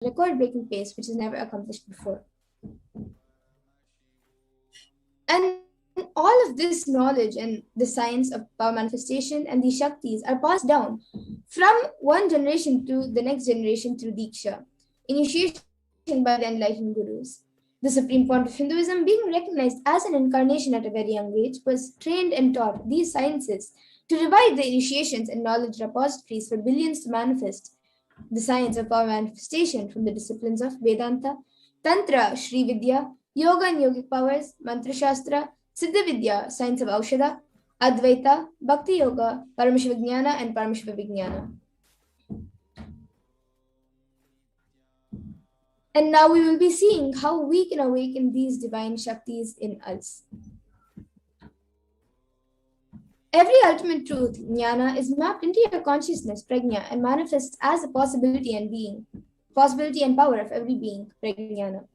record-breaking pace which is never accomplished before. And all of this knowledge and the science of power manifestation and these Shaktis are passed down from one generation to the next generation through Diksha, initiation by the enlightened gurus. The supreme point of Hinduism, being recognized as an incarnation at a very young age, was trained and taught these sciences to revive the initiations and knowledge repositories for billions to manifest the science of power manifestation from the disciplines of Vedanta, Tantra, Shri Vidya, Yoga and Yogic powers, Mantra Shastra, Siddha Vidya, science of Aushadha, Advaita, Bhakti Yoga, Paramashivoham and Paramashivoham. And now we will be seeing how we can awaken these divine Shaktis in us. Every ultimate truth, jnana, is mapped into your consciousness, prajna, and manifests as a possibility and being, possibility and power of every being, prajnana.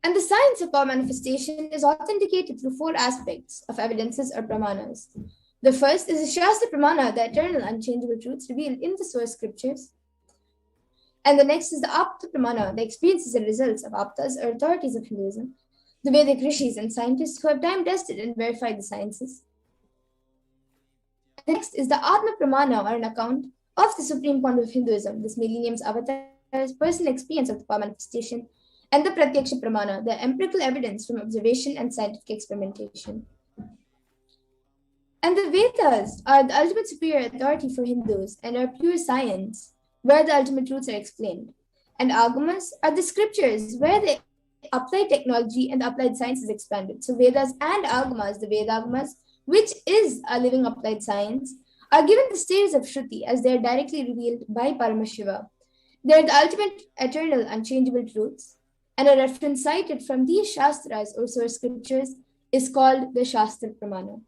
And the science of power manifestation is authenticated through four aspects of evidences or pramanas. The first is the Shastra Pramana, the eternal unchangeable truths revealed in the source scriptures. And the next is the Apta Pramana, the experiences and results of Aptas or authorities of Hinduism, the Vedic rishis and scientists who have time tested and verified the sciences. The next is the Atma Pramana, or an account of the supreme point of Hinduism, this millennium's avatar's personal experience of the power manifestation, and the Pratyaksha Pramana, the empirical evidence from observation and scientific experimentation. And the Vedas are the ultimate superior authority for Hindus and are pure science, where the ultimate truths are explained. And Agamas are the scriptures where the applied technology and the applied science is expanded. So Vedas and Agamas, the Vedagamas, which is a living applied science, are given the status of Shruti as they are directly revealed by Paramashiva. They are the ultimate, eternal, unchangeable truths, and a reference cited from these Shastras or source scriptures is called the Shastra Pramana.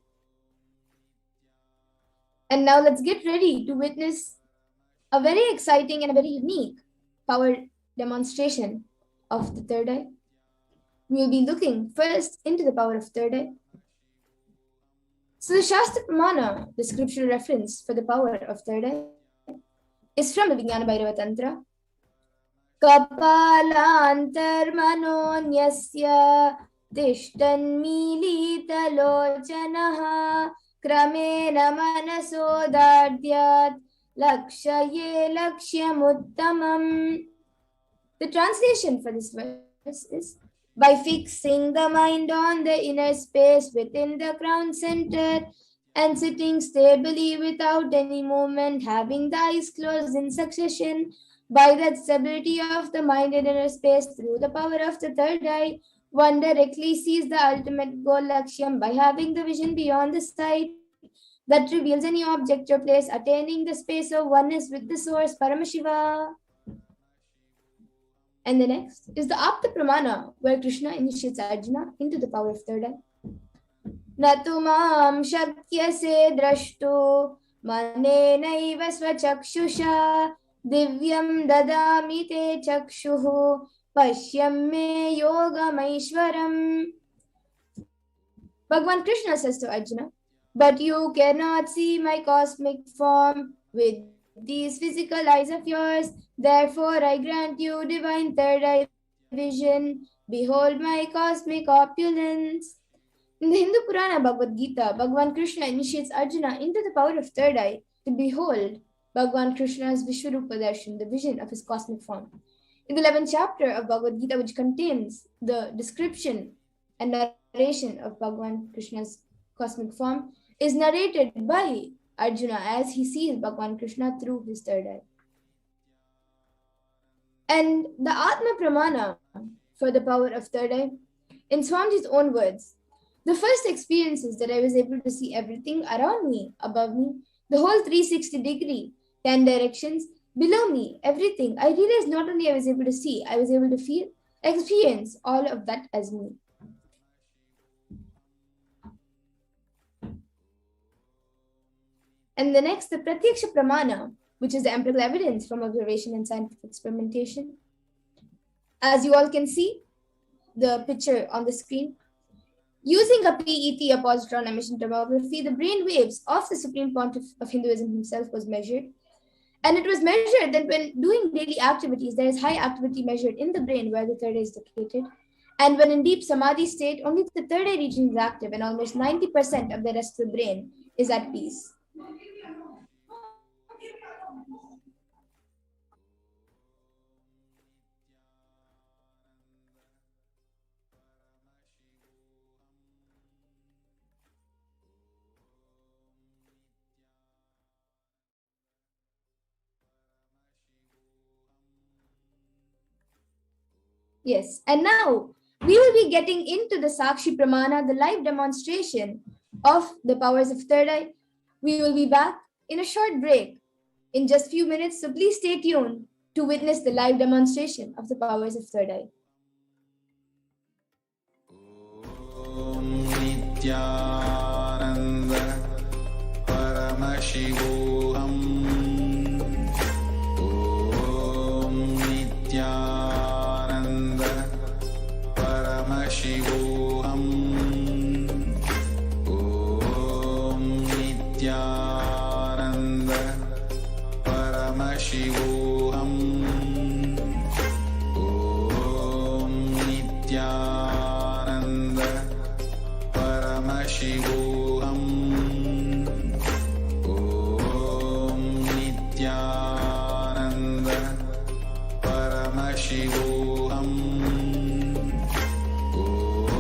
And now let's get ready to witness a very exciting and a very unique power demonstration of the third eye. We will be looking first into the power of third eye. So the Shastra Pramana, the scriptural reference for the power of third eye, is from the Vijnana Bhairava Tantra. Kapalantarmanonyasya tishtan milita lochanaha kramena manasodadyat lakshaye lakshyamuttamam. The translation for this verse is, by fixing the mind on the inner space within the crown center and sitting stably without any movement, having the eyes closed in succession, by that stability of the mind in inner space through the power of the third eye, one directly sees the ultimate goal lakshyam by having the vision beyond the sight that reveals any object or place, attaining the space of oneness with the source, Paramashiva. And the next is the Apta Pramana, where Krishna initiates Arjuna into the power of third eye. Natumam shakyase drashtu manenaiva svachakshusha divyam dadami te chakshuhu pashyam me yogamaishwaram. Bhagavan Krishna says to Arjuna, but you cannot see my cosmic form with these physical eyes of yours. Therefore, I grant you divine third eye vision. Behold my cosmic opulence. In the Hindu Purana Bhagavad Gita, Bhagavan Krishna initiates Arjuna into the power of third eye to behold Bhagavan Krishna's Vishwarupa Darshan, the vision of his cosmic form. In the 11th chapter of Bhagavad Gita, which contains the description and narration of Bhagavan Krishna's cosmic form, is narrated by Arjuna as he sees Bhagavan Krishna through his third eye. And the Atma Pramana for the power of third eye, in Swamiji's own words, the first experience is that I was able to see everything around me, above me, the whole 360 degree, 10 directions, below me, everything. I realized not only I was able to see, I was able to feel, experience all of that as me. And the next, the Pratyaksha Pramana, which is the empirical evidence from observation and scientific experimentation. As you all can see, the picture on the screen, Using a PET, a positron emission tomography, the brain waves of the Supreme Pontiff of Hinduism himself was measured. And it was measured that when doing daily activities, there is high activity measured in the brain where the third eye is located. And when in deep samadhi state, only the third eye region is active and almost 90% of the rest of the brain is at peace. Yes, and now we will be getting into the Sakshi Pramana, the live demonstration of the powers of third eye. We will be back in a short break in just few minutes, so please stay tuned to witness the live demonstration of the powers of third eye. Om Nithyananda Paramashivoham. Om Nithyananda Paramashivoham. Om Nithyananda Paramashivoham. Om Nithyananda Paramashivoham. Om Nithyananda Paramashivoham. Om Nithyananda Paramashivoham.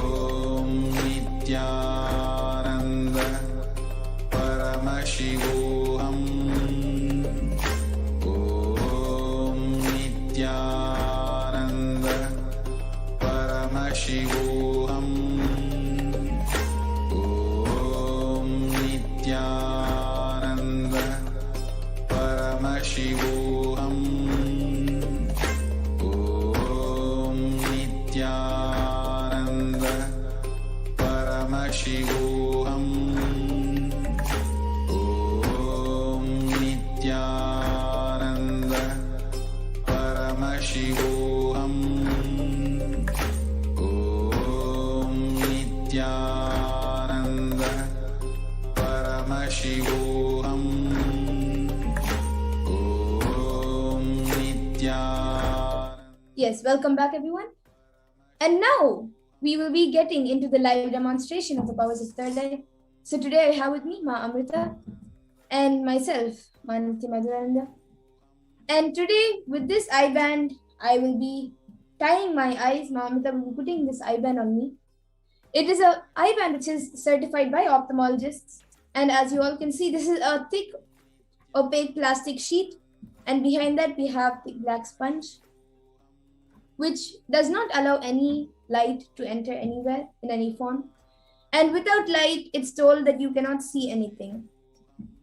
Om Nithyananda Paramashivoham. Om Nithyananda Paramashivoham. Om Nithyananda Paramashivoham. Om Nithyananda Paramashivoham. Om Nithyananda Paramashivoham. Om Nithyananda. Yes, welcome back everyone. And now we will be getting into the live demonstration of the powers of third eye. So today I have with me Ma Amrita and myself, Ma Nithyananda. And today with this eye band, I will be tying my eyes. Ma Amrita will be putting this eye band on me. It is a eye band which is certified by ophthalmologists. And as you all can see, this is a thick, opaque plastic sheet. And behind that, we have the black sponge, which does not allow any light to enter anywhere in any form. And without light, it's told that you cannot see anything.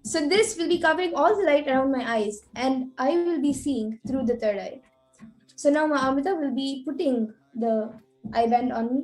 So this will be covering all the light around my eyes, and I will be seeing through the third eye. So now Ma Amrita will be putting the eye band on me.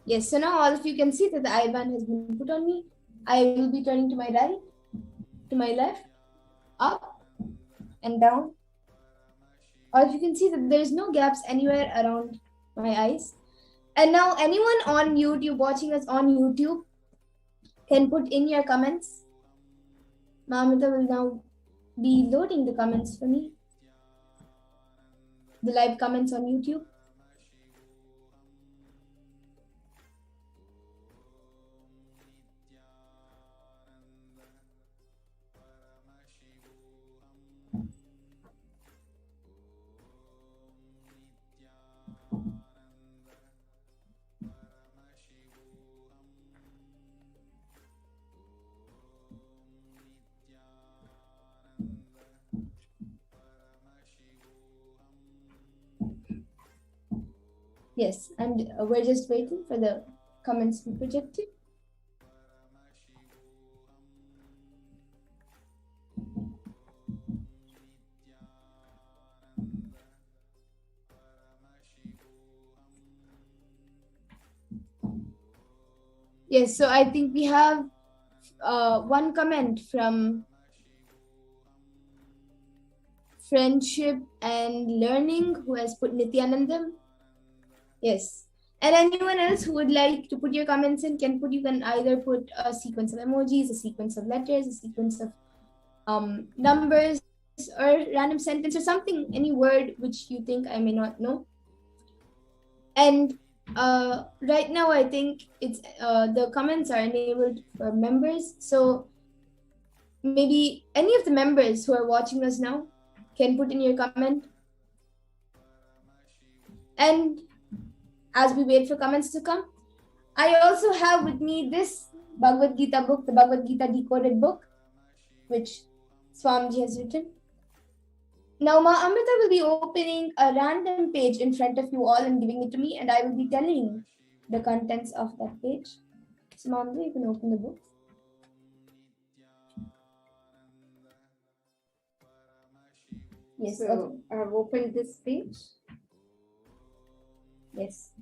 Yes, so now all of you can see that the eye band has been put on me. I will be turning to my right, to my left, up and down. All of you can see that there is no gaps anywhere around my eyes. And now anyone on YouTube, watching us on YouTube, can put in your comments. Ma Amrita will now be loading the comments for me. The live comments on YouTube. Yes, and we're just waiting for the comments to be projected. Yes, so I think we have one comment from Friendship and Learning who has put Nithyanandam. Yes. And anyone else who would like to put your comments in you can either put a sequence of emojis, a sequence of letters, a sequence of numbers, or random sentence, or something, any word which you think I may not know. And right now, I think it's the comments are enabled for members. So maybe any of the members who are watching us now can put in your comment. And as we wait for comments to come, I also have with me this Bhagavad Gita book, the Bhagavad Gita decoded book, which Swamiji has written. Now, Ma Amrita will be opening a random page in front of you all and giving it to me, and I will be telling the contents of that page. So, Ma Amrita, you can open the book. Yes. So Okay. I've opened this page. Yes.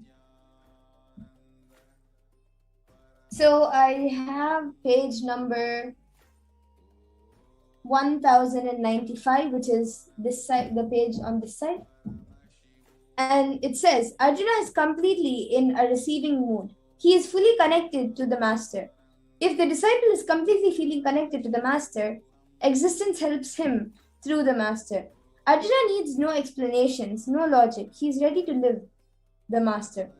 So I have page number 1095, which is this side, the page on this side. And it says, Arjuna is completely in a receiving mood. He is fully connected to the master. If the disciple is completely feeling connected to the master, existence helps him through the master. Arjuna needs no explanations, no logic. He is ready to live the master.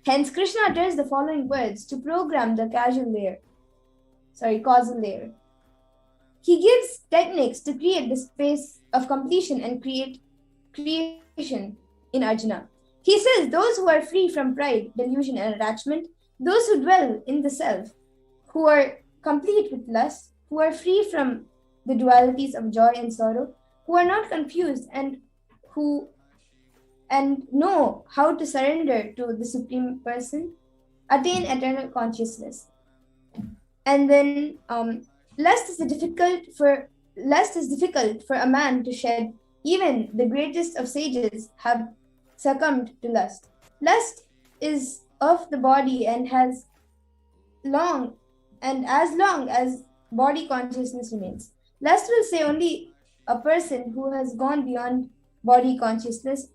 Hence, Krishna utters the following words to program the causal layer. He gives techniques to create the space of completion and creation in Arjuna. He says those who are free from pride, delusion, and attachment, those who dwell in the self, who are complete with lust, who are free from the dualities of joy and sorrow, who are not confused and know how to surrender to the Supreme Person, attain eternal consciousness. And then lust is difficult for a man to shed. Even the greatest of sages have succumbed to lust. Lust is of the body and as long as body consciousness remains. Lust will say only a person who has gone beyond body consciousness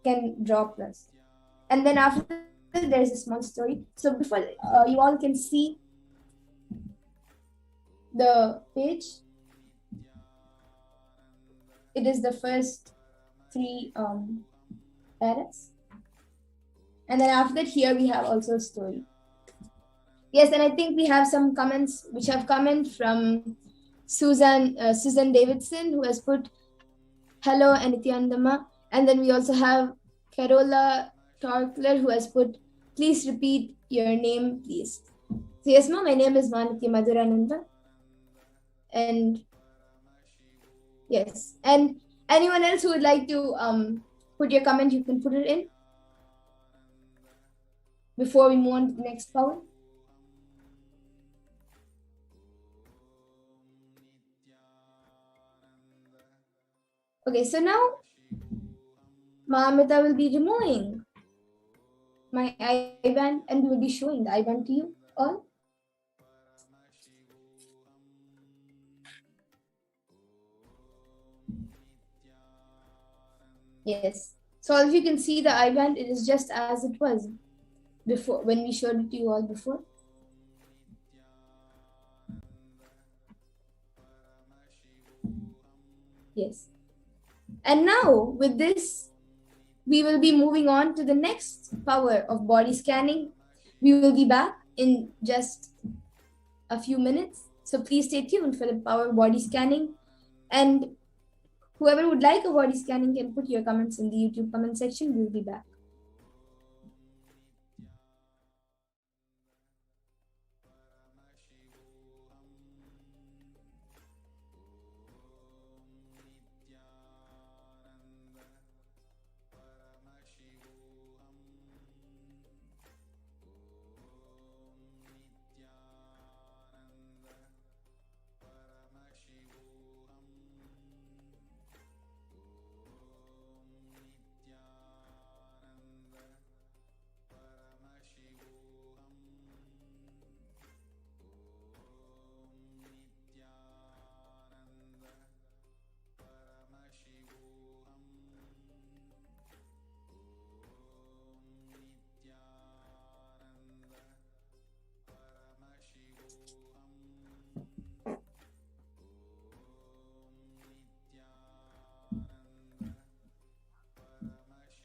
can drop lust. And then after there's a small story. So before you all can see the page, it is the first three paras. And then after that, here we have also a story. Yes, and I think we have some comments which have come in from Susan Davidson, who has put hello and Nithyanandama. And then we also have Carola Torkler, who has put, please repeat your name, please. So yes, ma'am, my name is Manati Madhurananda. And yes, and anyone else who would like to put your comment, you can put it in before we move on to the next power. Okay, so now Mahamita will be removing my I-band and we will be showing the I-band to you all. Yes. So if you can see the I-band, it is just as it was before when we showed it to you all before. Yes. And now with this, we will be moving on to the next power of body scanning. We will be back in just a few minutes. So please stay tuned for the power of body scanning. And whoever would like a body scanning can put your comments in the YouTube comment section. We'll be back.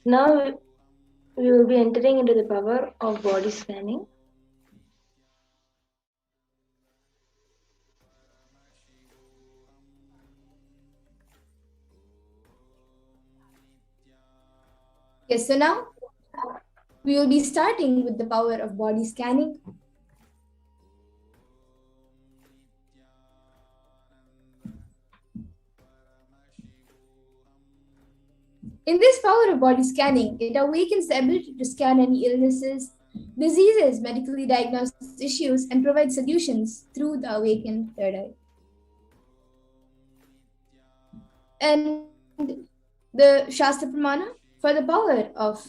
Now we will be entering into the power of body scanning. Yes, so now we will be starting with the power of body scanning. In this power of body scanning, it awakens the ability to scan any illnesses, diseases, medically diagnosed issues, and provide solutions through the awakened third eye. And the Shastra Pramana for the power of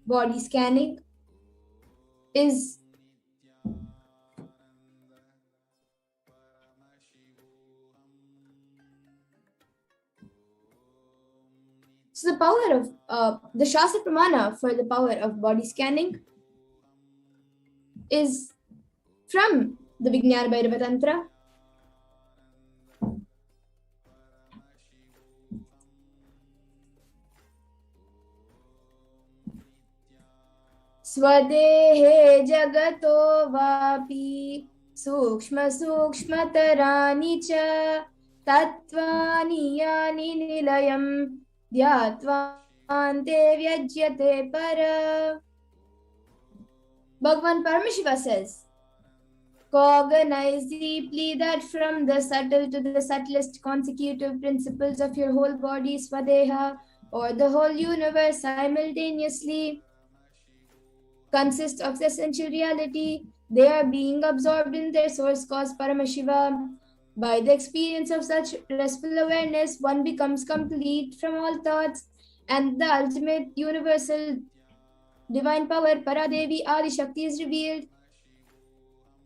body scanning is so the power of the Shastra Pramana for the power of body scanning is from the Vijnana Bhairava Tantra. स्वदेहे जगतो वापि सूक्ष्म सूक्ष्मतराणि च तत्त्वानि यानि निलयं ध्यात्वान्ते व्यज्यते पर. Bhagavan Paramashiva says, cognize deeply that from the subtle to the subtlest consecutive principles of your whole body, Swadeha, or the whole universe simultaneously consist of essential reality. They are being absorbed in their source cause Paramashiva. By the experience of such restful awareness, one becomes complete from all thoughts, and the ultimate universal divine power, Paradevi Adi Shakti, is revealed,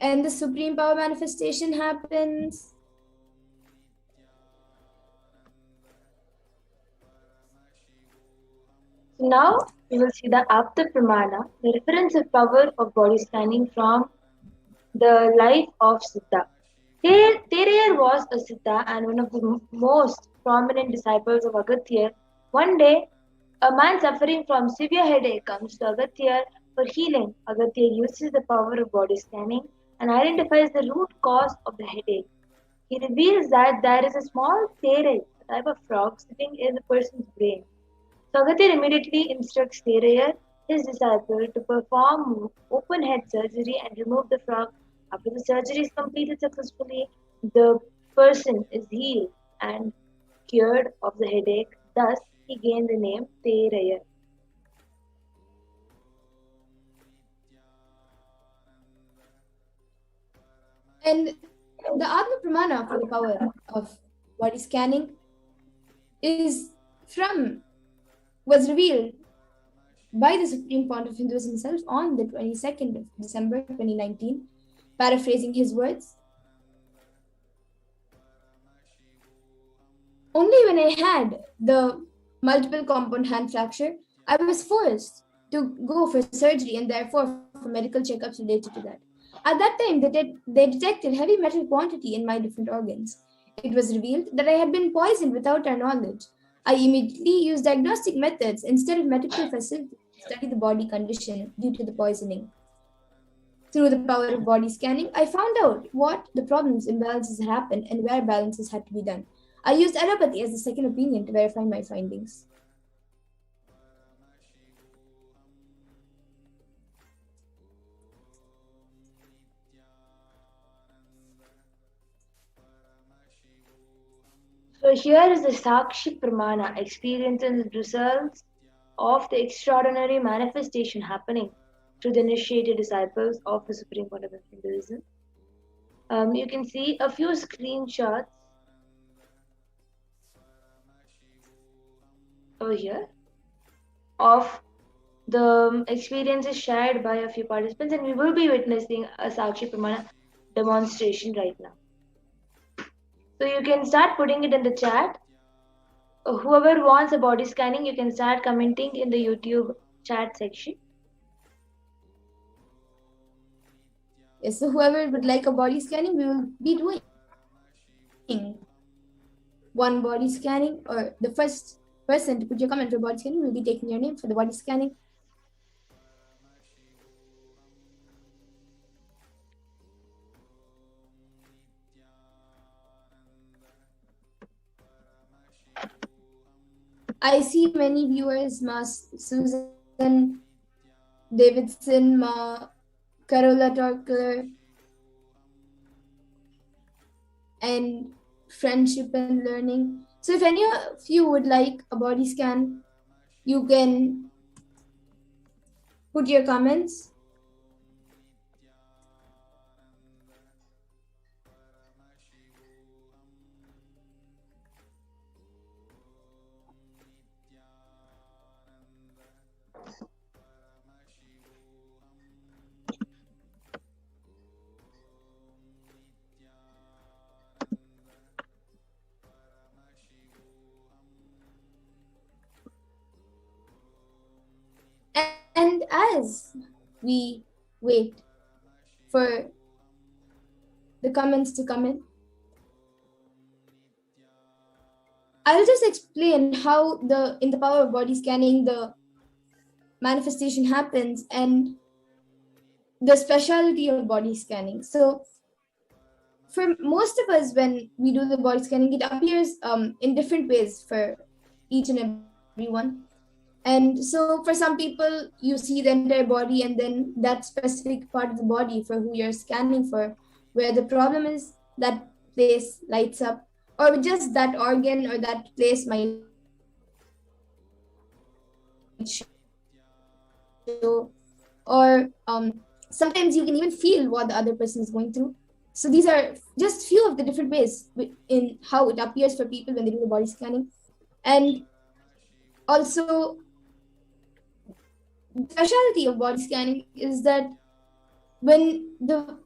and the supreme power manifestation happens. Now we will see the Apta Pramana, the reference of power of body scanning from the life of Siddha. Terayar was a Siddha and one of the most prominent disciples of Agatya. One day, a man suffering from severe headache comes to Agatya for healing. Agatya uses the power of body scanning and identifies the root cause of the headache. He reveals that there is a small terai, a type of frog, sitting in the person's brain. So Agatya immediately instructs Terayar, his disciple, to perform open head surgery and remove the frog. After the surgery is completed successfully, the person is healed and cured of the headache. Thus, he gained the name Terayar. And the Atma Pramana for the power of body scanning is from was revealed by the Supreme Pontiff of Hinduism himself on the 22nd of December 2019, paraphrasing his words. Only when I had the multiple compound hand fracture, I was forced to go for surgery and therefore for medical checkups related to that. At that time, they detected heavy metal quantity in my different organs. It was revealed that I had been poisoned without our knowledge. I immediately used diagnostic methods instead of medical facilities to study the body condition due to the poisoning. Through the power of body scanning, I found out what the problems, imbalances had happened, and where balances had to be done. I used allopathy as a second opinion to verify my findings. So here is the Sakshi Pramana, experiencing the results of the extraordinary manifestation happening through the initiated disciples of the Supreme Pontiff of Hinduism. You can see a few screenshots over here of the experiences shared by a few participants, and we will be witnessing a Sakshi Pramana demonstration right now. So you can start putting it in the chat. Whoever wants a body scanning, you can start commenting in the YouTube chat section. Yes, so whoever would like a body scanning, we will be doing one body scanning, or the first person to put your comment for body scanning, we'll be taking your name for the body scanning. I see many viewers, Ma Susan Davidson, Ma Carola Torkler, and Friendship and Learning. So if any of you would like a body scan, you can put your comments. And as we wait for the comments to come in, I'll just explain how in the power of body scanning, the manifestation happens and the specialty of body scanning. So for most of us, when we do the body scanning, it appears in different ways for each and every one. And so for some people, you see the entire body and then that specific part of the body for who you're scanning for, where the problem is, that place lights up, or just that organ or that place might show, or sometimes you can even feel what the other person is going through. So these are just few of the different ways in how it appears for people when they do the body scanning. And also, the specialty of body scanning is that when the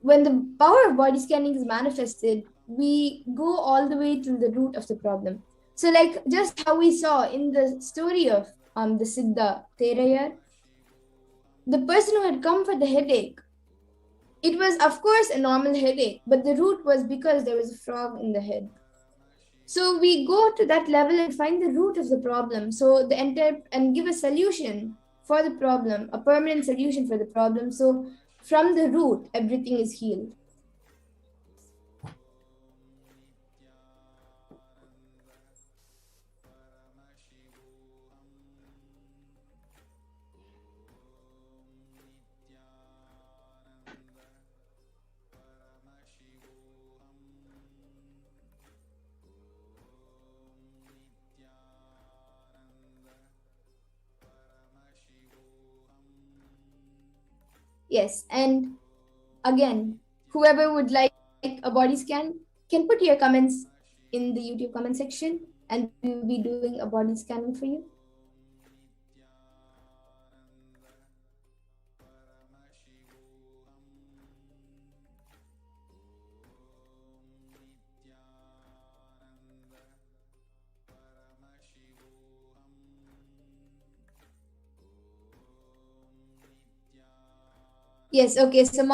power of body scanning is manifested, we go all the way to the root of the problem. So like just how we saw in the story of the Siddha Terayar, the person who had come for the headache, it was of course a normal headache, but the root was because there was a frog in the head. So we go to that level and find the root of the problem. So the entire and give a solution for the problem, a permanent solution for the problem. So from the root, everything is healed. Yes, and again, whoever would like a body scan can put your comments in the YouTube comment section and we will be doing a body scanning for you. Yes, okay, so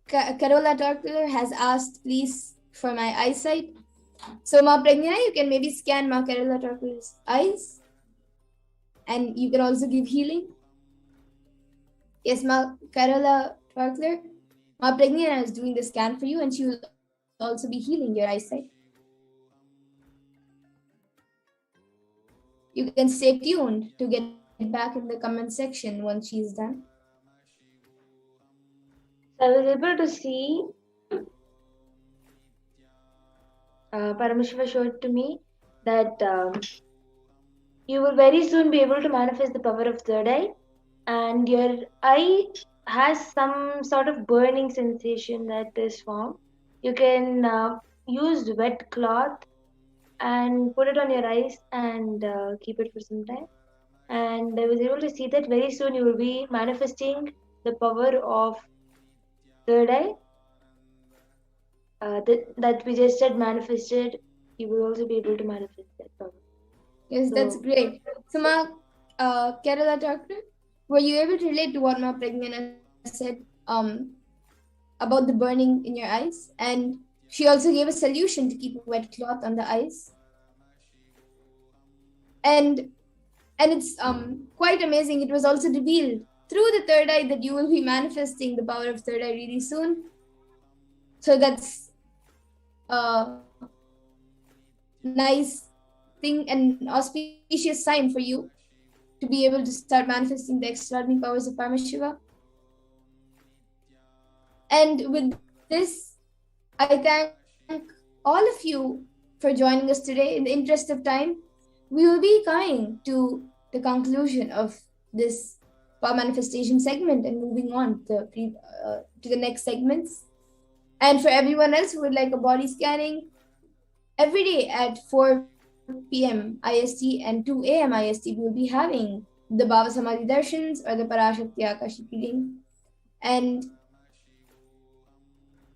Carola Torkler has asked, please, for my eyesight. So Ma Pragnana, you can maybe scan Ma Carola Torkler's eyes. And you can also give healing. Yes, Ma Carola Torkler, Ma Pragnana is doing the scan for you and she will also be healing your eyesight. You can stay tuned to get back in the comment section once she's done. I was able to see Paramashiva showed to me that you will very soon be able to manifest the power of third eye, and your eye has some sort of burning sensation that is formed. You can use wet cloth and put it on your eyes and keep it for some time. And I was able to see that very soon you will be manifesting the power of third eye. That we just said manifested, you will also be able to manifest that power. Yes, that's great. So Ma Kerala doctor, were you able to relate to what Ma Pragnana said about the burning in your eyes? And she also gave a solution to keep a wet cloth on the eyes. and it's quite amazing. It was also revealed through the third eye that you will be manifesting the power of third eye really soon. So that's a nice thing and auspicious sign for you to be able to start manifesting the extraordinary powers of Paramashiva. And with this, I thank all of you for joining us today. In the interest of time, we will be coming to the conclusion of this power manifestation segment and moving on to the next segments. And for everyone else who would like a body scanning, every day at 4 p.m. IST and 2 a.m. IST, we will be having the BHAVASAMADHI Darshans or the Parashakti Akashic reading. And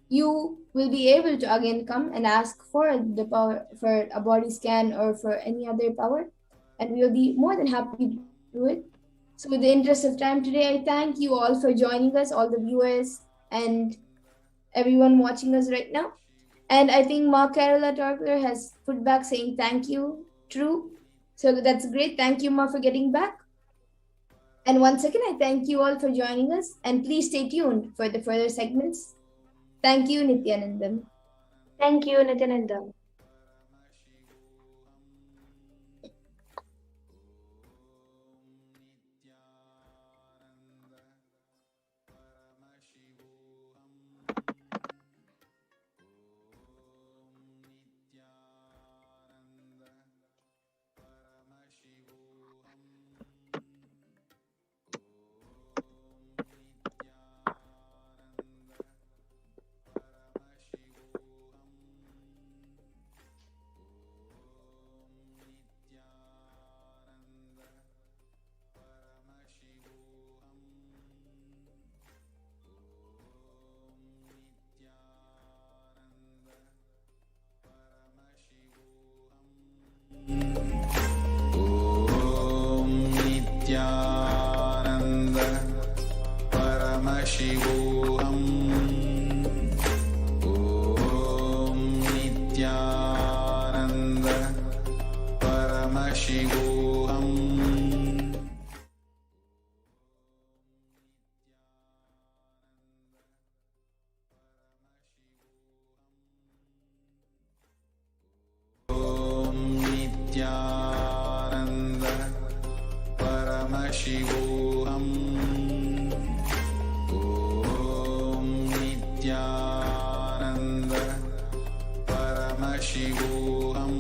you will be able to again come and ask for the power, for a body scan or for any other power, and we will be more than happy to do it. So with the interest of time today, I thank you all for joining us, all the viewers and everyone watching us right now. And I think Mark Carola Torkler has put back saying thank you. True. So that's great. Thank you, Ma, for getting back. And once again, I thank you all for joining us. And please stay tuned for the further segments. Thank you, Nithyanandam. Thank you, Nithyananda. Om Nithyananda Paramashivoham. Om Nithyananda Paramashivoham. Om Nithyananda Paramashivoham. Om Nithyananda Paramashivoham.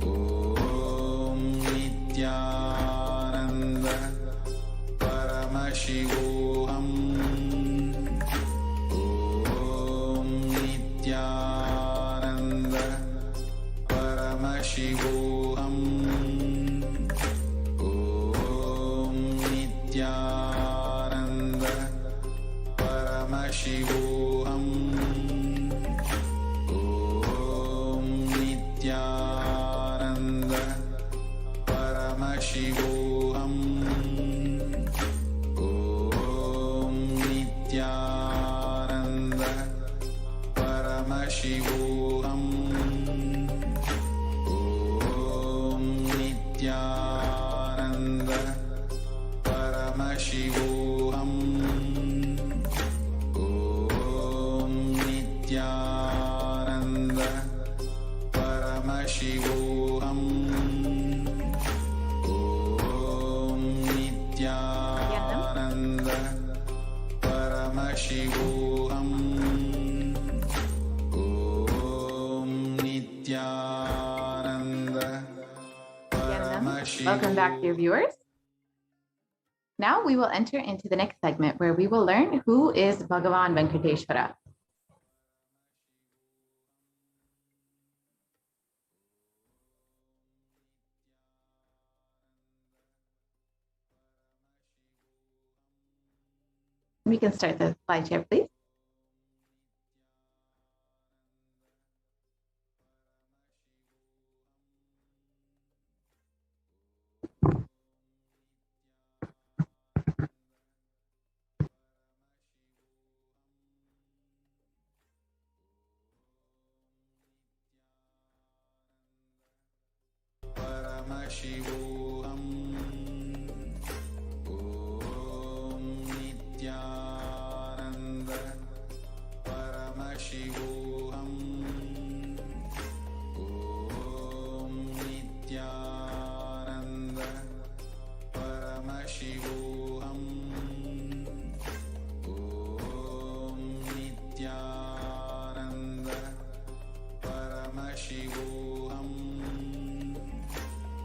Om Nithyananda Paramashivoham. Om Nithyananda Paramashivoham. Om Nithyananda Paramashivoham. Om Nithyananda Paramashivoham. Om Nithyananda Paramashivoham. Om Nithyananda Paramashivoham. Om Nithyananda Paramashivoham. Om Nithyananda Paramashivoham. Om Nithyananda Paramashivoham. Welcome back, dear viewers. Now we will enter into the next segment where we will learn who is Bhagavan Venkateshwara. We can start the slideshare, please. Paramashivoham. Om Nithyananda Paramashivoham. Om Nithyananda Paramashivoham. Om Nithyananda Paramashivoham.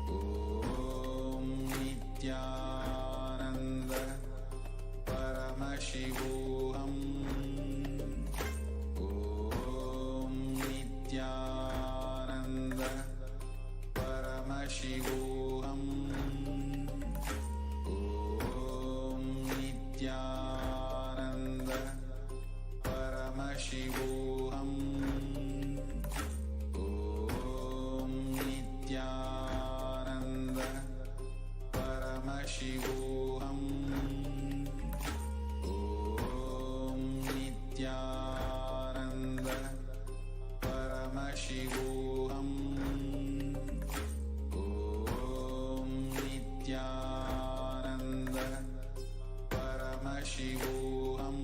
Om Nithyananda Paramashivoham. Om Nithyananda Paramashivoham. Om Nithyananda Paramashivoham. Om Nithyananda Paramashivoham. Om Nithyananda Paramashivoham. Om Nithyananda Paramashivoham.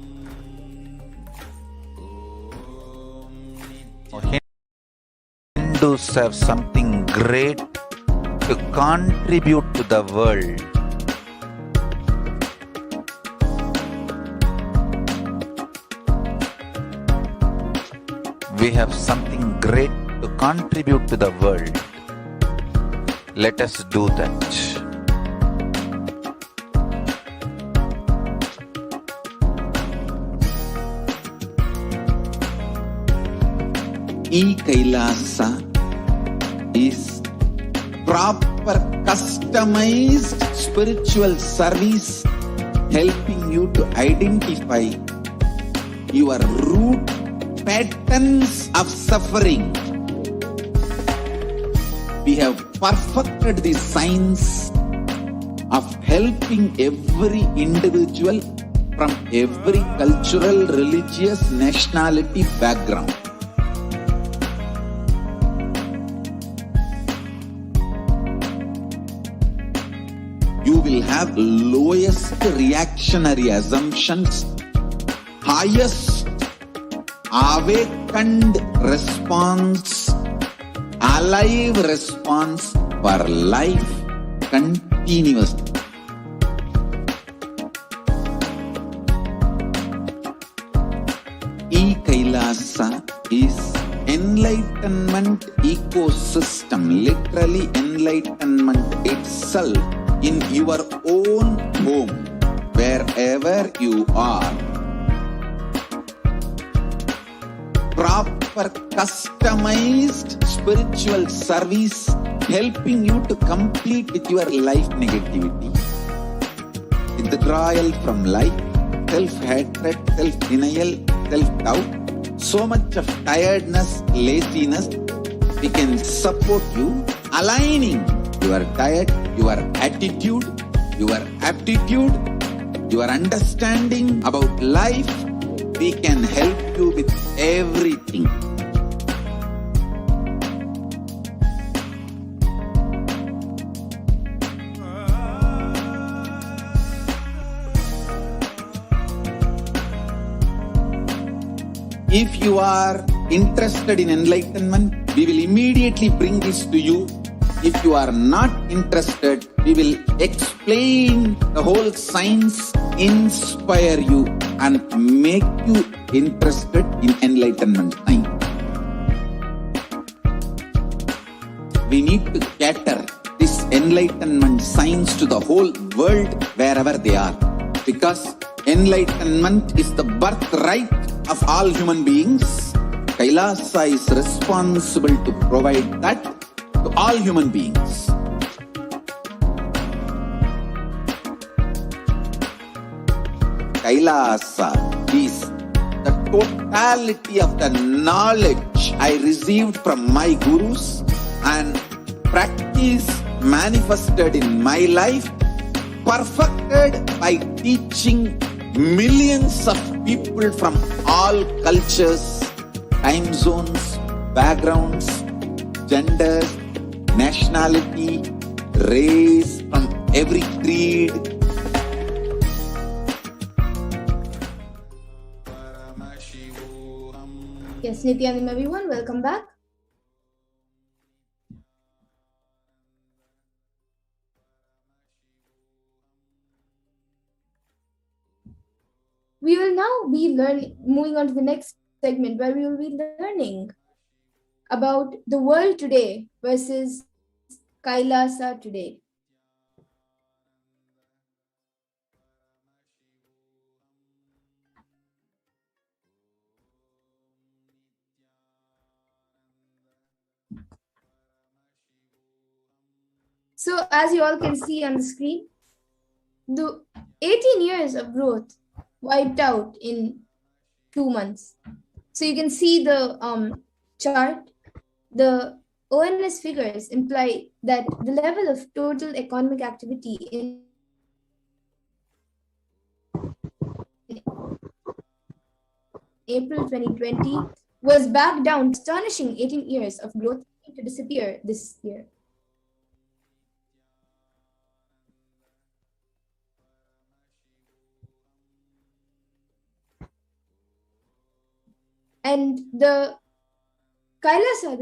Om Hindus have something great to contribute to the world. We have something great to contribute to the world. Let us do that. Kailasa is proper customized spiritual service helping you to identify your root patterns of suffering. We have perfected the science of helping every individual from every cultural, religious, nationality background. You will have lowest reactionary assumptions, highest awakened response, alive response for life continuously. Kailasa is enlightenment ecosystem, literally enlightenment itself in your own home, wherever you are. Proper customized spiritual service helping you to complete with your life negativity, withdrawal from life, self-hatred, self-denial, self-doubt, so much of tiredness, laziness. We can support you aligning your diet, your attitude, your aptitude, your understanding about life. We can help you with everything. If you are interested in enlightenment, we will immediately bring this to you. If you are not interested, we will explain the whole science, inspire you and make you interested in enlightenment science. We need to cater this enlightenment science to the whole world wherever they are, because enlightenment is the birthright of all human beings. Kailasa is responsible to provide that to all human beings. Kailasa is the totality of the knowledge I received from my gurus and practice manifested in my life, perfected by teaching millions of people from all cultures, time zones, backgrounds, genders, nationality, race from every creed. Paramashivoham. Yes, Nithyananda, everyone, welcome back. We will now be moving on to the next segment where we will be learning about the world today versus Kailasa today. So as you all can see on the screen, the 18 years of growth wiped out in 2 months. So you can see the chart. The ONS figures imply that the level of total economic activity in April 2020 was back down, astonishing 18 years of growth to disappear this year. And the Kailasa,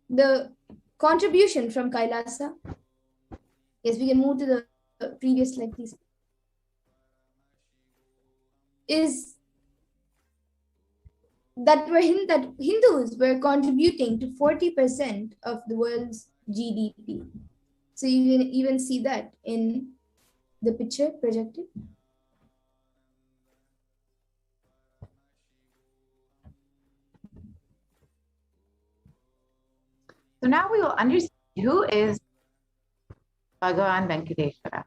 the contribution from Kailasa. Yes, we can move to the previous slide, please. Is that Hindus were contributing to 40% of the world's GDP. So you can even see that in the picture projected. So now we will understand who is Bhagavan Venkateshwara.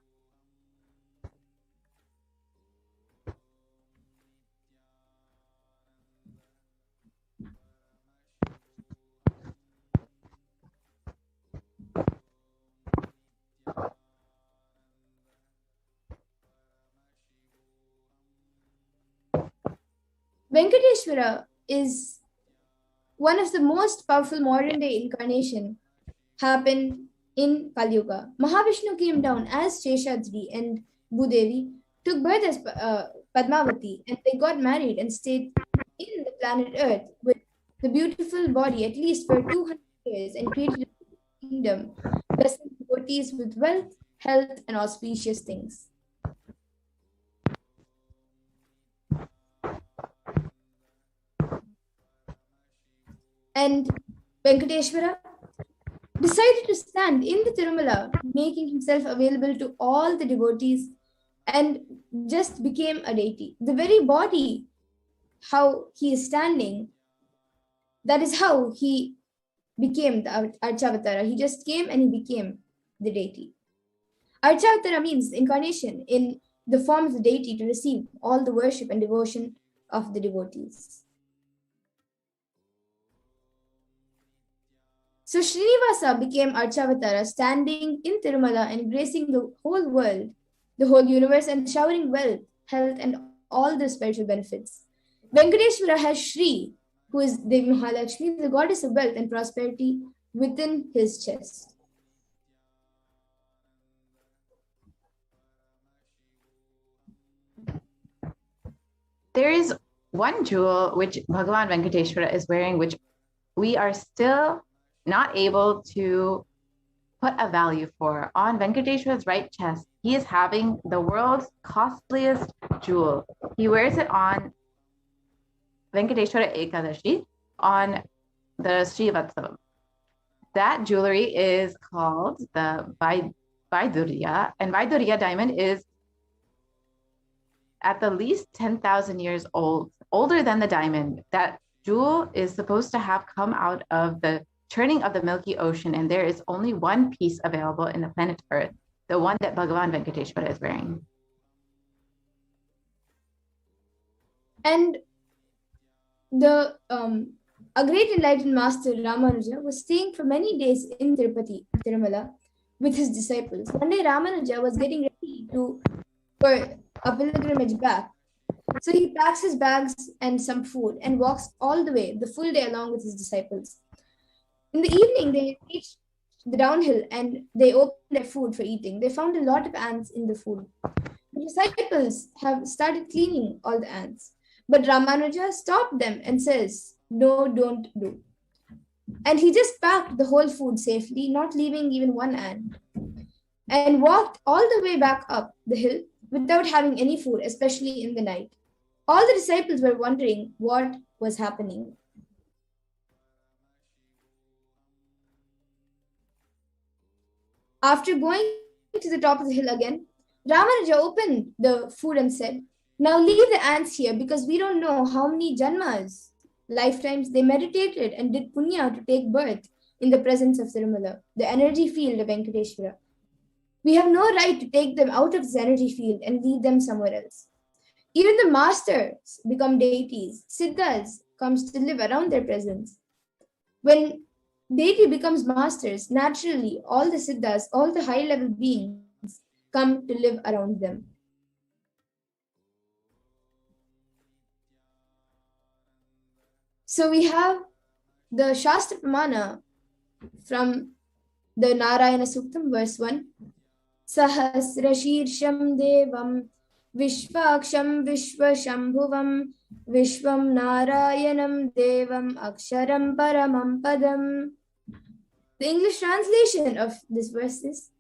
Venkateshwara is one of the most powerful modern day incarnation happened in Kali Yuga. Mahavishnu came down as Sheshadri and Bhudevi, took birth as Padmavati, and they got married and stayed in the planet Earth with the beautiful body at least for 200 years and created a kingdom, blessing devotees with wealth, health, and auspicious things. And Venkateshwara decided to stand in the Tirumala, making himself available to all the devotees, and just became a deity. The very body, how he is standing, that is how he became the Archavatara. He just came and he became the deity. Archavatara means incarnation in the form of the deity to receive all the worship and devotion of the devotees. So Srinivasa became Archavatara, standing in Tirumala and embracing the whole world, the whole universe, and showering wealth, health, and all the spiritual benefits. Venkateshwara has Shri, who is Devi Mahalakshmi, the goddess of wealth and prosperity, within his chest. There is one jewel which Bhagavan Venkateshwara is wearing, which we are still not able to put a value for. On Venkateshwara's right chest, he is having the world's costliest jewel. He wears it on Venkateshwara Ekadashi on the Srivatsavam. That jewelry is called the Vaidurya, and Vaidurya diamond is at the least 10,000 years old, older than the diamond. That jewel is supposed to have come out of the churning of the Milky Ocean, and there is only one piece available in the planet Earth, the one that Bhagavan Venkateshwara is wearing. And the a great enlightened master, Ramanuja, was staying for many days in Tirumala, with his disciples. One day, Ramanuja was getting ready for a pilgrimage back. So he packs his bags and some food and walks all the way, the full day, along with his disciples. In the evening, they reached the downhill and they opened their food for eating, they found a lot of ants in the food. The disciples have started cleaning all the ants. But Ramanuja stopped them and says, no, don't do. And he just packed the whole food safely, not leaving even one ant, and walked all the way back up the hill without having any food, especially in the night. All the disciples were wondering what was happening. After going to the top of the hill again, Ramanuja opened the food and said, now leave the ants here because we don't know how many janmas, lifetimes they meditated and did punya to take birth in the presence of Tirumala, the energy field of Venkateshwara. We have no right to take them out of this energy field and leave them somewhere else. Even the masters become deities. Siddhas comes to live around their presence. When deity becomes masters, naturally all the siddhas, all the high-level beings come to live around them. So we have the Shastra Pramana from the Narayana Suktam, verse 1. Sahasrashirsham devam vishvaksham vishvashambhuvam vishvam narayanam devam aksharam paramam padam. The English translation of this verse is,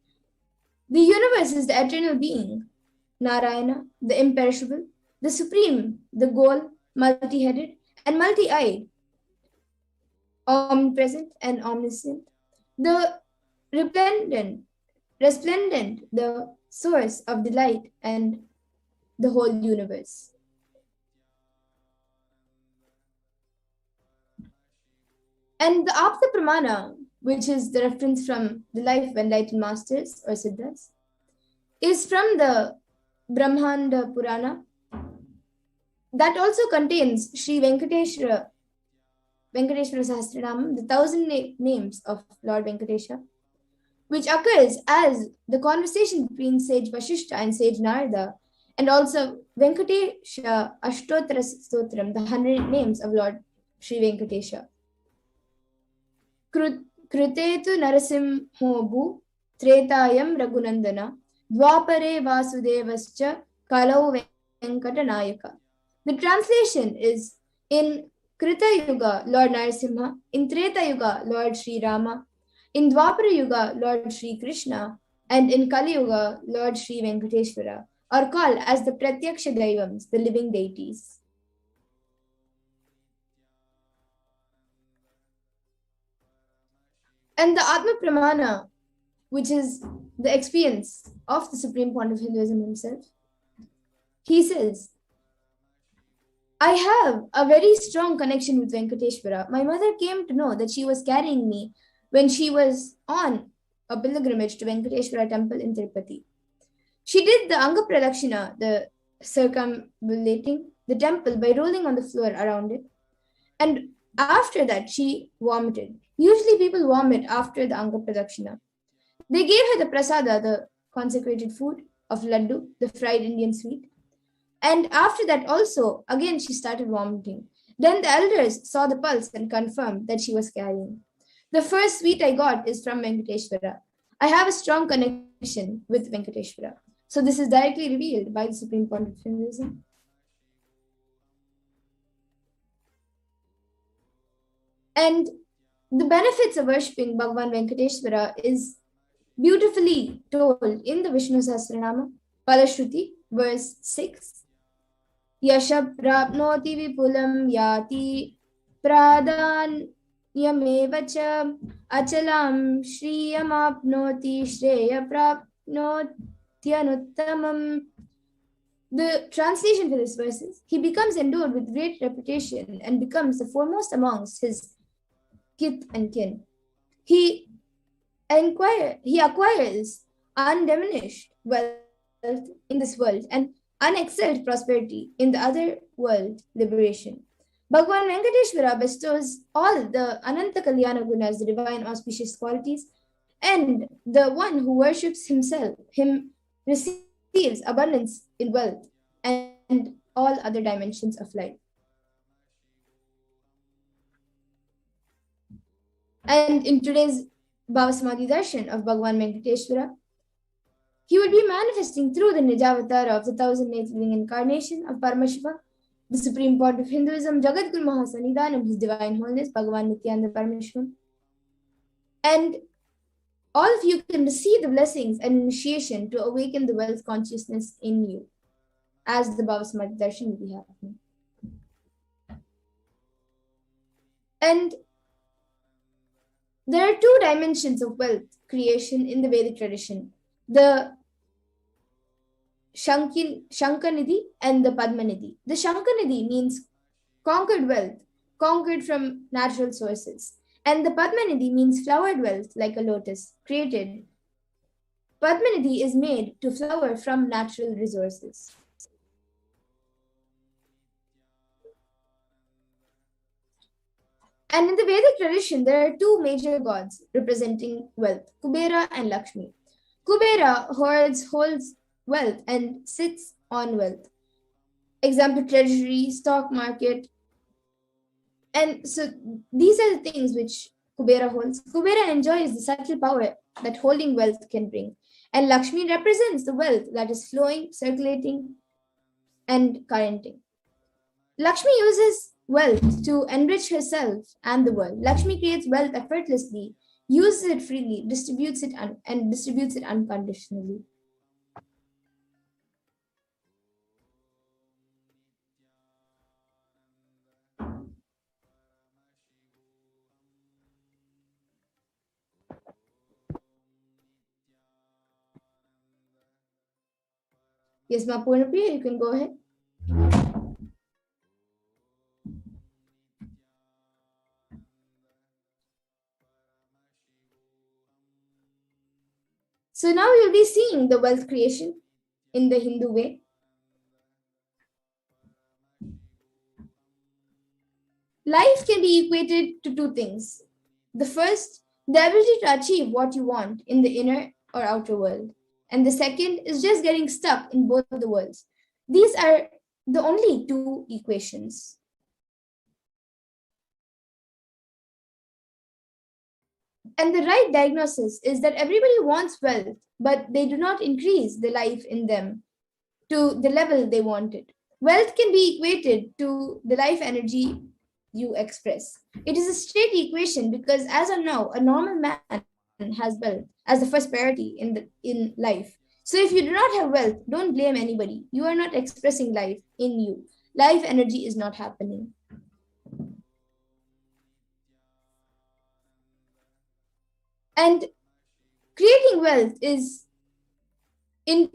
the universe is the eternal being, Narayana, the imperishable, the supreme, the goal, multi-headed and multi-eyed, omnipresent and omniscient, the resplendent, the source of delight and the whole universe. And the Apta Pramana, which is the reference from the life of enlightened masters or siddhas, is from the Brahmanda Purana. That also contains Sri Venkateshwara Sahasranamam, the 1,000 names of Lord Venkatesha, which occurs as the conversation between sage Vashishta and sage Narada, and also Venkatesha Ashtottara Stotram, the 100 names of Lord Sri Venkatesha. Krutetu Narasimho Bhu Tretayam Raghunandana Dwapare Vasudevascha Kalau Venkatanayaka. The translation is, in Krita Yuga, Lord Narasimha, in Treta Yuga, Lord Sri Rama, in Dwapara Yuga, Lord Sri Krishna, and in Kali Yuga, Lord Sri Venkateshwara, are called as the Pratyaksha Daivams, the living deities. And the Atma Pramana, which is the experience of the Supreme Point of Hinduism himself, he says, I have a very strong connection with Venkateshwara. My mother came to know that she was carrying me when she was on a pilgrimage to Venkateshwara temple in Tirupati. She did the Anga Pradakshina, the circumambulating the temple by rolling on the floor around it. And after that, she vomited. Usually people vomit after the Anga Pradakshina. They gave her the prasada, the consecrated food of laddu, the fried Indian sweet. And after that also, again, she started vomiting. Then the elders saw the pulse and confirmed that she was carrying. The first sweet I got is from Venkateshwara. I have a strong connection with Venkateshwara. So this is directly revealed by the Supreme Point of Hinduism. And the benefits of worshipping Bhagavan Venkateshwara is beautifully told in the Vishnu Sahasranama, Palashruti, verse 6. Yasha prapnoti vipulam yati pradhanyamevacha achalam shriyamapnoti shreya prapnotyanuttamam. The translation for this verse is, he becomes endowed with great reputation and becomes the foremost amongst his kith and kin. He acquires undiminished wealth in this world and unexcelled prosperity in the other world, liberation. Bhagavan Venkateshwara bestows all the Ananta Kalyana Gunas, the divine auspicious qualities, and the one who worships him receives abundance in wealth and all other dimensions of life. And in today's BHAVASAMADHI darshan of Bhagavan Venkateshwara. He would be manifesting through the Nijavatara of the 1,008th living incarnation of Paramashiva, the supreme point of Hinduism, Jagadguru Mahasannidhanam, His Divine Holiness, Bhagavan Nithyananda Paramashivam. And all of you can receive the blessings and initiation to awaken the wealth consciousness in you, as the BHAVASAMADHI darshan will be happening. And there are two dimensions of wealth creation in the Vedic tradition, the Shankanidhi and the Padmanidhi. The Shankanidhi means conquered wealth, conquered from natural sources. And the Padmanidhi means flowered wealth like a lotus, created. Padmanidhi is made to flower from natural resources. And in the Vedic tradition, there are two gods representing wealth, Kubera and Lakshmi. Kubera holds wealth and sits on wealth. Example, treasury, stock market. And so these are the things which Kubera holds. Kubera enjoys the subtle power that holding wealth can bring. And Lakshmi represents the wealth that is flowing, circulating, and currenting. Lakshmi uses wealth to enrich herself and the world. Lakshmi creates wealth effortlessly, uses it freely, distributes it unconditionally. Yes, Ma Purnapriya, you can go ahead. So now you'll be seeing the wealth creation in the Hindu way. Life can be equated to two things. The first, the ability to achieve what you want in the inner or outer world. And the second is just getting stuck in both the worlds. These are the only two equations. And the right diagnosis is that everybody wants wealth, but they do not increase the life in them to the level they want it. Wealth can be equated to the life energy you express. It is a straight equation because as of now, a normal man has wealth as the first priority in life. So if you do not have wealth, don't blame anybody. You are not expressing life in you. Life energy is not happening. And creating wealth is an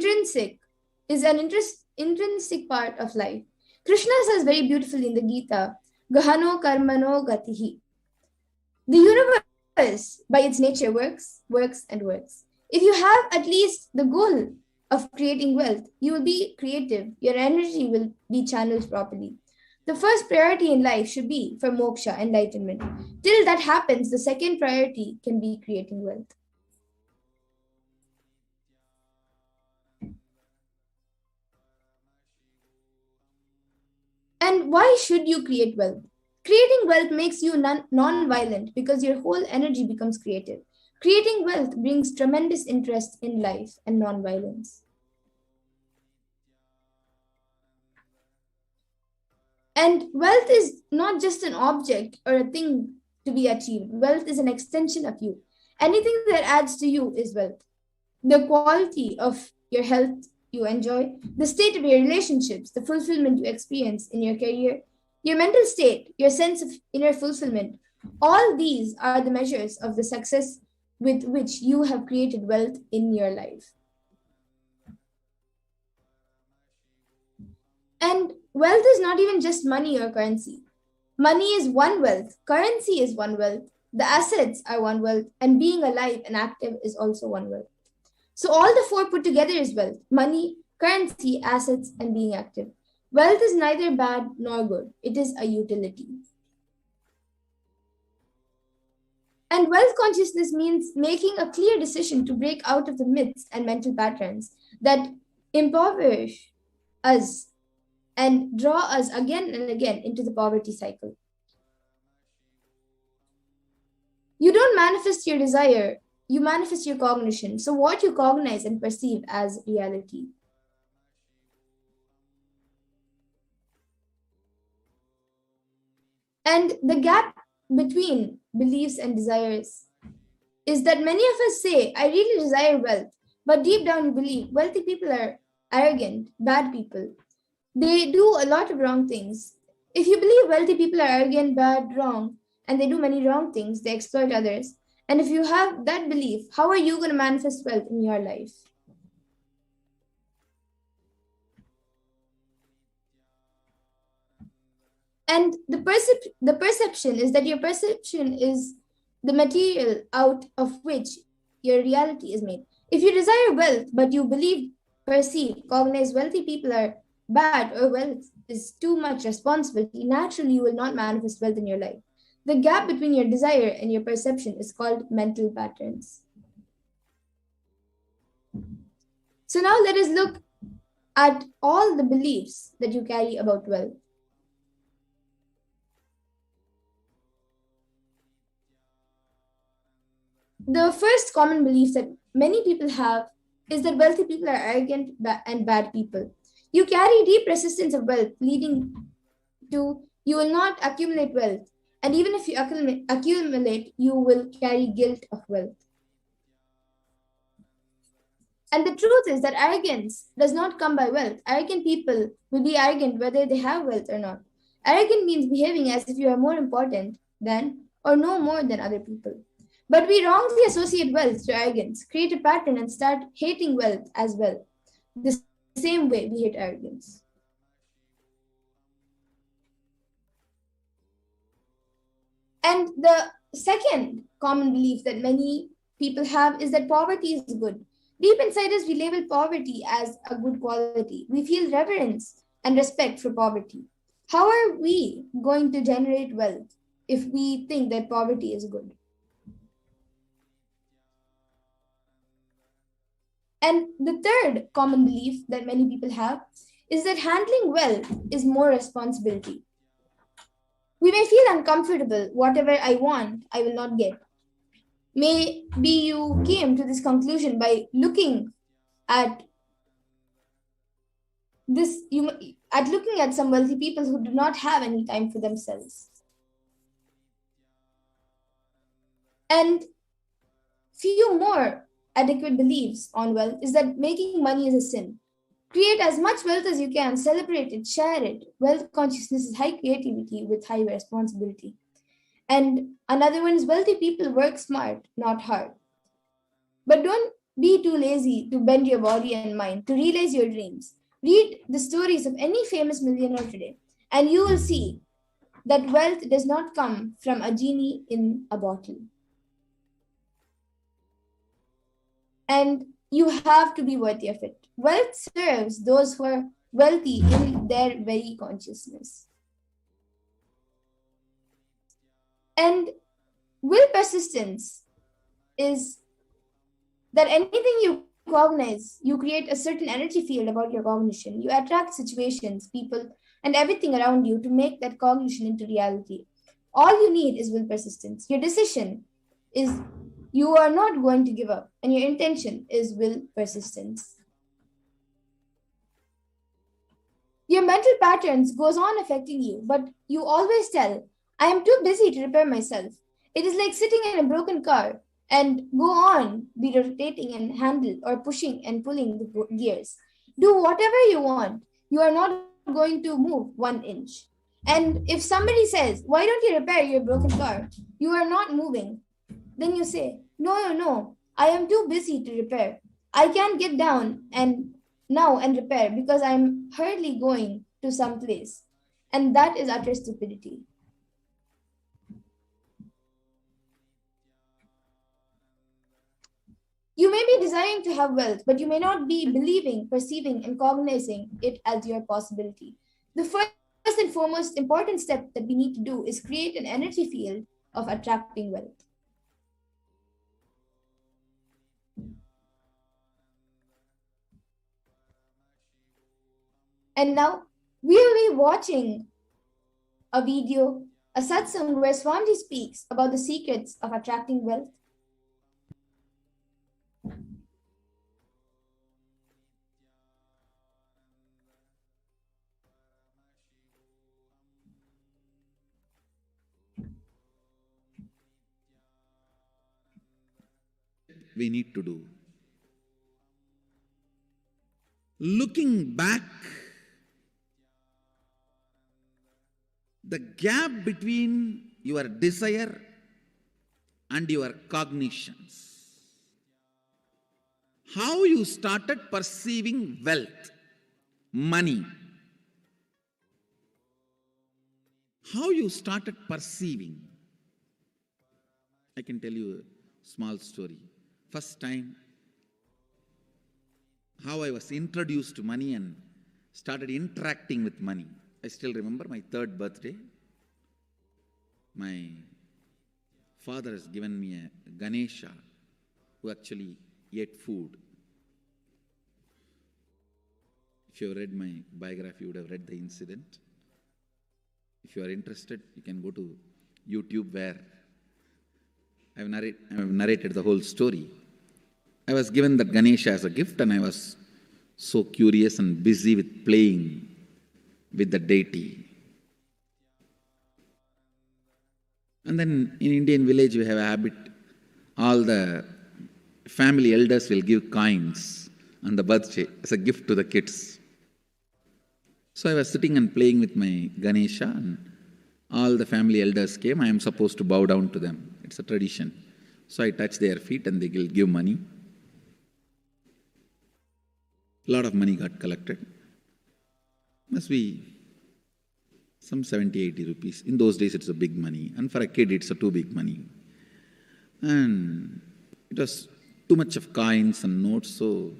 intrinsic part of life. Krishna says very beautifully in the Gita, Gahano karmano gatihi. The universe, by its nature, works, and works. If you have at least the goal of creating wealth, you will be creative. Your energy will be channeled properly. The first priority in life should be for moksha, enlightenment. Till that happens, the second priority can be creating wealth. And why should you create wealth? Creating wealth makes you non-violent because your whole energy becomes creative. Creating wealth brings tremendous interest in life and non-violence. And wealth is not just an object or a thing to be achieved. Wealth is an extension of you. Anything that adds to you is wealth. The quality of your health you enjoy, the state of your relationships, the fulfillment you experience in your career, your mental state, your sense of inner fulfillment, all these are the measures of the success with which you have created wealth in your life. And wealth is not even just money or currency. Money is one wealth, currency is one wealth, the assets are one wealth, and being alive and active is also one wealth. So all the four put together is wealth: money, currency, assets, and being active. Wealth is neither bad nor good. It is a utility. And wealth consciousness means making a clear decision to break out of the myths and mental patterns that impoverish us and draw us again and again into the poverty cycle. You don't manifest your desire, you manifest your cognition. So what you cognize and perceive as reality. And the gap between beliefs and desires is that many of us say, I really desire wealth, but deep down you believe wealthy people are arrogant, bad people. They do a lot of wrong things. If you believe wealthy people are arrogant, bad, wrong, and they do many wrong things, they exploit others, and if you have that belief, how are you going to manifest wealth in your life? And the perception is that your perception is the material out of which your reality is made. If you desire wealth, but you believe, perceive, cognize wealthy people are bad or wealth is too much responsibility, naturally you will not manifest wealth in your life. The gap between your desire and your perception is called mental patterns. So now let us look at all the beliefs that you carry about wealth. The first common belief that many people have is that wealthy people are arrogant and bad people. You carry deep resistance of wealth, leading to you will not accumulate wealth. And even if you accumulate, you will carry guilt of wealth. And the truth is that arrogance does not come by wealth. Arrogant people will be arrogant whether they have wealth or not. Arrogant means behaving as if you are more important than or know more than other people. But we wrongly associate wealth to arrogance, create a pattern, and start hating wealth as well, the same way we hate arrogance. And the second common belief that many people have is that poverty is good. Deep inside us, we label poverty as a good quality. We feel reverence and respect for poverty. How are we going to generate wealth if we think that poverty is good? And the third common belief that many people have is that handling wealth is more responsibility. We may feel uncomfortable. Whatever I want, I will not get. Maybe you came to this conclusion by looking at some wealthy people who do not have any time for themselves. And few more adequate beliefs on wealth is that making money is a sin. Create as much wealth as you can, celebrate it, share it. Wealth consciousness is high creativity with high responsibility. And another one is wealthy people work smart, not hard. But don't be too lazy to bend your body and mind, to realize your dreams. Read the stories of any famous millionaire today, and you will see that wealth does not come from a genie in a bottle. And you have to be worthy of it. Wealth serves those who are wealthy in their very consciousness. And will persistence is that anything you cognize, you create a certain energy field about your cognition. You attract situations, people, and everything around you to make that cognition into reality. All you need is will persistence. Your decision is you are not going to give up, and your intention is will persistence. Your mental patterns goes on affecting you, but you always tell, I am too busy to repair myself. It is like sitting in a broken car and go on, be rotating and handle or pushing and pulling the gears. Do whatever you want. You are not going to move 1 inch. And if somebody says, why don't you repair your broken car? You are not moving. Then you say, no, I am too busy to repair. I can't get down and repair because I'm hurriedly going to some place. And that is utter stupidity. You may be desiring to have wealth, but you may not be believing, perceiving, and cognizing it as your possibility. The first and foremost important step that we need to do is create an energy field of attracting wealth. And now we will be watching a video, a satsang where Swamiji speaks about the secrets of attracting wealth? We need to do. Looking back, the gap between your desire and your cognitions. How you started perceiving wealth, money. How you started perceiving. I can tell you a small story. First time, how I was introduced to money and started interacting with money. I still remember my 3rd birthday. My father has given me a Ganesha who actually ate food. If you have read my biography, you would have read the incident. If you are interested, you can go to YouTube where I have narrated the whole story. I was given that Ganesha as a gift and I was so curious and busy with playing with the deity. And then in Indian village we have a habit, all the family elders will give coins on the birthday as a gift to the kids. So I was sitting and playing with my Ganesha and all the family elders came. I am supposed to bow down to them. It's a tradition. So I touch their feet and they will give money. A lot of money got collected. Must be some 70, 80 rupees. In those days, it's a big money. And for a kid, it's a too big money. And it was too much of coins and notes. So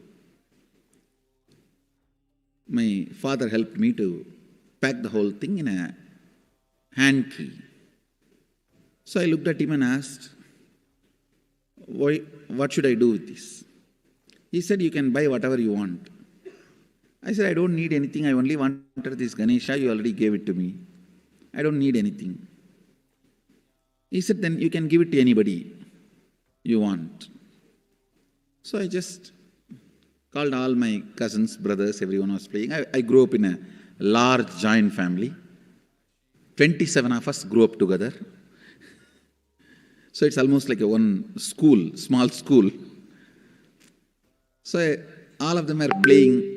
my father helped me to pack the whole thing in a hand key. So I looked at him and asked, what should I do with this? He said, you can buy whatever you want. I said, I don't need anything. I only wanted this Ganesha. You already gave it to me. I don't need anything. He said, then you can give it to anybody you want. So I just called all my cousins, brothers, everyone was playing. I grew up in a large joint family. 27 of us grew up together. So it's almost like a one school, small school. So all of them are playing.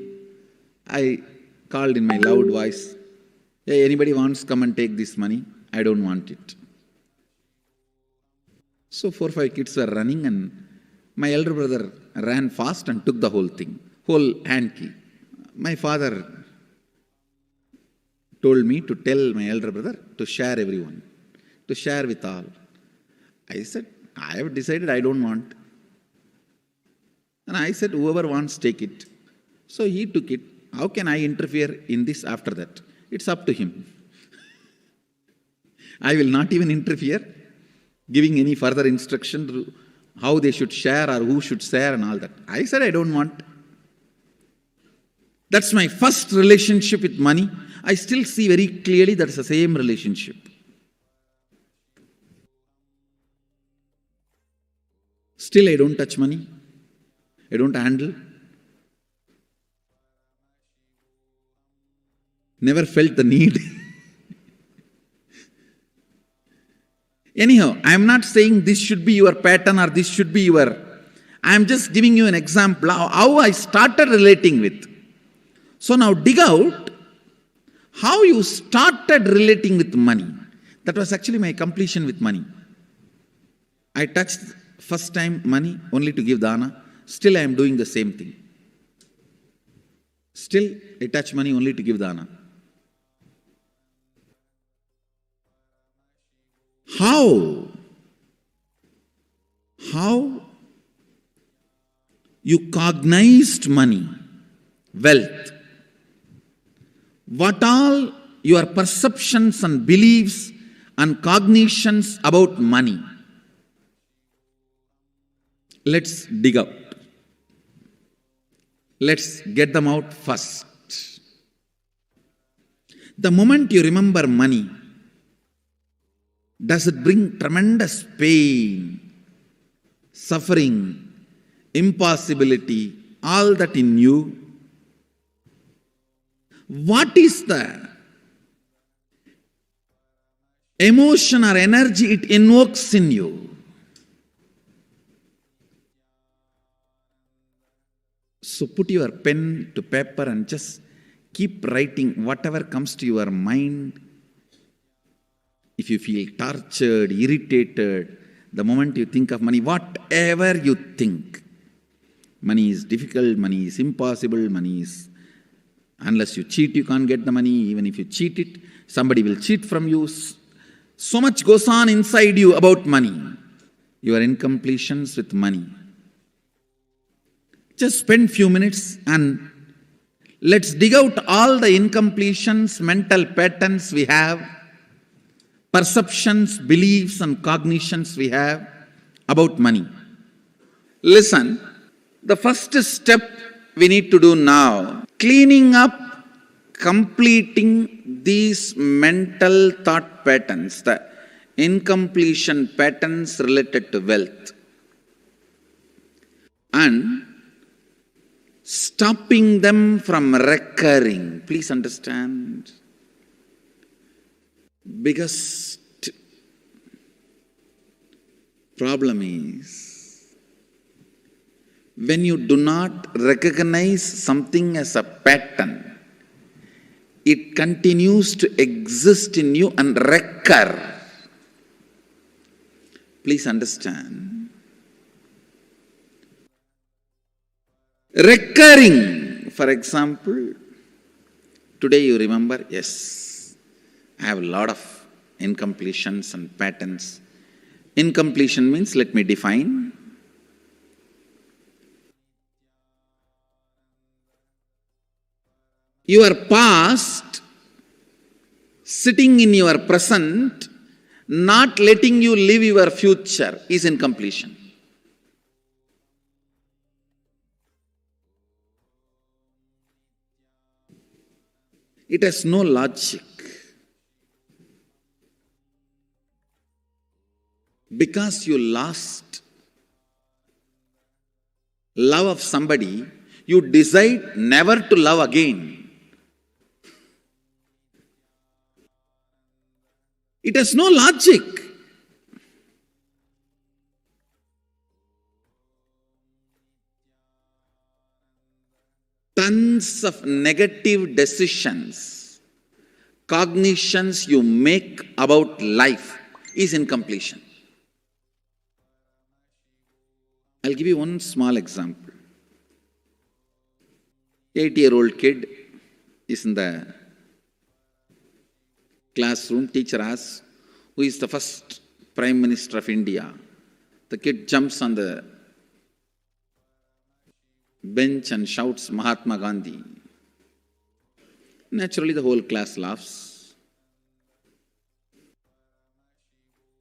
I called in my loud voice, hey, anybody wants, come and take this money? I don't want it. So 4 or 5 kids were running and my elder brother ran fast and took the whole thing, whole hand key. My father told me to tell my elder brother to share everyone, to share with all. I said, I have decided I don't want. And I said, whoever wants, take it. So he took it. How can I interfere in this after that? It's up to him. I will not even interfere, giving any further instruction to how they should share or who should share and all that. I said, I don't want. That's my first relationship with money. I still see very clearly that's the same relationship. Still, I don't touch money. I don't handle. Never felt the need. Anyhow, I am not saying this should be your pattern or this should be your... I am just giving you an example of how I started relating with. So now dig out how you started relating with money. That was actually my completion with money. I touched first time money only to give dana. Still I am doing the same thing. Still I touch money only to give dana. How you cognized money, wealth, what all your perceptions and beliefs and cognitions about money. Let's dig up. Let's get them out first. The moment you remember money, Does it bring tremendous pain, suffering, impossibility, all that in you? What is the emotion or energy it invokes in you? So put your pen to paper and just keep writing whatever comes to your mind. If you feel tortured, irritated, the moment you think of money, whatever you think, money is difficult, money is impossible, money is, unless you cheat, you can't get the money. Even if you cheat it, somebody will cheat from you. So much goes on inside you about money. Your incompletions with money. Just spend few minutes and let's dig out all the incompletions, mental patterns we have, perceptions, beliefs and cognitions we have about money. Listen, the first step we need to do now, cleaning up, completing these mental thought patterns, the incompletion patterns related to wealth, and stopping them from recurring. Please understand. Biggest problem is when you do not recognize something as a pattern, it continues to exist in you and recur. Please understand. Recurring, for example, today you remember, yes, I have a lot of incompletions and patterns. Incompletion means, let me define. Your past sitting in your present, not letting you live your future is incompletion. It has no logic. Because you lost love of somebody, you decide never to love again. It has no logic. Tons of negative decisions, cognitions you make about life is incompletion. I'll give you one small example. 8-year-old kid is in the classroom. Teacher asks, who is the first Prime Minister of India? The kid jumps on the bench and shouts, Mahatma Gandhi. Naturally, the whole class laughs.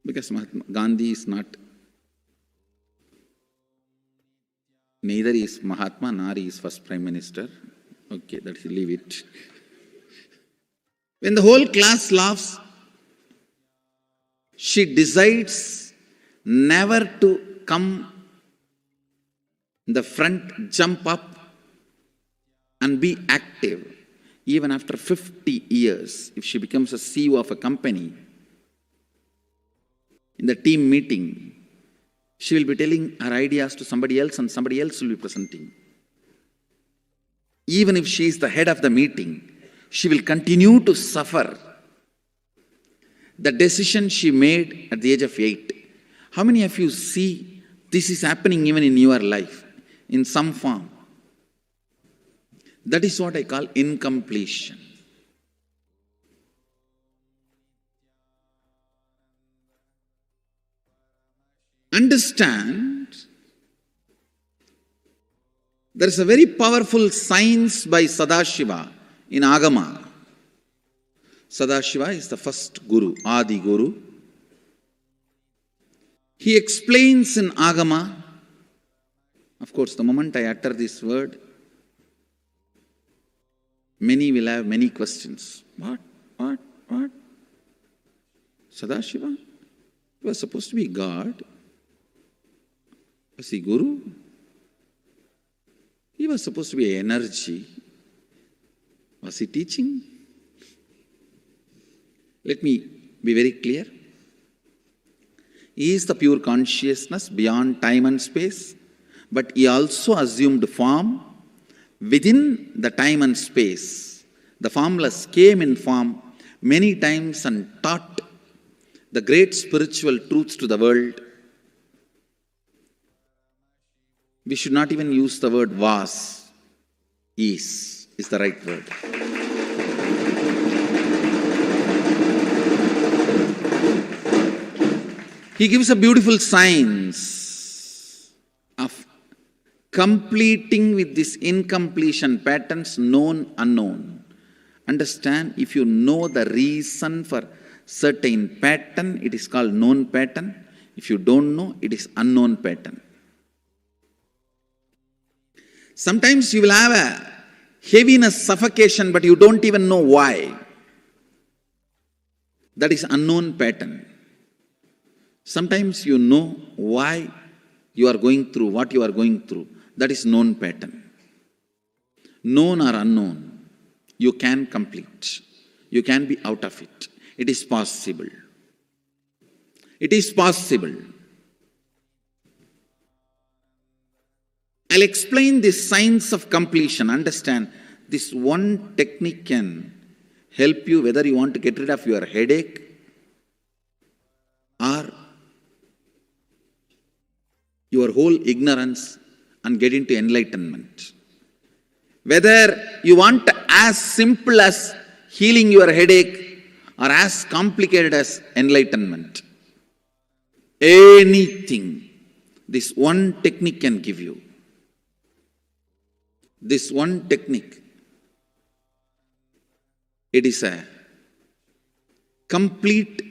Because Mahatma Gandhi is not, neither is Mahatma nor is first Prime Minister. Okay, let's leave it. When the whole class laughs, she decides never to come in the front, jump up and be active. Even after 50 years, if she becomes a CEO of a company, in the team meeting, she will be telling her ideas to somebody else and somebody else will be presenting. Even if she is the head of the meeting, she will continue to suffer the decision she made at the age of 8. How many of you see this is happening even in your life in some form? That is what I call incompletion. Understand, there is a very powerful science by Sadashiva in Agama. Sadashiva is the first Guru, Adi Guru. He explains in Agama, of course, the moment I utter this word, many will have many questions. What? Sadashiva? He was supposed to be God. Was he Guru? He was supposed to be energy. Was he teaching? Let me be very clear. He is the pure consciousness beyond time and space, but he also assumed form within the time and space. The formless came in form many times and taught the great spiritual truths to the world. We should not even use the word was. Is the right word. He gives a beautiful science of completing with this incompletion patterns, known, unknown. Understand, if you know the reason for certain pattern, it is called known pattern. If you don't know, it is unknown pattern. Sometimes you will have a heaviness, suffocation, but you don't even know why. That is unknown pattern. Sometimes you know why you are going through what you are going through. That is known pattern. Known or unknown, you can complete. You can be out of it. It is possible. It is possible. I'll explain this science of completion. Understand, this one technique can help you whether you want to get rid of your headache or your whole ignorance and get into enlightenment. Whether you want as simple as healing your headache or as complicated as enlightenment. Anything, this one technique can give you. This one technique, it is a complete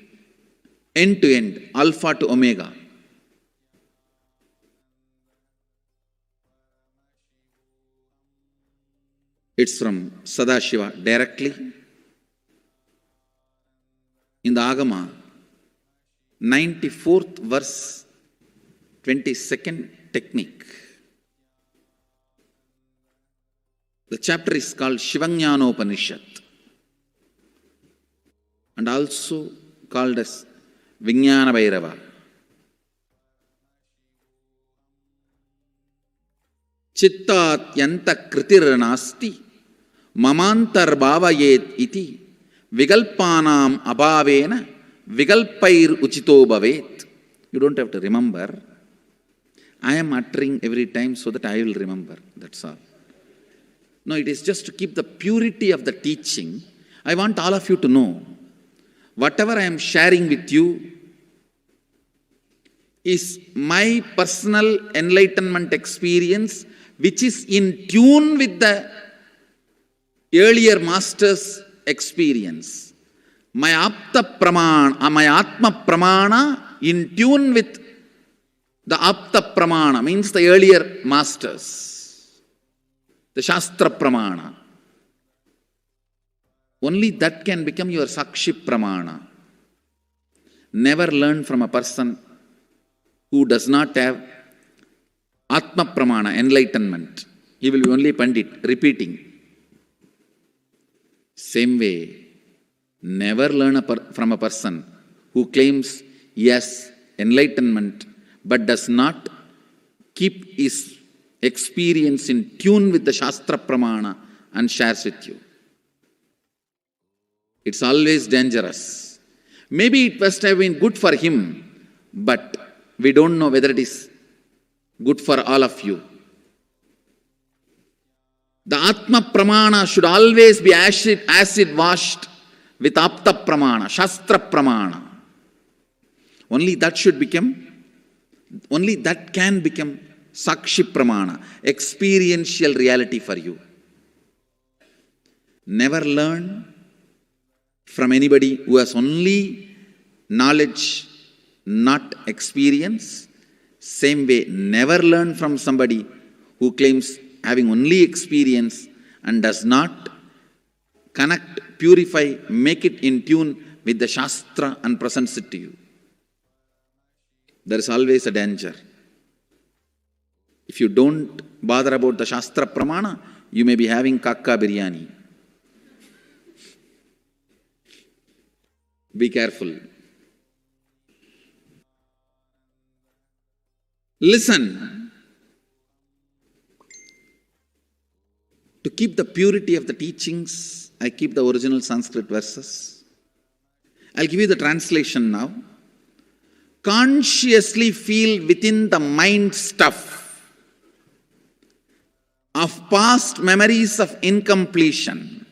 end-to-end, alpha to omega. It's from Sadashiva directly. In the Agama, 94th verse, 22nd technique. The chapter is called Shivajnanopanishad and also called as Vijnana Bhairava. Chittat yanta kritir nasti mamantar bhavayet iti vigalpanam abhavena vigalpair uchito bhavet. You don't have to remember. I am uttering every time so that I will remember. That's all. No, it is just to keep the purity of the teaching. I want all of you to know, whatever I am sharing with you is my personal enlightenment experience, which is in tune with the earlier master's experience. My Apta Pramana, my Atma Pramana in tune with the Apta Pramana, means the earlier masters. The Shastra Pramana. Only that can become your Sakshi Pramana. Never learn from a person who does not have Atma Pramana, enlightenment. He will be only Pandit, repeating. Same way, never learn from a person who claims, yes, enlightenment, but does not keep his experience in tune with the Shastra Pramana and shares with you. It's always dangerous. Maybe it must have been good for him, but we don't know whether it is good for all of you. The Atma Pramana should always be acid washed with Apta Pramana, Shastra Pramana. Only that can become Sakshi Pramana, experiential reality for you. Never learn from anybody who has only knowledge, not experience. Same way, never learn from somebody who claims having only experience and does not connect, purify, make it in tune with the Shastra and presents it to you. there is always a danger. If you don't bother about the Shastra Pramana, you may be having kakka biryani. Be careful. Listen. To keep the purity of the teachings, I keep the original Sanskrit verses. I'll give you the translation now. Consciously feel within the mind stuff of past memories of incompletion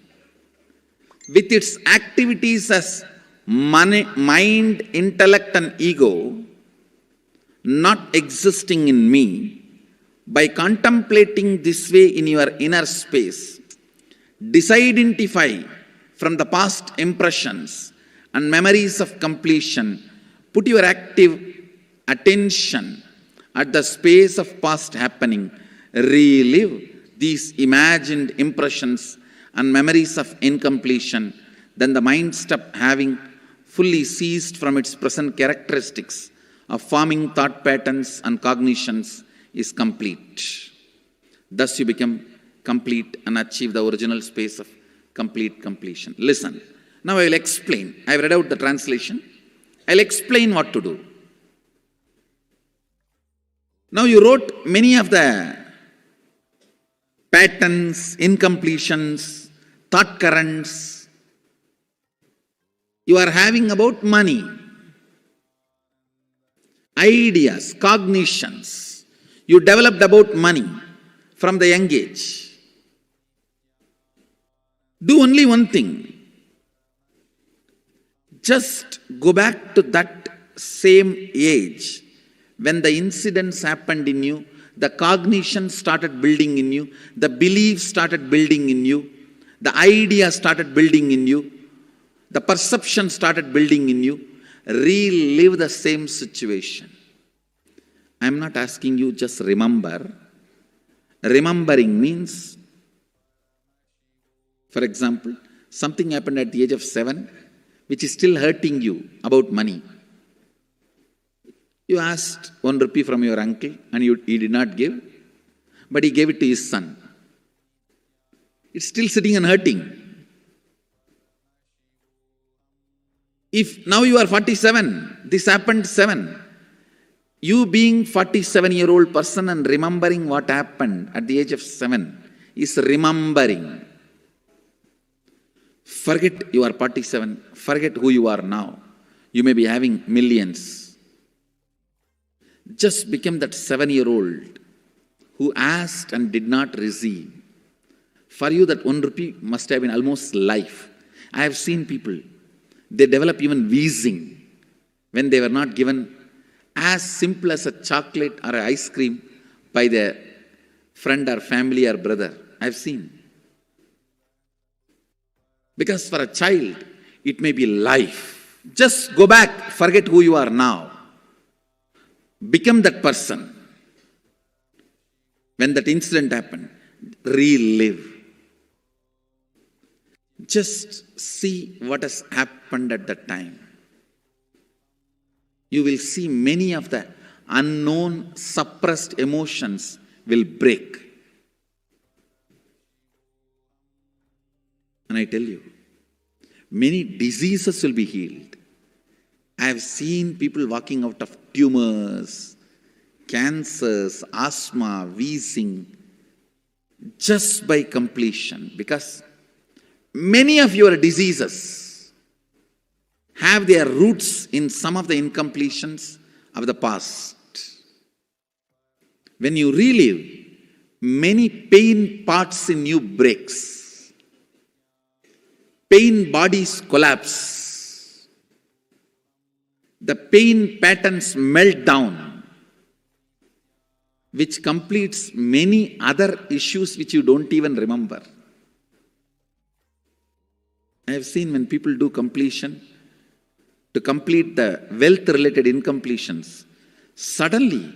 with its activities as mind, intellect and ego not existing in me. By contemplating this way in your inner space, disidentify from the past impressions and memories of completion. Put your active attention at the space of past happening. Relive these imagined impressions and memories of incompletion. Then the mind stop having fully ceased from its present characteristics of forming thought patterns and cognitions is complete. Thus you become complete and achieve the original space of complete completion. Listen. Now I will explain. I have read out the translation. I will explain what to do. Now you wrote many of the patterns, incompletions, thought currents you are having about money, ideas, cognitions you developed about money from the young age. Do only one thing. Just go back to that same age when the incidents happened in you, the cognition started building in you, the beliefs started building in you, the idea started building in you, the perception started building in you. Relive the same situation. I am not asking you just remember. Remembering means, for example, something happened at the age of 7 which is still hurting you about money. You asked 1 rupee from your uncle and he did not give, but he gave it to his son. It's still sitting and hurting. If now you are 47, this happened 7. You being 47-year-old person and remembering what happened at the age of 7 is remembering. Forget you are 47. Forget who you are now. You may be having millions. Just become that 7-year-old who asked and did not receive. For you that 1 rupee must have been almost life. I have seen people, they develop even wheezing when they were not given as simple as a chocolate or an ice cream by their friend or family or brother. I have seen. Because for a child, it may be life. Just go back, forget who you are now. Become that person. When that incident happened, relive. Just see what has happened at that time. You will see many of the unknown, suppressed emotions will break. And I tell you, many diseases will be healed. I have seen people walking out of tumors, cancers, asthma, wheezing, just by completion. Because many of your diseases have their roots in some of the incompletions of the past. When you relive, many pain parts in you breaks. Pain bodies collapse. The pain patterns melt down, which completes many other issues which you don't even remember. I have seen when people do completion, to complete the wealth-related incompletions, suddenly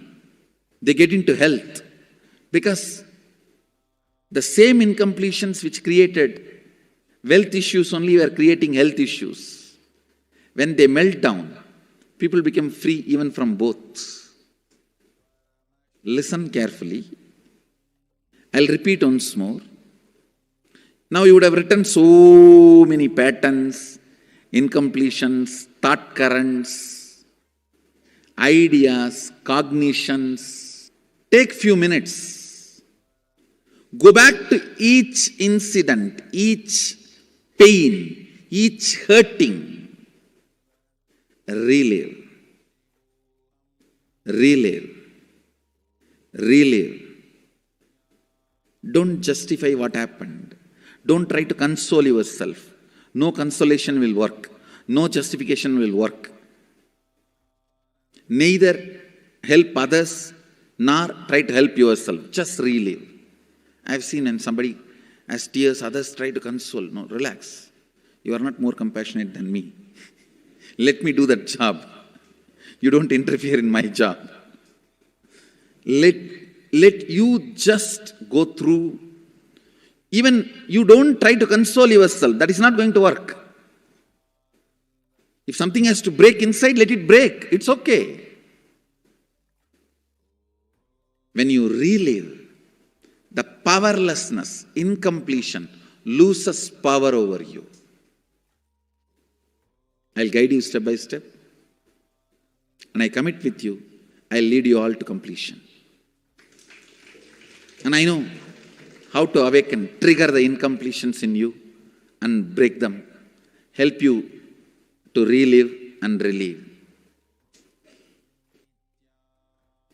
they get into health because the same incompletions which created wealth issues only were creating health issues. When they melt down, People become free even from both. Listen carefully. I'll repeat once more. Now you would have written so many patterns, incompletions, thought currents, ideas, cognitions. Take few minutes. Go back to each incident, each pain, each hurting. Relive. Relive. Relive. Don't justify what happened. Don't try to console yourself. No consolation will work. No justification will work. Neither help others nor try to help yourself. Just relive. I've seen when somebody has tears, others try to console. No, relax. You are not more compassionate than me. Let me do that job. You don't interfere in my job. Let you just go through. Even you don't try to console yourself. That is not going to work. If something has to break inside, let it break. It's okay. When you relive, the powerlessness, incompletion, loses power over you. I'll guide you step by step. And I commit with you, I'll lead you all to completion. And I know how to awaken, trigger the incompletions in you and break them. Help you to relive and relieve.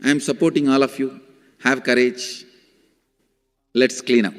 I am supporting all of you. Have courage. Let's clean up.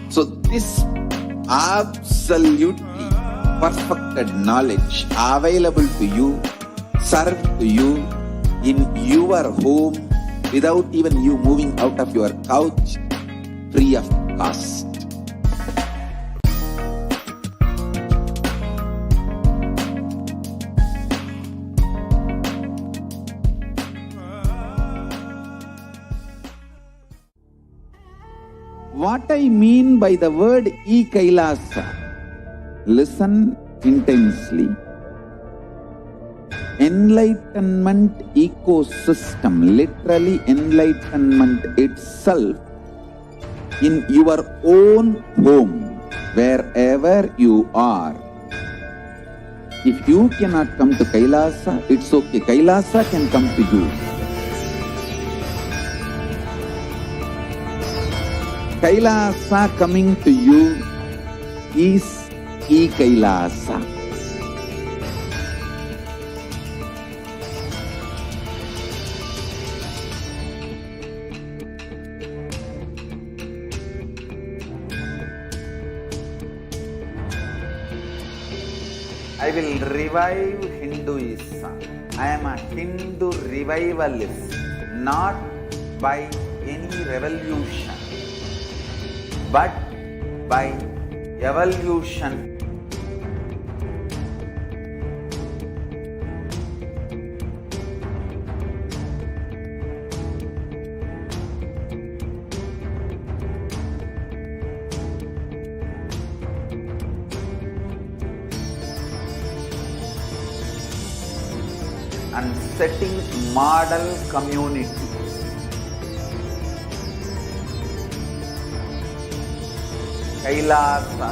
So this absolutely perfected knowledge available to you, served to you in your home without even you moving out of your couch, free of cost. What I mean by the word Kailasa, listen intensely. Enlightenment ecosystem, literally enlightenment itself, in your own home, wherever you are. If you cannot come to Kailasa, it's okay. Kailasa can come to you. Kailasa coming to you is Kailasa. I will revive Hinduism. I am a Hindu revivalist, not by any revolution, but by evolution. and setting model community. Kailasa,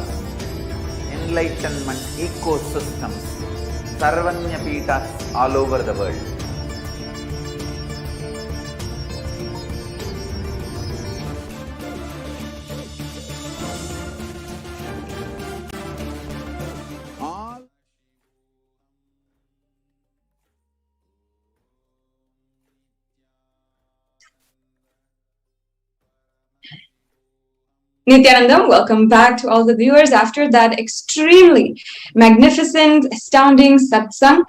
enlightenment ecosystems, Sarvanya Peethas all over the world. Nithyanandam, welcome back to all the viewers after that extremely magnificent, astounding satsang,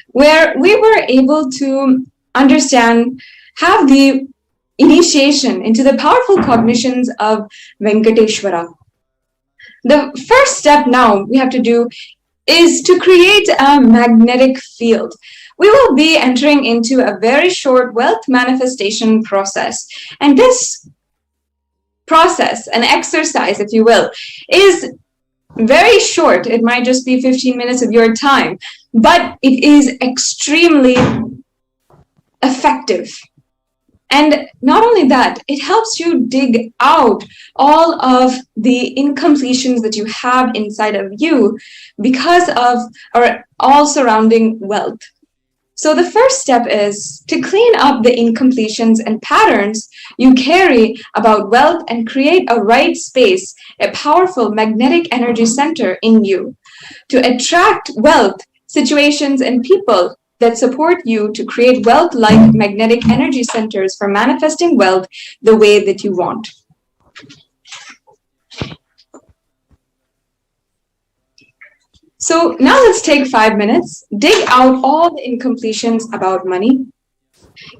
where we were able to understand, have the initiation into the powerful cognitions of Venkateshwara. The first step now we have to do is to create a magnetic field. We will be entering into a very short wealth manifestation process, and this process, an exercise, if you will, is very short. It might just be 15 minutes of your time, but it is extremely effective. And not only that, it helps you dig out all of the incompletions that you have inside of you because of our all surrounding wealth. So the first step is to clean up the incompletions and patterns you carry about wealth and create a right space, a powerful magnetic energy center in you to attract wealth, situations, and people that support you to create wealth-like magnetic energy centers for manifesting wealth the way that you want. So now let's take 5 minutes, dig out all the incompletions about money.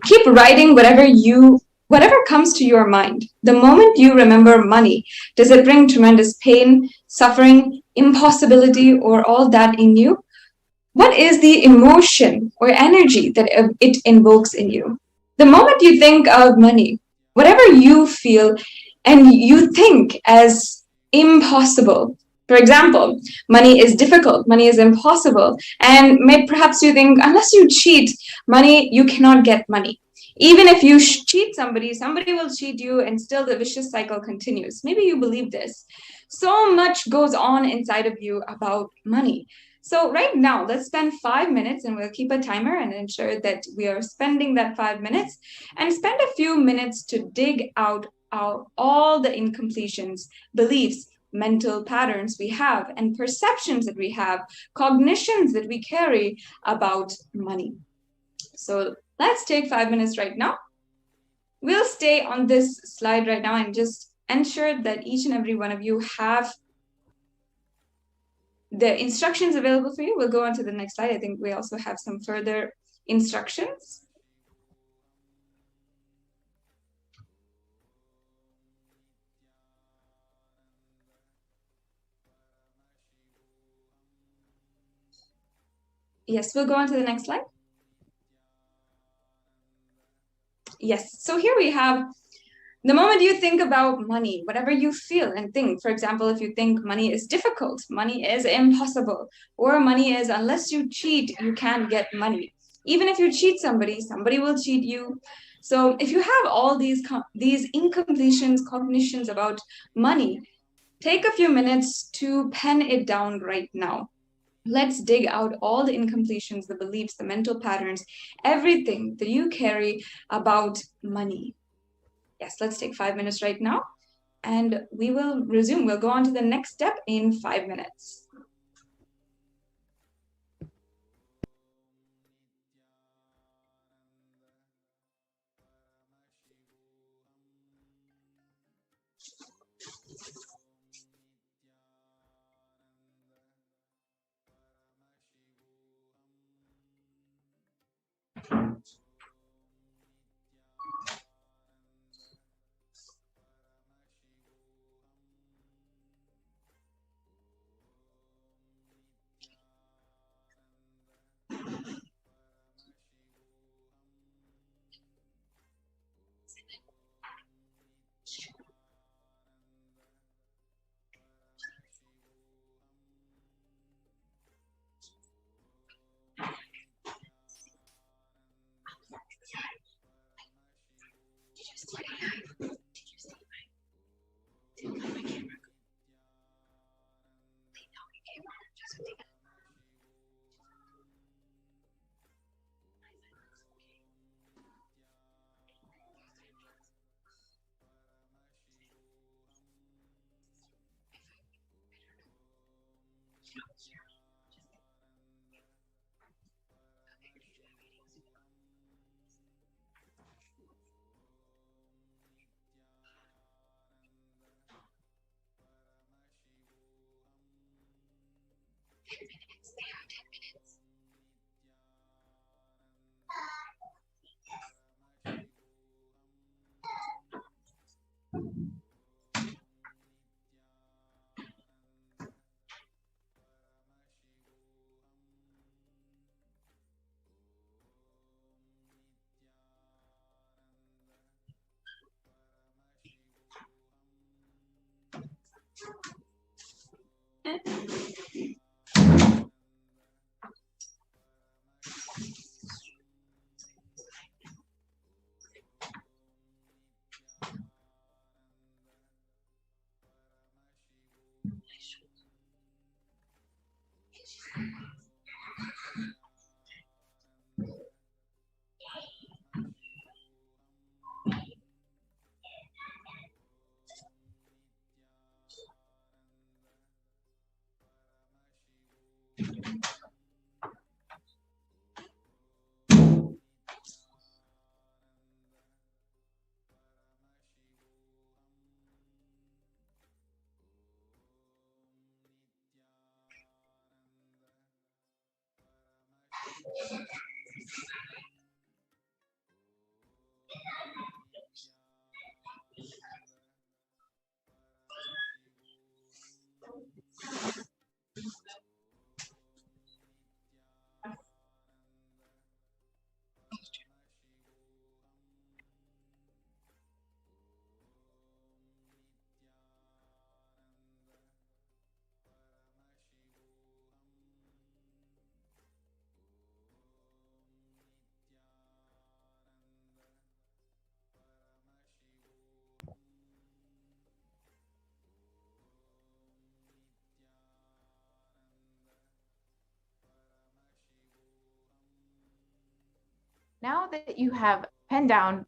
Keep writing whatever comes to your mind. The moment you remember money, does it bring tremendous pain, suffering, impossibility, or all that in you? What is the emotion or energy that it invokes in you? The moment you think of money, whatever you feel and you think as impossible. For example, money is difficult, money is impossible, and perhaps you think, unless you cheat money, you cannot get money. Even if you cheat somebody, somebody will cheat you, and still the vicious cycle continues. Maybe you believe this. So much goes on inside of you about money. So right now, let's spend 5 minutes, and we'll keep a timer and ensure that we are spending that 5 minutes, and spend a few minutes to dig out all the incompletions, beliefs, mental patterns we have, and perceptions that we have, cognitions that we carry about money. So let's take 5 minutes right now. We'll stay on this slide right now and just ensure that each and every one of you have the instructions available for you. We'll go on to the next slide. I think we also have some further instructions. Yes, we'll go on to the next slide. Yes, so here we have the moment you think about money, whatever you feel and think. For example, if you think money is difficult, money is impossible, or money is, unless you cheat, you can't get money. Even if you cheat somebody, somebody will cheat you. So if you have all these incompletions, cognitions about money, take a few minutes to pen it down right now. Let's dig out all the incompletions, the beliefs, the mental patterns, everything that you carry about money. Yes, let's take 5 minutes right now, and we will resume. We'll go on to the next step in 5 minutes. Now that you have penned down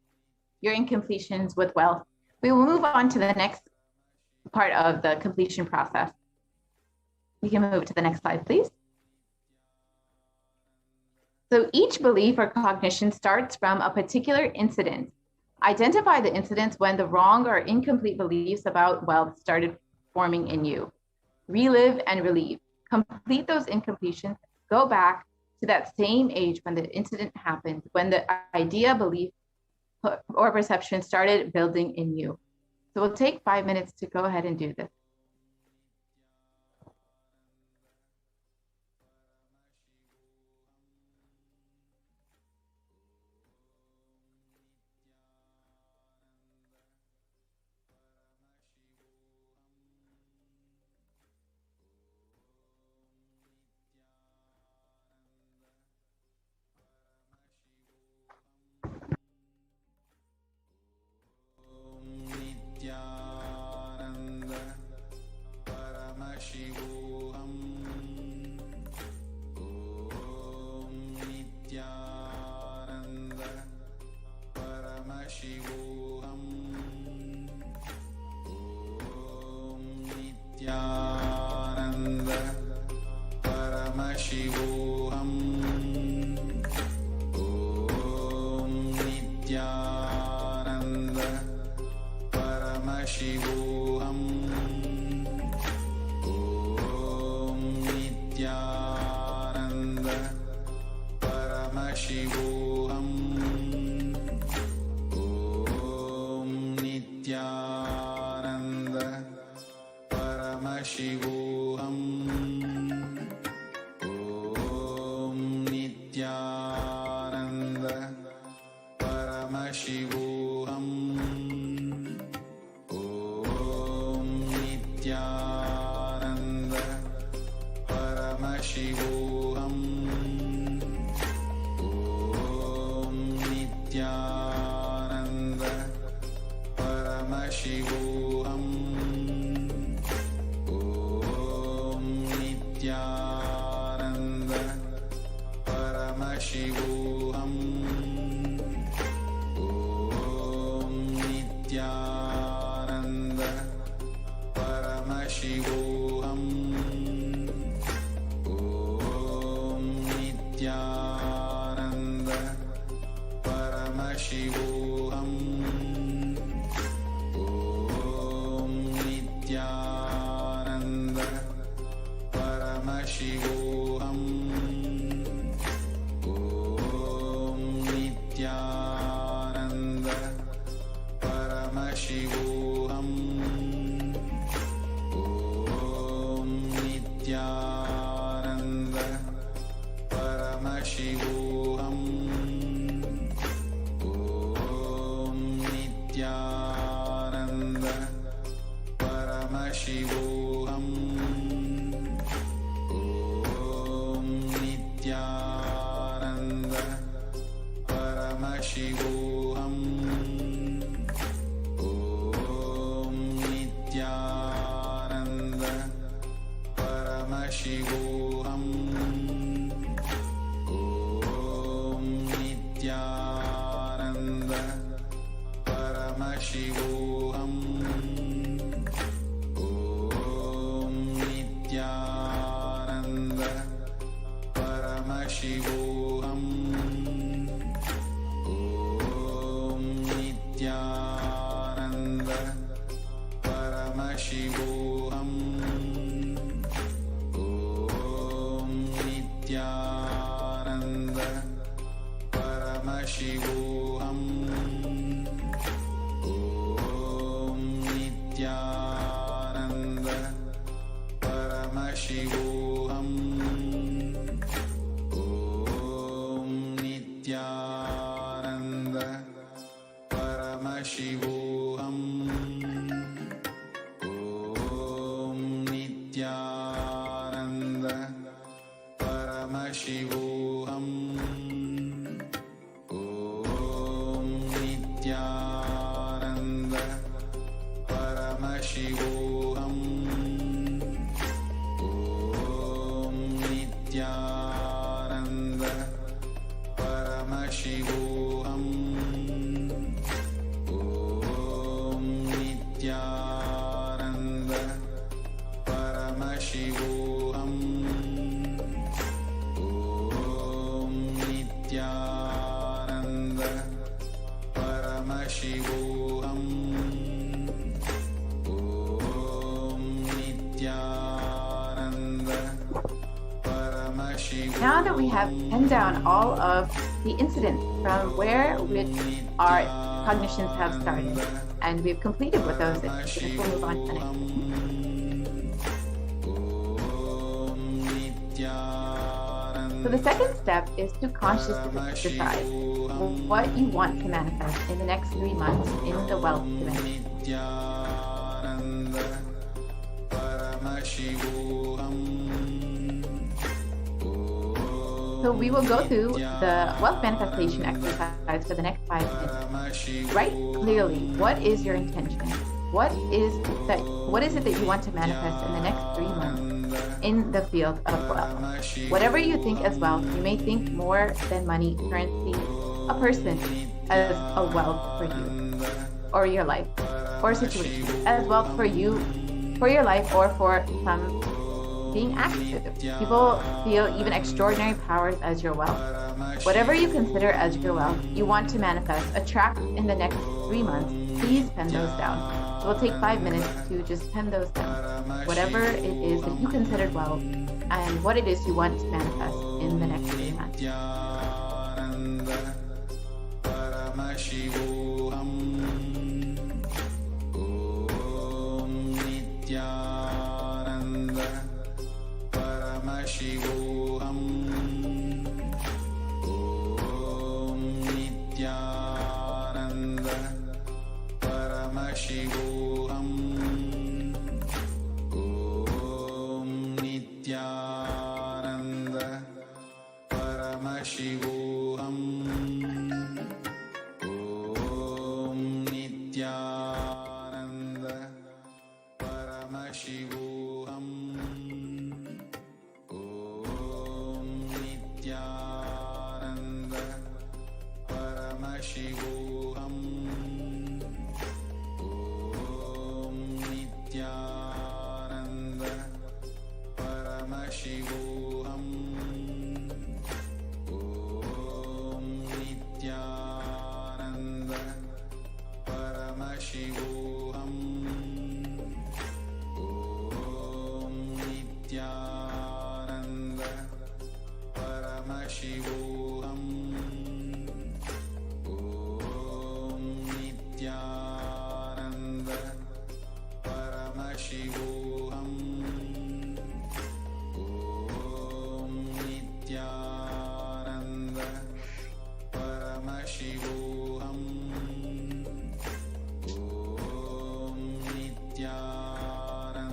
your incompletions with wealth, we will move on to the next part of the completion process. We can move to the next slide, please. So each belief or cognition starts from a particular incident. Identify the incidents when the wrong or incomplete beliefs about wealth started forming in you. Relive and relieve. Complete those incompletions. Go back to that same age when the incident happened, when the idea, belief, or perception started building in you. So we'll take 5 minutes to go ahead and do this. Nithyananda Paramashivoham. Om Nithyananda Paramashivoham. Om Nithyananda Paramashivoham. Om Nithyananda Paramashivoham. Om Nithyananda Paramashivoham. Om Nithyananda Paramashivoham. Om Nithyananda Paramashivoham. Om Nithyananda Paramashivoham. Om Nithyananda Paramashivoham. Om Nithyananda Paramashivoham. Om Nithyananda Paramashivoham. Paramashivoham. Om Nithyananda Paramashivoham. Om Nithyananda Paramashivoham. Om Nithyananda Paramashivoham. Om Nithyananda Paramashivoham. Om Nithyananda Paramashivoham. Om Nithyananda Paramashivoham. Om Nithyananda Paramashivoham. Om Nithyananda Paramashivoham. Om Nithyananda Paramashivoham. Om Nithyananda Paramashivoham. Om Nithyananda Paramashivoham. Om Nithyananda Paramashivoham. Om Nithyananda Paramashivoham. Om Nithyananda Paramashivoham. Now that we have penned down all of the incidents from where which our cognitions have started, and we've completed with those incidents, we'll move on to the next. So the second step is to consciously decide what you want to manifest in the next 3 months in the wealth dimension. Nithyananda Paramashivoham. So we will go through the wealth manifestation exercise for the next 5 minutes. Write clearly what is your intention. What is it that you want to manifest in the next 3 months in the field of wealth? Whatever you think as wealth, you may think more than money, currency, a person as a wealth for you, or your life, or a situation as wealth for you, for your life, or for some being active. People feel even extraordinary powers as your wealth. Whatever you consider as your wealth, you want to manifest, attract in the next 3 months, please pen those down. So we'll take 5 minutes to just pen those down. Whatever it is that you considered wealth and what it is you want to manifest in the next 3 months. Nithyananda Paramashivoham. Om Nithyananda Paramashivoham. Om Nithyananda Paramashivoham. Om Nithyananda Paramashivoham. Om Nithyananda Paramashivoham. Om Nithyananda Paramashivoham. Om Nithyananda Paramashivoham. Om Nithyananda Paramashivoham. Om Nithyananda Paramashivoham. Om Nithyananda Paramashivoham. Om Nithyananda Paramashivoham. Om Nithyananda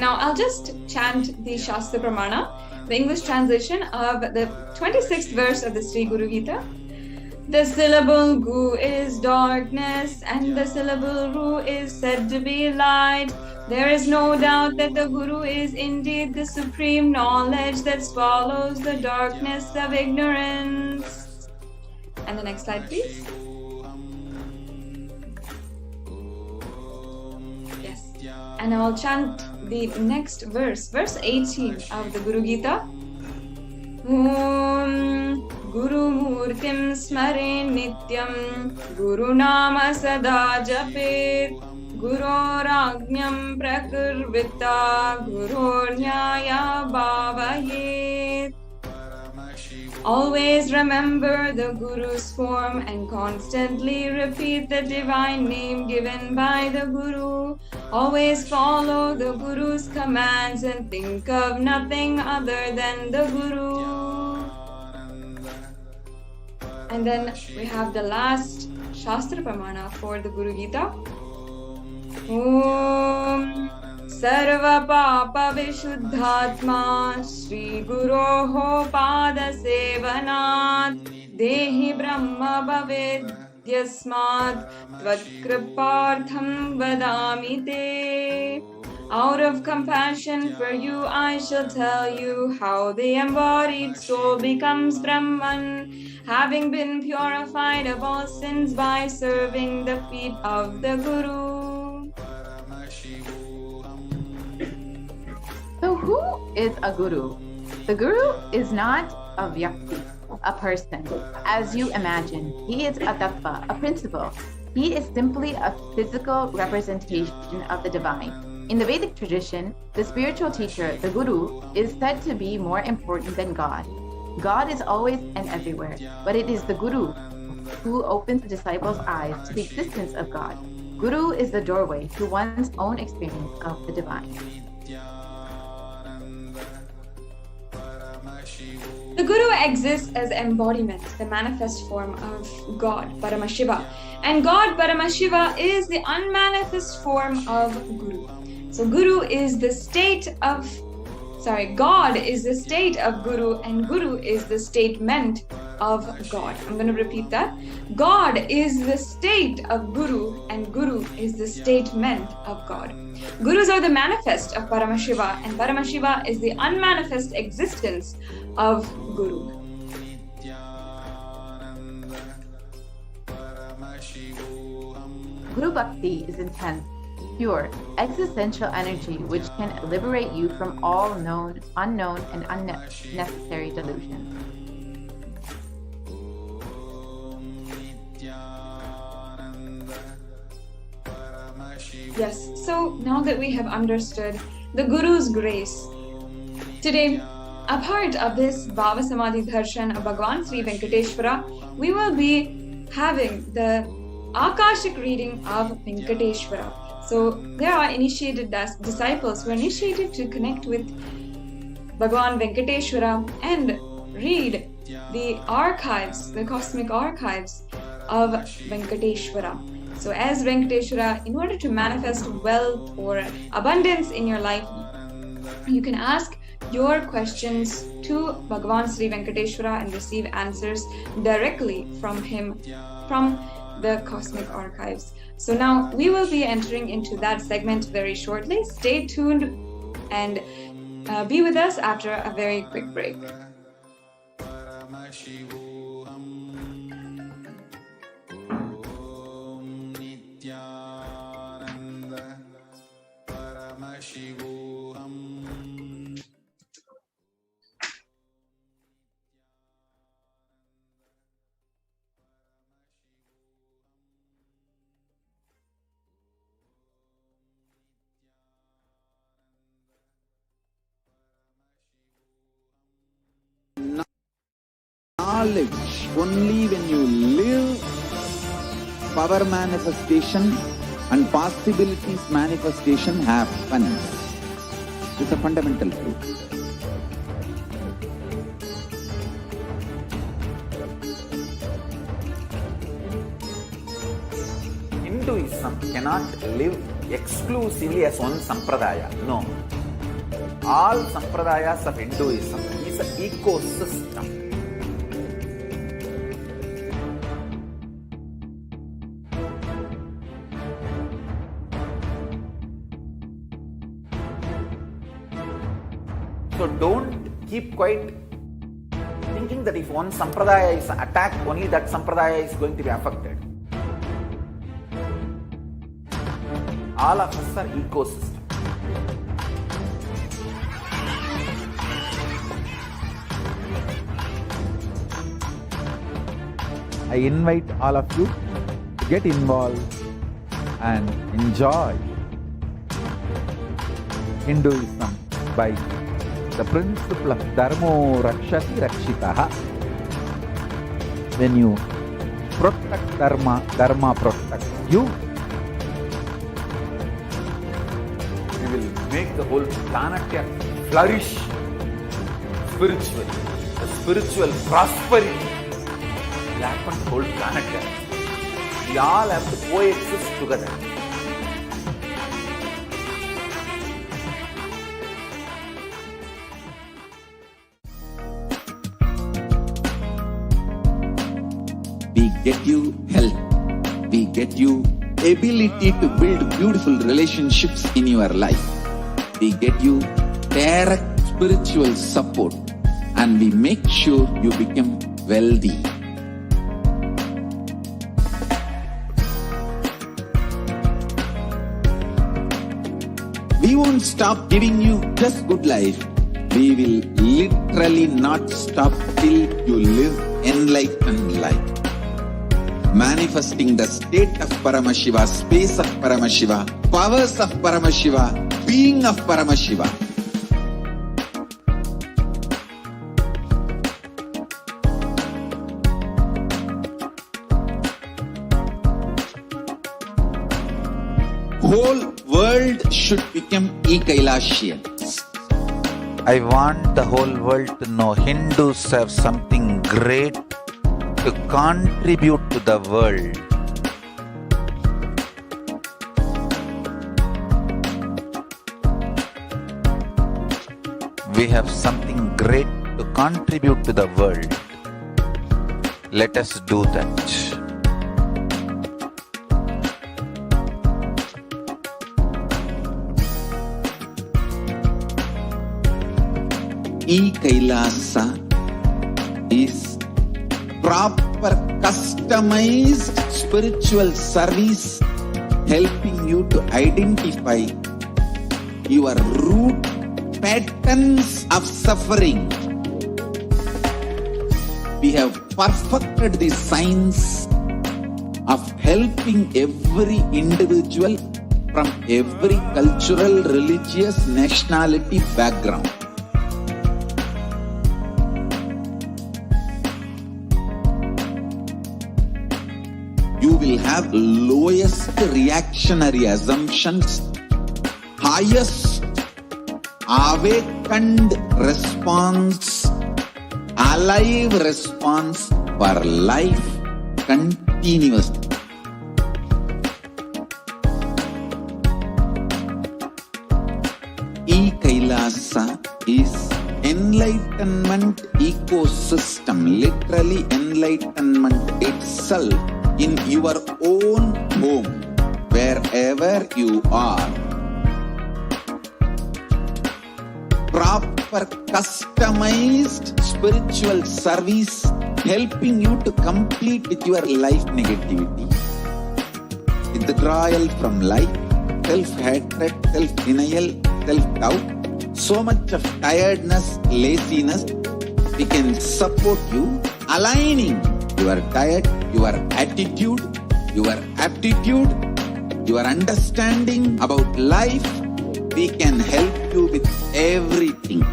Now I'll just chant the Shastra Pramana, the English translation of the 26th verse of the Sri Guru Gita. The syllable gu is darkness, and the syllable ru is said to be light. There is no doubt that the Guru is indeed the supreme knowledge that swallows the darkness of ignorance. And the next slide, please. Yes. And I'll chant the next verse, verse 18 of the Guru Gita. Om Guru Murtim Smare Nityam Guru Nama Sada Japet Guror Agnyam Prakurvita Guror Nyaya Bhavayet. Always remember the Guru's form and constantly repeat the divine name given by the Guru. Always follow the Guru's commands and think of nothing other than the Guru. And then we have the last Shastra Pramana for the Guru Gita. Om Sarva Papa Vishuddhatma Shri Guroho Pada Sevanat Dehi Brahma Bhaved Yasmat Tvakripartham Vadami Te. Out of compassion for you, I shall tell you how the embodied soul becomes Brahman, having been purified of all sins by serving the feet of the Guru. So who is a guru? The guru is not a vyakti, a person, as you imagine. He is a tattva, a principle. He is simply a physical representation of the divine. In the Vedic tradition, the spiritual teacher, the guru, is said to be more important than God. God is always and everywhere, but it is the guru who opens the disciples' eyes to the existence of God. Guru is the doorway to one's own experience of the divine. The Guru exists as embodiment, the manifest form of God, Paramashiva. And God, Paramashiva, is the unmanifest form of Guru. So Guru is the state of, God is the state of Guru, and Guru is the statement of God. I'm going to repeat that. God is the state of Guru, and Guru is the statement of God. Gurus are the manifest of Paramashiva, and Paramashiva is the unmanifest existence of Guru. Guru Bhakti is intense, pure, existential energy which can liberate you from all known, unknown, and unnecessary delusions. Yes, so now that we have understood the Guru's grace, today, a part of this BHAVASAMADHI darshan of Bhagavan Sri Venkateshwara, we will be having the Akashic reading of Venkateshwara. So there are initiated disciples who are initiated to connect with Bhagavan Venkateshwara and read the archives, the cosmic archives of Venkateshwara. So as Venkateshwara, in order to manifest wealth or abundance in your life, you can ask your questions to Bhagavan Sri Venkateshwara and receive answers directly from him, from the cosmic archives. So now we will be entering into that segment very shortly. Stay tuned and be with us after a very quick break. Paramashivoham. Knowledge, only when you live, power manifestation and possibilities manifestation happens. It's a fundamental truth. Hinduism cannot live exclusively as one sampradaya. No. all sampradayas of Hinduism is an ecosystem. So don't keep quiet thinking that if one sampradaya is attacked, only that sampradaya is going to be affected. All of us are ecosystem. I invite all of you to get involved and enjoy Hinduism by the principle of Dharmo Rakshati Rakshitaha. When you protect Dharma, Dharma protects you. We will make the whole planet flourish spiritually. The spiritual prosperity will happen to the whole planet. We all have to coexist together. We get you health. We get you ability to build beautiful relationships in your life. We get you direct spiritual support, and we make sure you become wealthy. We won't stop giving you just good life. We will literally not stop till you live enlightened life. Manifesting the state of Paramashiva, space of Paramashiva, powers of Paramashiva, being of Paramashiva. Whole world should become Kailasians. I want the whole world to know Hindus have something great to contribute to the world. We have something great to contribute to the world. Let us do that. Kailasa is proper customized spiritual service helping you to identify your root patterns of suffering. We have perfected the science of helping every individual from every cultural, religious, nationality background. You will have lowest reactionary assumptions, highest awakened response, alive response for life continuously. Kailasa is enlightenment ecosystem, literally enlightenment itself in your own home, wherever you are. Proper customized spiritual service helping you to complete with your life negativity, withdrawal from life, self-hatred, self-denial, self-doubt, so much of tiredness, laziness. We can support you, aligning your diet, your attitude, your aptitude, your understanding about life. We can help you with everything.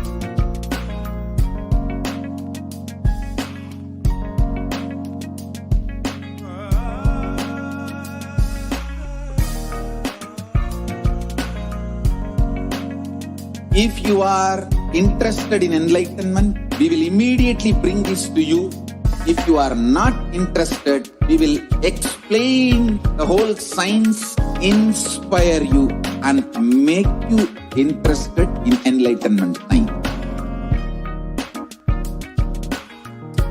If you are interested in enlightenment, we will immediately bring this to you. If you are not interested, we will explain the whole science, inspire you and make you interested in enlightenment science.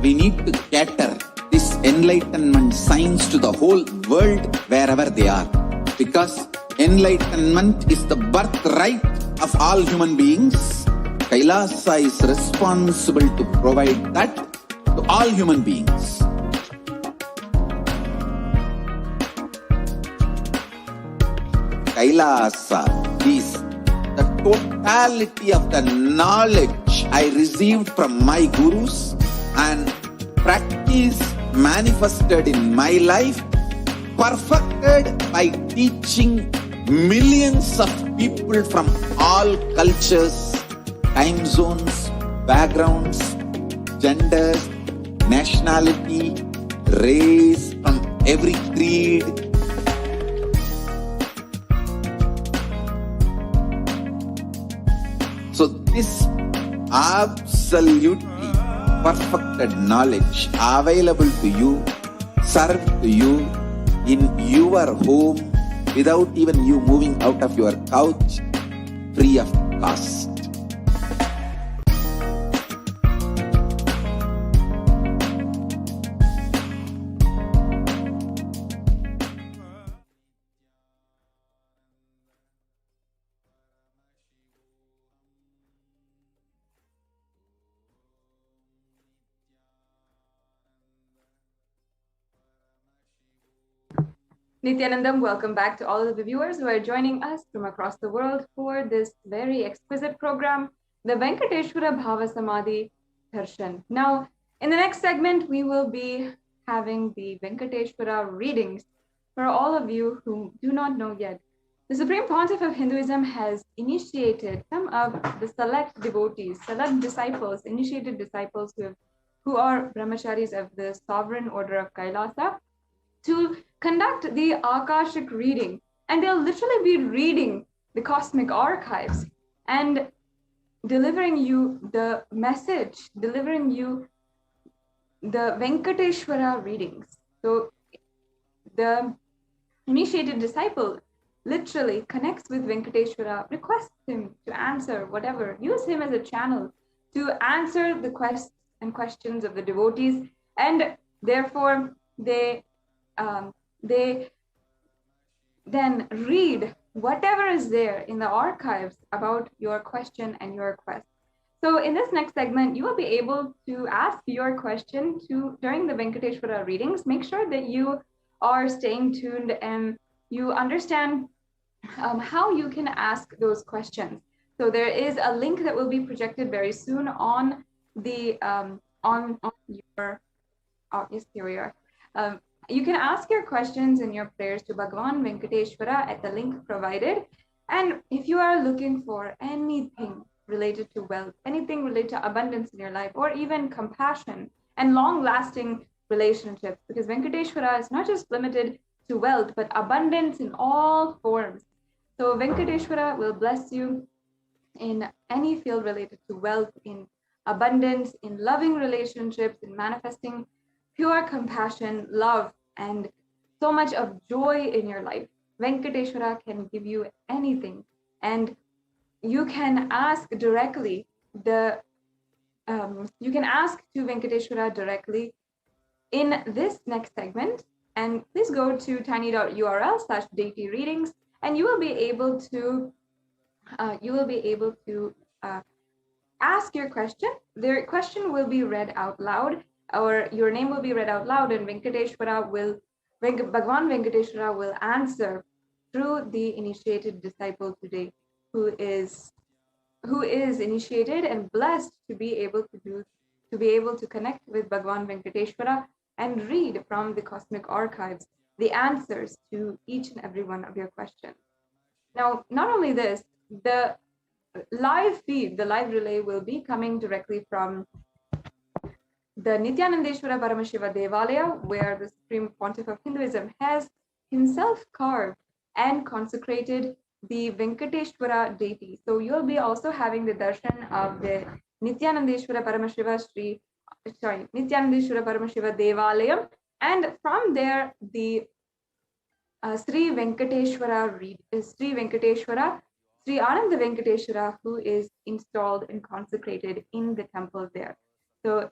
We need to cater this enlightenment science to the whole world wherever they are, because enlightenment is the birthright of all human beings. Kailasa is responsible to provide that to all human beings. Kailasa is the totality of the knowledge I received from my gurus and practice manifested in my life, perfected by teaching millions of people from all cultures, time zones, backgrounds, genders, nationality, race, from every creed. So this absolutely perfected knowledge available to you, served to you in your home without even you moving out of your couch, free of cost. Nithyanandam, welcome back to all of the viewers who are joining us from across the world for this very exquisite program, the Venkateshwara BHAVASAMADHI DARSHAN. Now, in the next segment, we will be having the Venkateshwara readings. For all of you who do not know yet, the Supreme Pontiff of Hinduism has initiated some of the select devotees, select disciples, initiated disciples who are brahmacharis of the sovereign order of Kailasa, to conduct the Akashic reading, and they'll literally be reading the cosmic archives and delivering you the message, delivering you the Venkateshwara readings. So the initiated disciple literally connects with Venkateshwara, requests him to answer whatever, use him as a channel to answer the questions of the devotees, and therefore they then read whatever is there in the archives about your question and your quest. So in this next segment, you will be able to ask your question during the Venkateshwara readings. Make sure that you are staying tuned and you understand how you can ask those questions. So there is a link that will be projected very soon on the on your yes, here we are. You can ask your questions and your prayers to Bhagavan Venkateshwara at the link provided. And if you are looking for anything related to wealth, anything related to abundance in your life, or even compassion and long-lasting relationships, because Venkateshwara is not just limited to wealth, but abundance in all forms. So Venkateshwara will bless you in any field related to wealth, in abundance, in loving relationships, in manifesting pure compassion, love, and so much of joy in your life. Venkateshwara can give you anything, and you can ask directly you can ask to Venkateshwara directly in this next segment. And please go to tiny.url/deity readings, and you will be able to ask your question. The question will be read out loud, or your name will be read out loud, and Bhagavan Venkateshwara will answer through the initiated disciple today, who is initiated and blessed to be able to connect with Bhagavan Venkateshwara and read from the cosmic archives the answers to each and every one of your questions. Now, not only this, the live feed, the live relay will be coming directly from the Nithyanandeshwara Paramashiva Devalaya, where the Supreme Pontiff of Hinduism has himself carved and consecrated the Venkateshwara deity. So you'll be also having the darshan of the Nithyanandeshwara Paramashiva Nithyanandeshwara Paramashiva Devalayam, and from there the Sri Venkateshwara, Sri Ananda Venkateshwara, who is installed and consecrated in the temple there. So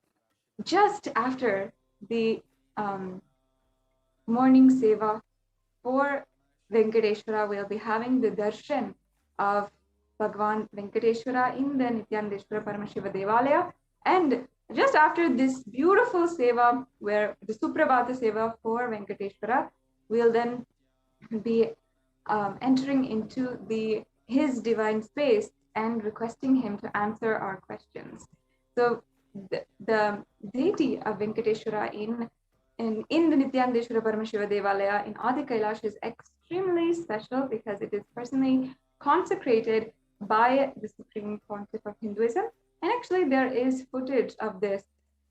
just after the morning seva for Venkateshwara, we'll be having the darshan of Bhagavan Venkateshwara in the Nithyananda Paramashiva Devalaya. And just after this beautiful seva, where the Suprabhata seva for Venkateshwara, we'll then be entering into his divine space and requesting him to answer our questions. So the deity of Venkateshwara in the Nithyananda Paramashiva Devalaya in Adi Kailasa is extremely special because it is personally consecrated by the Supreme Pontiff of Hinduism. And actually there is footage of this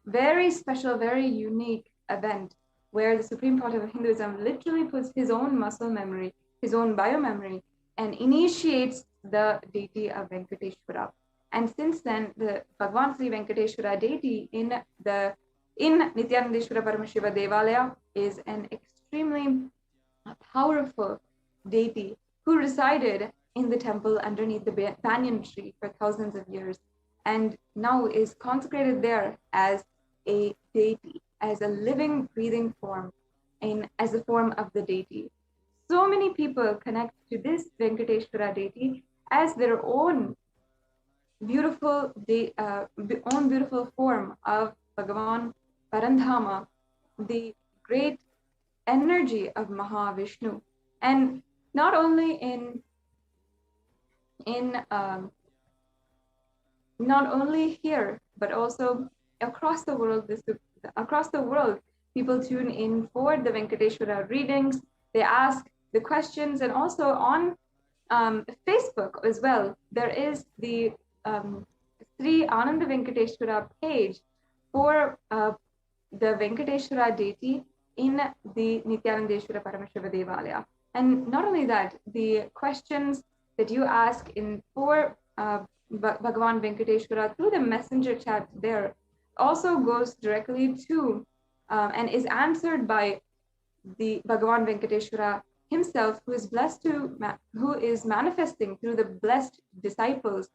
very special, very unique event where the Supreme Pontiff of Hinduism literally puts his own muscle memory, his own biomemory, and initiates the deity of Venkateshwara. And since then, the Bhagavan Sri Venkateshwara deity in Nithyananda Paramashiva Devalaya is an extremely powerful deity who resided in the temple underneath the banyan tree for thousands of years, and now is consecrated there as a deity, as a living, breathing form, as a form of the deity. So many people connect to this Venkateshwara deity as their own beautiful form of Bhagavan Parandhama, the great energy of Mahavishnu. And not only not only here, but also across the world, people tune in for the Venkateshwara readings. They ask the questions, and also on Facebook as well. There is the Sri Ananda Venkateshwara page for the Venkateshwara deity in the Nithyananda Paramashiva Devalaya. And not only that, the questions that you ask for Bhagavan Venkateshwara through the messenger chat there also goes directly to and is answered by the Bhagavan Venkateshwara himself, who is manifesting through the blessed disciples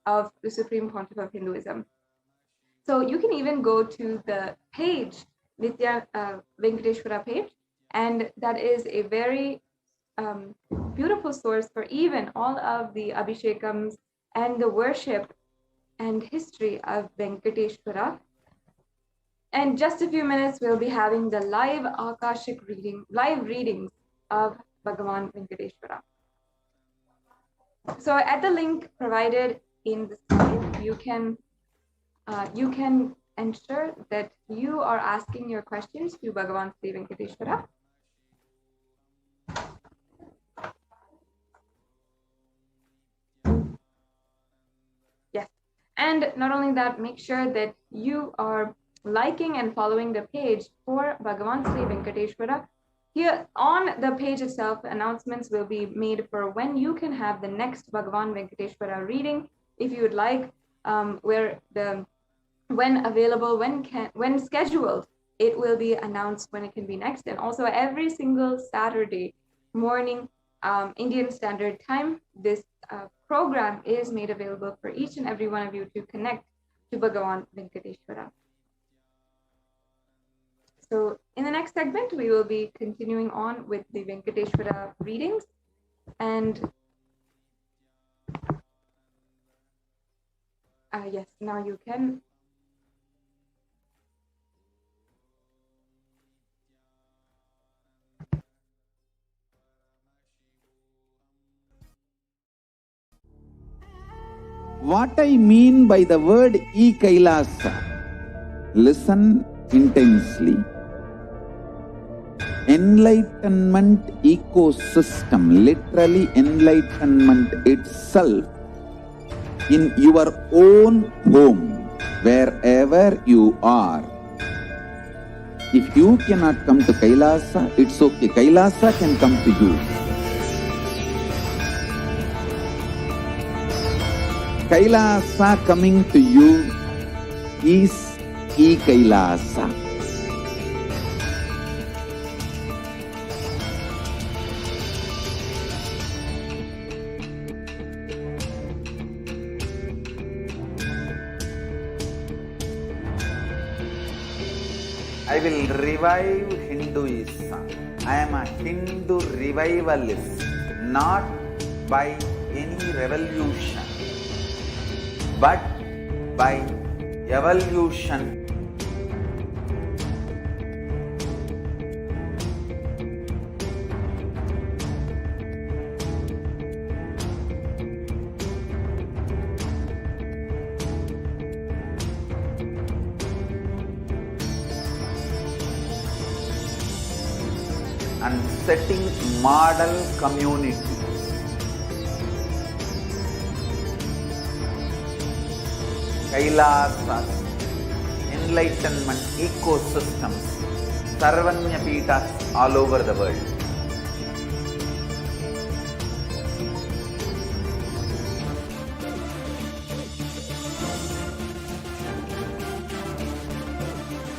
of the Supreme Pontiff of Hinduism. So you can even go to the page, Venkateshwara page, and that is a very beautiful source for even all of the Abhishekams and the worship and history of Venkateshwara. And just a few minutes, we'll be having the live readings of Bhagavan Venkateshwara. So at the link provided in the slide, you can ensure that you are asking your questions to Bhagavan Sri Venkateshwara. Yes, and not only that, make sure that you are liking and following the page for Bhagavan Sri Venkateshwara. Here on the page itself, announcements will be made for when you can have the next Bhagavan Venkateshwara reading, if you would like, when available, when scheduled, it will be announced when it can be next. And also every single Saturday morning, Indian Standard Time, this program is made available for each and every one of you to connect to Bhagavan Venkateshwara. So in the next segment, we will be continuing on with the Venkateshwara readings. And yes, now you can. What I mean by the word Kailasa, listen intensely. Enlightenment ecosystem, literally enlightenment itself, in your own home, wherever you are. If you cannot come to Kailasa, it's okay. Kailasa can come to you. Kailasa coming to you is Kailasa. I will revive Hinduism. I am a Hindu revivalist, not by any revolution, but by evolution. And setting model community. Kailasa, enlightenment ecosystems, Sarvanya Pitas all over the world.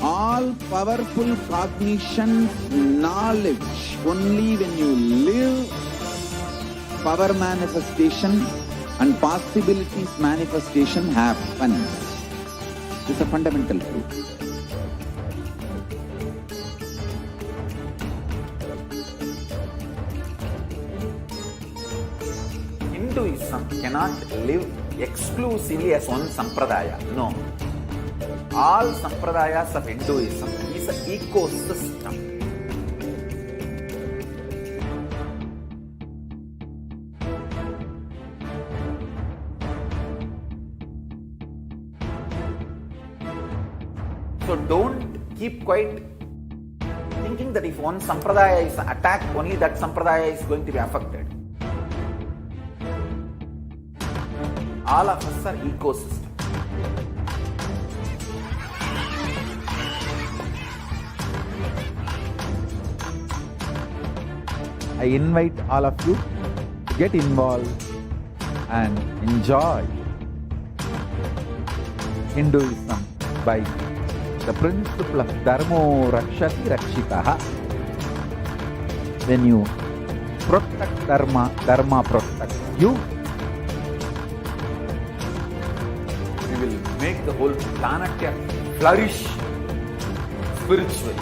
All powerful cognition, knowledge, only when you live power manifestation and possibilities manifestation happens. It's a fundamental truth. Hinduism cannot live exclusively as one sampradaya. No. All sampradayas of Hinduism is an ecosystem. So don't keep quiet thinking that if one sampradaya is attacked, only that sampradaya is going to be affected. All of us are ecosystem. I invite all of you to get involved and enjoy Hinduism by the principle of Dharmo Rakshati Rakshitaha. When you protect Dharma, Dharma protects you. We will make the whole planet flourish spiritually.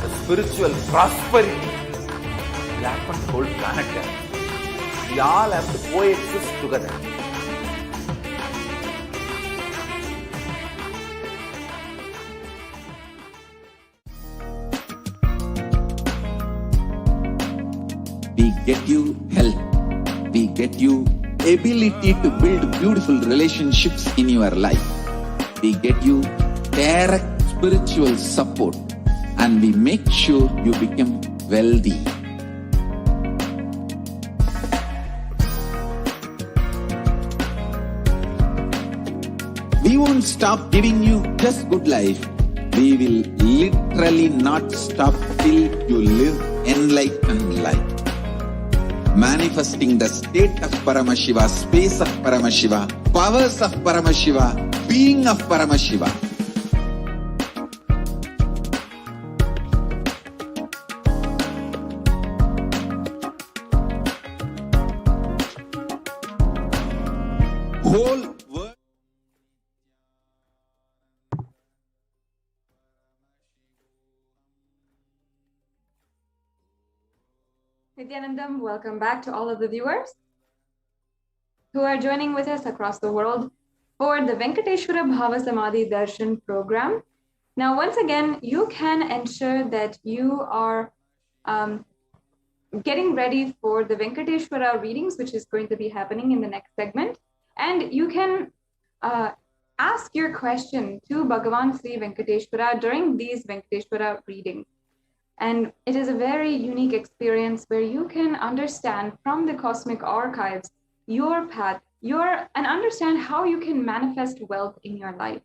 The spiritual prosperity will happen to the whole planet. We all have to coexist together. We get you health. We get you ability to build beautiful relationships in your life. We get you direct spiritual support, and we make sure you become wealthy. We won't stop giving you just good life. We will literally not stop till you live enlightened life. Manifesting the state of Paramashiva, space of Paramashiva, powers of Paramashiva, being of Paramashiva. Whole world. Nithyanandam, welcome back to all of the viewers who are joining with us across the world for the Venkateshwara BHAVASAMADHI Darshan program. Now, once again, you can ensure that you are getting ready for the Venkateshwara readings, which is going to be happening in the next segment. And you can ask your question to Bhagavan Sri Venkateshwara during these Venkateshwara readings. And it is a very unique experience where you can understand from the cosmic archives your path, and understand how you can manifest wealth in your life.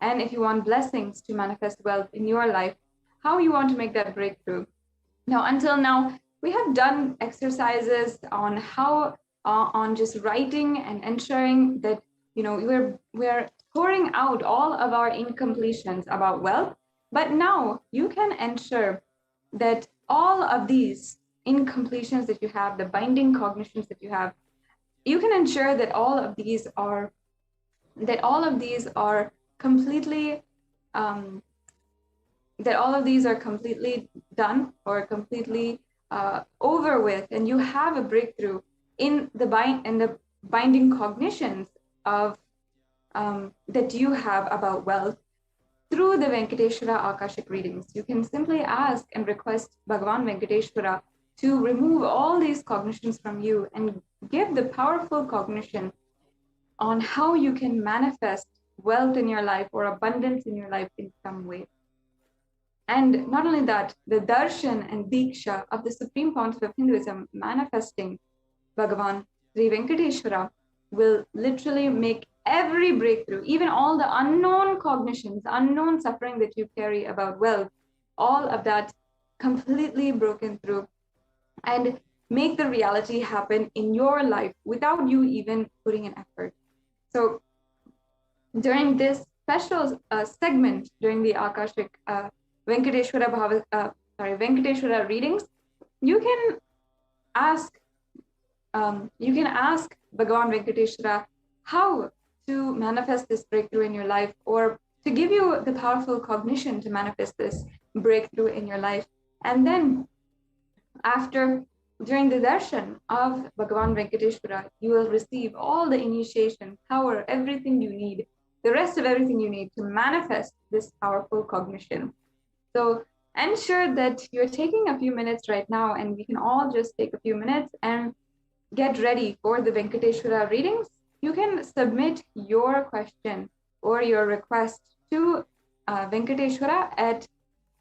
And if you want blessings to manifest wealth in your life, how you want to make that breakthrough. Now, until now, we have done exercises on how, on just writing and ensuring that, you know, we're pouring out all of our incompletions about wealth. But now you can ensure that all of these incompletions that you have, the binding cognitions that you have, you can ensure that all of these are completely that all of these are completely done or completely over with, and you have a breakthrough in the binding cognitions of that you have about wealth through the Venkateshwara Akashic readings. You can simply ask and request Bhagavan Venkateshwara to remove all these cognitions from you and give the powerful cognition on how you can manifest wealth in your life or abundance in your life in some way. And not only that, the darshan and diksha of the Supreme Pontiff of Hinduism manifesting Bhagavan Sri Venkateshwara will literally make every breakthrough, even all the unknown cognitions, unknown suffering that you carry about wealth, all of that completely broken through, and make the reality happen in your life without you even putting an effort. So during this special segment, during the Akashic Venkateshwara readings, you can ask Bhagavan Venkateshwara how to manifest this breakthrough in your life, or to give you the powerful cognition to manifest this breakthrough in your life. And then during the darshan of Bhagavan Venkateshwara, you will receive all the initiation, power, everything you need, the rest of everything you need to manifest this powerful cognition. So ensure that you're taking a few minutes right now, and we can all just take a few minutes and get ready for the Venkateshwara readings. You can submit your question or your request to Venkateshwara at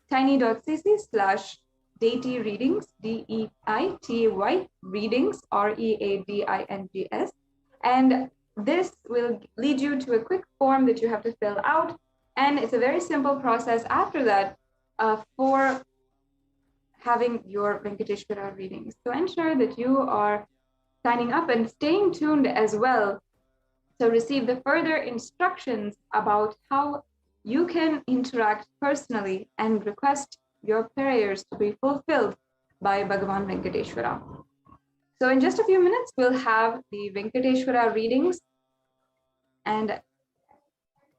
tiny.cc/Deity Readings, DEITY Readings, READINGS. And this will lead you to a quick form that you have to fill out. And it's a very simple process after that for having your Venkateshwara readings. So ensure that you are signing up and staying tuned as well to receive the further instructions about how you can interact personally and request your prayers to be fulfilled by Bhagavan Venkateshwara. So in just a few minutes, we'll have the Venkateshwara readings. And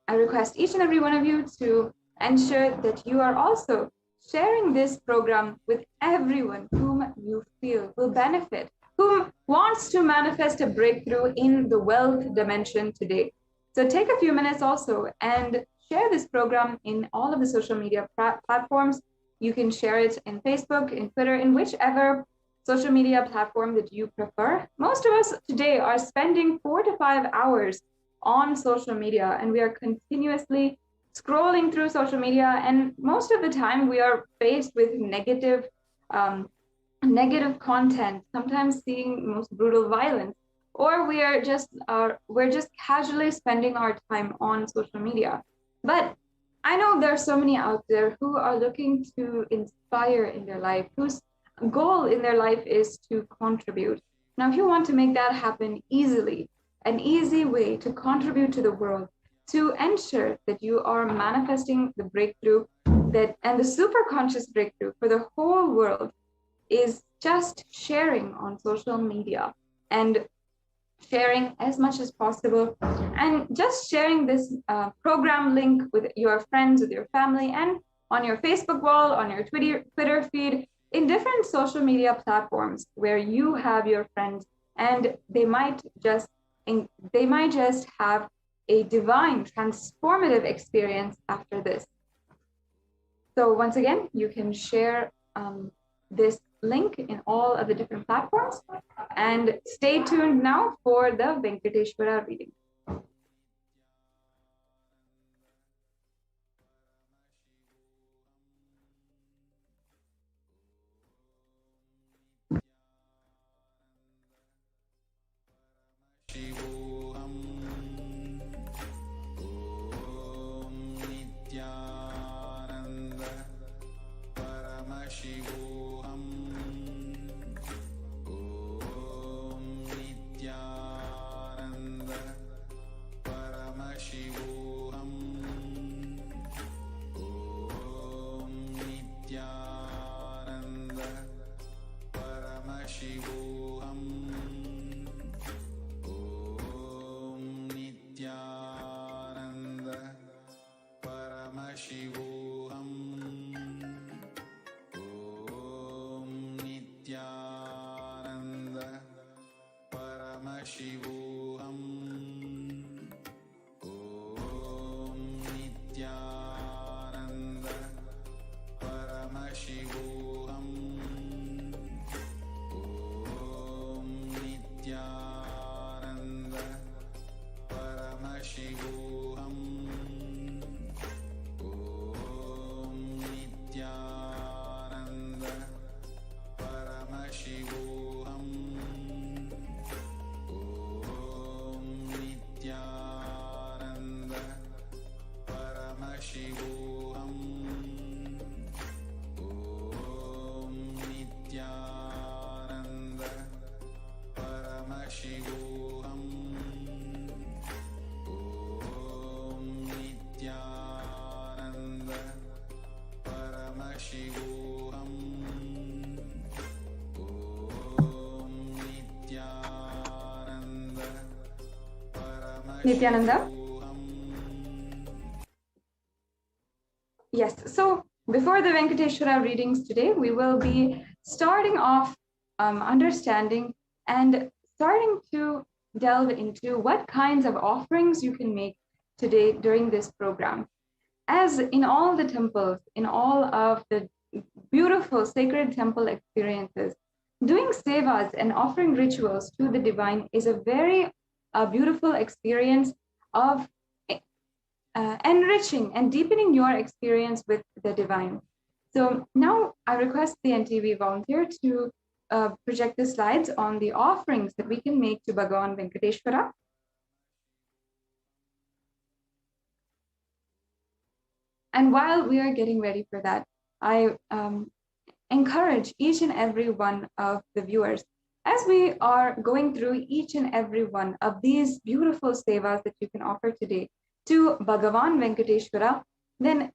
I request each and every one of you to ensure that you are also sharing this program with everyone whom you feel will benefit, whom wants to manifest a breakthrough in the wealth dimension today. So take a few minutes also and share this program in all of the social media platforms. You can share it in Facebook, in Twitter, in whichever social media platform that you prefer. Most of us today are spending 4 to 5 hours on social media, and we are continuously scrolling through social media, and most of the time we are faced with negative content, sometimes seeing most brutal violence, or we're just casually spending our time on social media. But I know there are so many out there who are looking to inspire in their life, whose goal in their life is to contribute. Now, if you want to make that happen easily, an easy way to contribute to the world, to ensure that you are manifesting the breakthrough and the super conscious breakthrough for the whole world, is just sharing on social media and sharing as much as possible, and just sharing this program link with your friends, with your family, and on your Facebook wall, on your Twitter feed, in different social media platforms where you have your friends, and they might just have a divine transformative experience after this. So once again, you can share this link in all of the different platforms, and stay tuned now for the Venkateshwara reading. Paramashivoham. Om Nithyananda Paramashivoham. Om Nithyananda Paramashivoham. Om Nithyananda Paramashivoham. Nithyananda Paramashivoham. Nithyananda? Yes, so before the Venkateshwara readings today, we will be starting off understanding and starting to delve into what kinds of offerings you can make today during this program. As in all the temples, in all of the beautiful sacred temple experiences, doing sevas and offering rituals to the divine is a very beautiful experience of enriching and deepening your experience with the divine. So now I request the NTV volunteer to project the slides on the offerings that we can make to Bhagavan Venkateshwara. And while we are getting ready for that, I encourage each and every one of the viewers, as we are going through each and every one of these beautiful sevas that you can offer today to Bhagavan Venkateshwara, then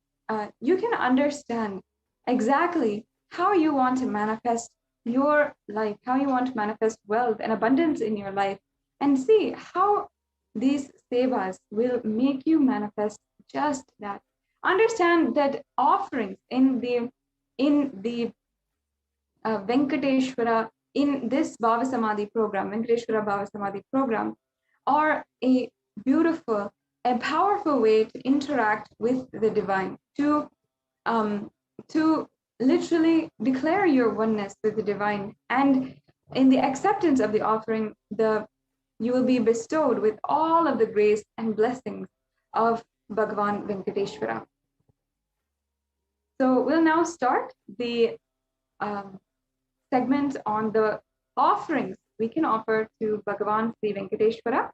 you can understand exactly how you want to manifest your life, how you want to manifest wealth and abundance in your life, and see how these sevas will make you manifest just that. Understand that offerings in the Venkateshwara, in this BHAVASAMADHI program, Venkateshwara BHAVASAMADHI program, are a beautiful, a powerful way to interact with the divine, to literally declare your oneness with the divine. And in the acceptance of the offering, you will be bestowed with all of the grace and blessings of Bhagavan Venkateshwara. So we'll now start the segment on the offerings we can offer to Bhagavan Sri Venkateshwara.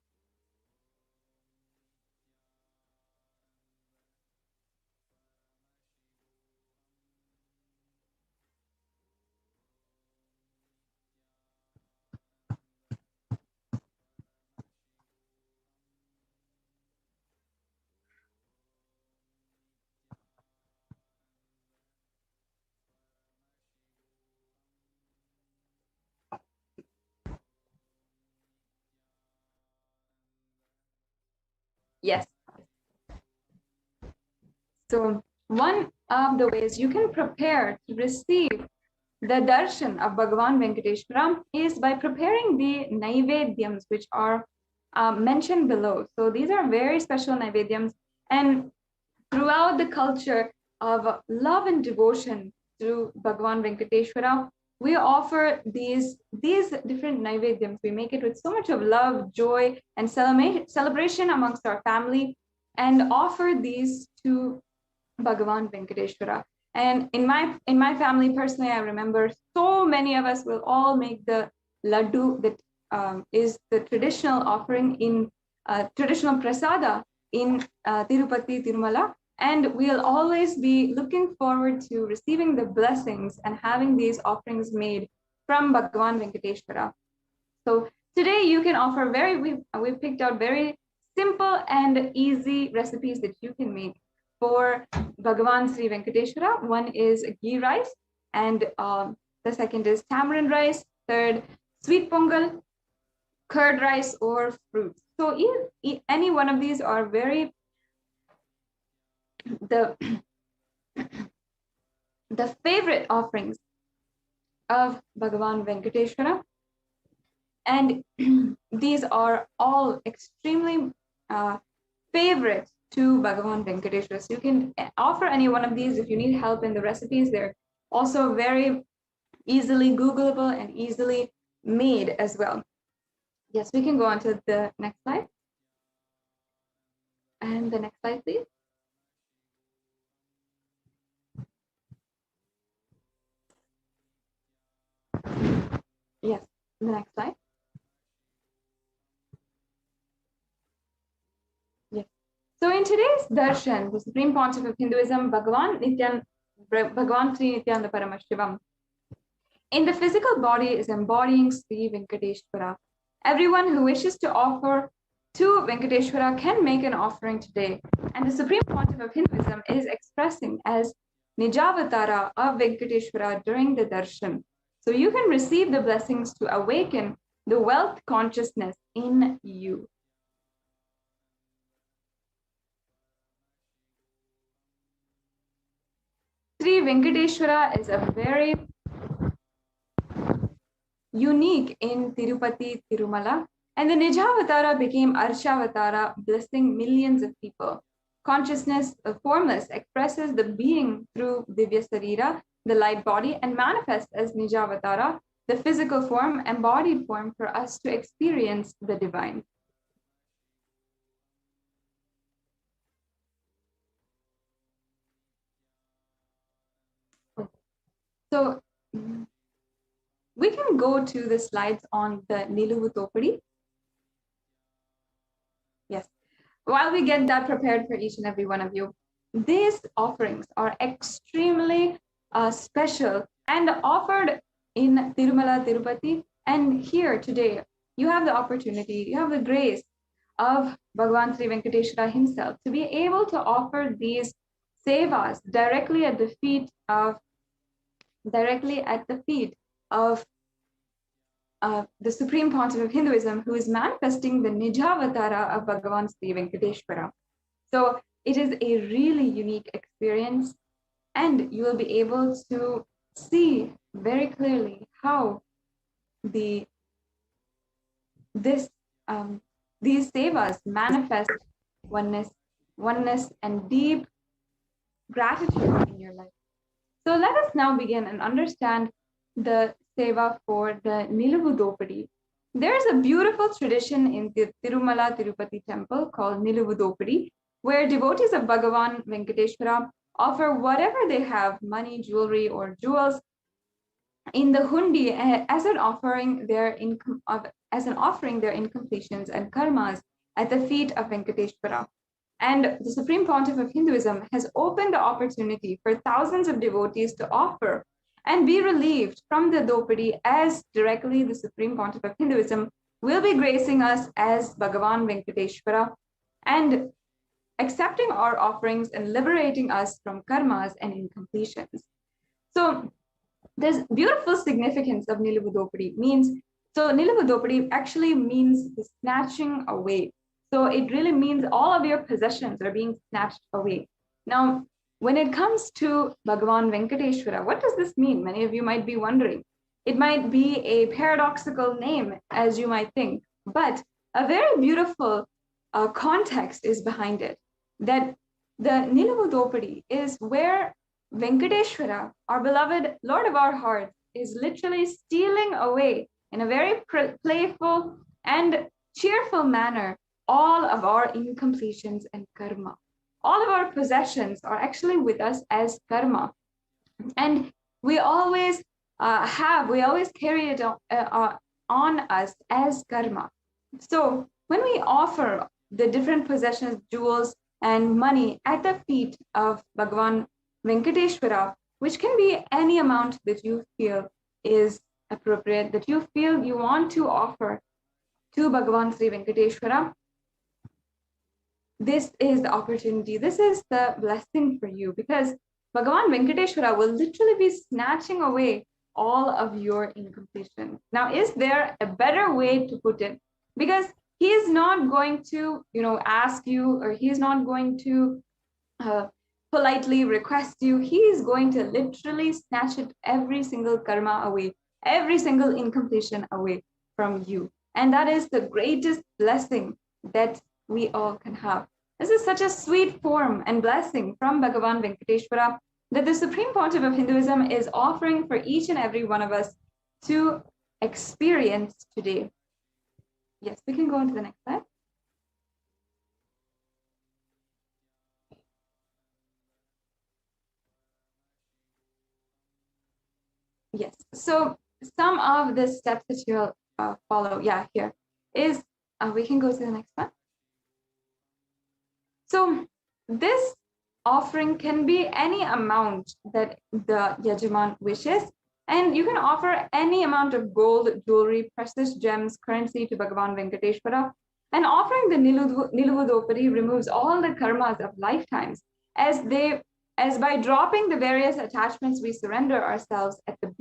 Yes. So one of the ways you can prepare to receive the darshan of Bhagavan Venkateshwara is by preparing the naivedyams, which are mentioned below. So these are very special naivedyams, and throughout the culture of love and devotion to Bhagavan Venkateshwara, we offer these different naivedyams. We make it with so much of love, joy, and celebration amongst our family, and offer these to Bhagavan Venkateshwara. And in my family, personally, I remember so many of us will all make the laddu that is the traditional offering in traditional prasada in Tirupati, Tirumala. And we'll always be looking forward to receiving the blessings and having these offerings made from Bhagavan Venkateshwara. So today you can offer we've picked out very simple and easy recipes that you can make for Bhagavan Sri Venkateshwara. One is ghee rice, and the second is tamarind rice. Third, sweet pongal, curd rice, or fruits. So any one of these are very the favorite offerings of Bhagavan Venkateshwara, and these are all extremely favorite to Bhagavan Venkateshwara. So you can offer any one of these if you need help in the recipes. They're also very easily Googleable and easily made as well. Yes, we can go on to the next slide. And the next slide, please. Yes, the next slide. Yes. So in today's darshan, the Supreme Pontiff of Hinduism, Bhagavan Sri Nithyananda Paramashivam, in the physical body is embodying Sri Venkateshwara. Everyone who wishes to offer to Venkateshwara can make an offering today. And the Supreme Pontiff of Hinduism is expressing as Nijavatara of Venkateshwara during the darshan. So you can receive the blessings to awaken the wealth consciousness in you. Sri Venkateshwara is a very unique in Tirupati, Tirumala, and the Nijavatara became Arshavatara, blessing millions of people. Consciousness, formless, expresses the being through Divya Sarira, the light body, and manifests as Nijavatara, the physical form, embodied form for us to experience the divine. So we can go to the slides on the Niluvu Thopadi. Yes. While we get that prepared for each and every one of you, these offerings are extremely special and offered in Tirumala, Tirupati. And here today, you have the opportunity, you have the grace of Bhagavan Sri Venkateshwara himself to be able to offer these sevas directly at the feet of the Supreme Pontiff of Hinduism, who is manifesting the Nijavatara of Bhagavan Sri Venkateshwara. So it is a really unique experience, and you will be able to see very clearly how these sevas manifest oneness and deep gratitude in your life. So let us now begin and understand the seva for the Niluvu Thopadi. There is a beautiful tradition in the Tirumala Tirupati temple called Niluvu Thopadi, where devotees of Bhagavan Venkateshwara offer whatever they have, money, jewelry, or jewels, in the hundi as an offering their incompletions and karmas at the feet of Venkateshwara. And the Supreme Pontiff of Hinduism has opened the opportunity for thousands of devotees to offer and be relieved from the Thopadi, as directly the Supreme Pontiff of Hinduism will be gracing us as Bhagavan Venkateshwara and accepting our offerings and liberating us from karmas and incompletions. So there's beautiful significance of Niluvu Thopadi. Niluvu Thopadi actually means the snatching away. So it really means all of your possessions are being snatched away. Now, when it comes to Bhagavan Venkateshwara, what does this mean? Many of you might be wondering. It might be a paradoxical name, as you might think, but a very beautiful context is behind it. That the Niluvu Thopadi is where Venkateshwara, our beloved Lord of our hearts, is literally stealing away in a very playful and cheerful manner all of our incompletions and karma. All of our possessions are actually with us as karma. And we always carry it on us as karma. So when we offer the different possessions, jewels, and money at the feet of Bhagavan Venkateshwara, which can be any amount that you feel is appropriate, that you feel you want to offer to Bhagavan Sri Venkateshwara, this is the opportunity, this is the blessing for you, because Bhagavan Venkateshwara will literally be snatching away all of your incompletion. Now, is there a better way to put it? Because he is not going to, ask you, or he is not going to politely request you. He is going to literally snatch it, every single karma away, every single incompletion away from you. And that is the greatest blessing that we all can have. This is such a sweet form and blessing from Bhagavan Venkateshwara that the Supreme Pontiff of Hinduism is offering for each and every one of us to experience today. Yes, we can go on to the next slide. Yes, so some of the steps that you'll follow, here is, we can go to the next one. So this offering can be any amount that the Yajaman wishes, and you can offer any amount of gold, jewelry, precious gems, currency to Bhagavan Venkateshwara. And offering the Niluvu Thopadi removes all the karmas of lifetimes, as by dropping the various attachments, we surrender ourselves at the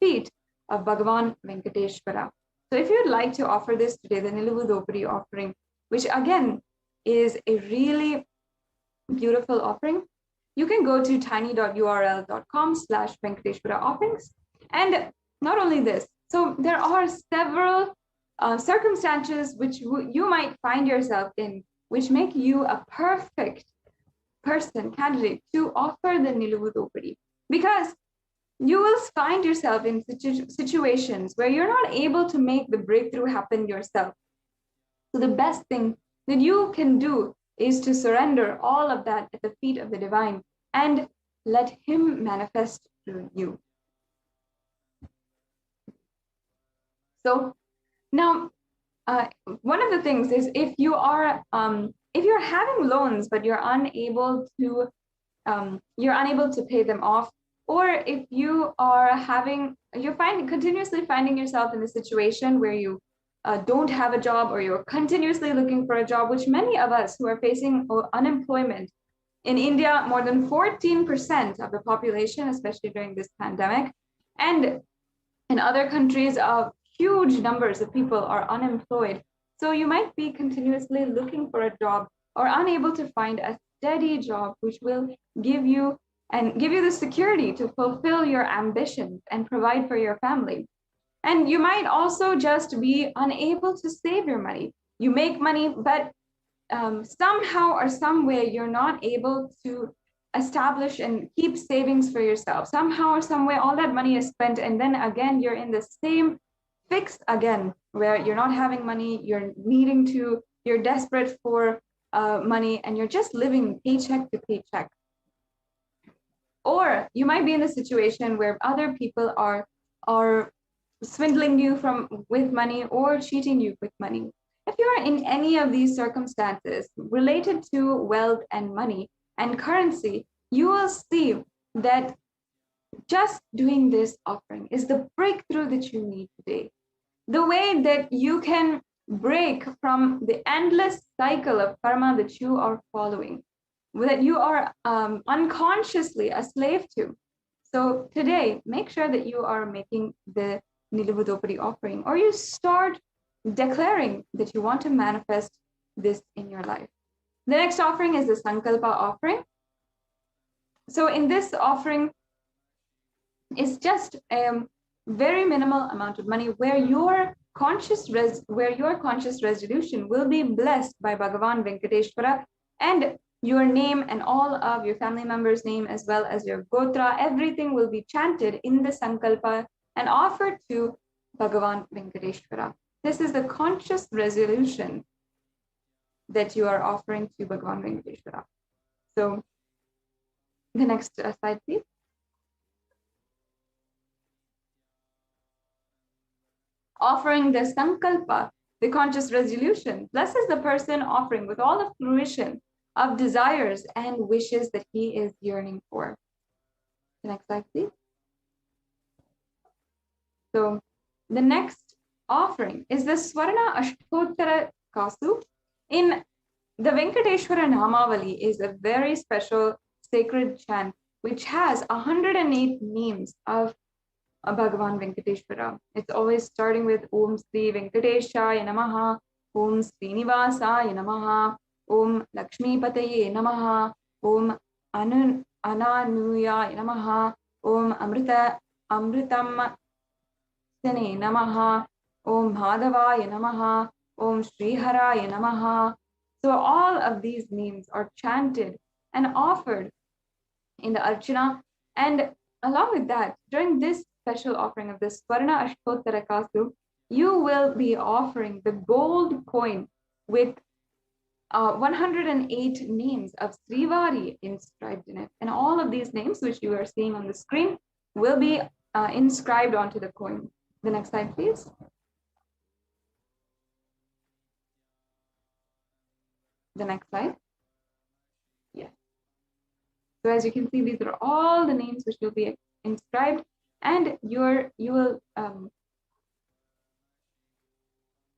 feet of Bhagavan Venkateshwara. So if you'd like to offer this today, the Niluvu Thopadi offering, which again is a really beautiful offering, you can go to tiny.url.com/Venkateshwara offerings. And not only this, so there are several circumstances which you might find yourself in, which make you a perfect candidate to offer the Niluvudopadi, because you will find yourself in situations where you're not able to make the breakthrough happen yourself. So the best thing that you can do is to surrender all of that at the feet of the divine and let him manifest through you. So now, one of the things is, if you're having loans but you're unable to pay them off, or if you're continuously finding yourself in a situation where you don't have a job, or you're continuously looking for a job, which many of us who are facing unemployment in India, more than 14% of the population, especially during this pandemic, and in other countries, huge numbers of people are unemployed. So you might be continuously looking for a job or unable to find a steady job which will give you the security to fulfill your ambitions and provide for your family. And you might also just be unable to save your money. You make money, but somehow or some way you're not able to establish and keep savings for yourself. Somehow or some way all that money is spent, and then again you're in the same fix again, where you're not having money, you're desperate for money, and you're just living paycheck to paycheck. Or you might be in a situation where other people are swindling you with money or cheating you with money. If you are in any of these circumstances related to wealth and money and currency, you will see that just doing this offering is the breakthrough that you need today. The way that you can break from the endless cycle of karma that you are following, that you are unconsciously a slave to. So today, make sure that you are making the Niluvudopadi offering, or you start declaring that you want to manifest this in your life. The next offering is the Sankalpa offering. So in this offering, it's just a very minimal amount of money where your conscious resolution will be blessed by Bhagavan Venkateshwara, and your name and all of your family members' name, as well as your gotra, everything will be chanted in the Sankalpa and offered to Bhagavan Venkateshwara. This is the conscious resolution that you are offering to Bhagavan Venkateshwara. So the next slide, please. Offering the Sankalpa, the conscious resolution, blesses the person offering with all the fruition of desires and wishes that he is yearning for. The next slide, please. So the next offering is the Swarna Ashtottara Kasu. In the Venkateshwara Namavali is a very special sacred chant which has 108 names of Bhagavan Venkateshwara. It's always starting with Om Sri Venkateshaya Namaha, Om Srinivasaya Namaha, Om Lakshmi Pataye Namaha, Om Ananuyaya Namaha, Om Amritam Sane Namaha, Om Madhavaya Namaha, Om Sriharaya Namaha. So all of these names are chanted and offered in the Archana. And along with that, during this special offering of the Swarna Ashtottara Kasu, you will be offering the gold coin with 108 names of Srivari inscribed in it. And all of these names, which you are seeing on the screen, will be inscribed onto the coin. The next slide, please. The next slide. Yes. So as you can see, these are all the names which will be inscribed, and you will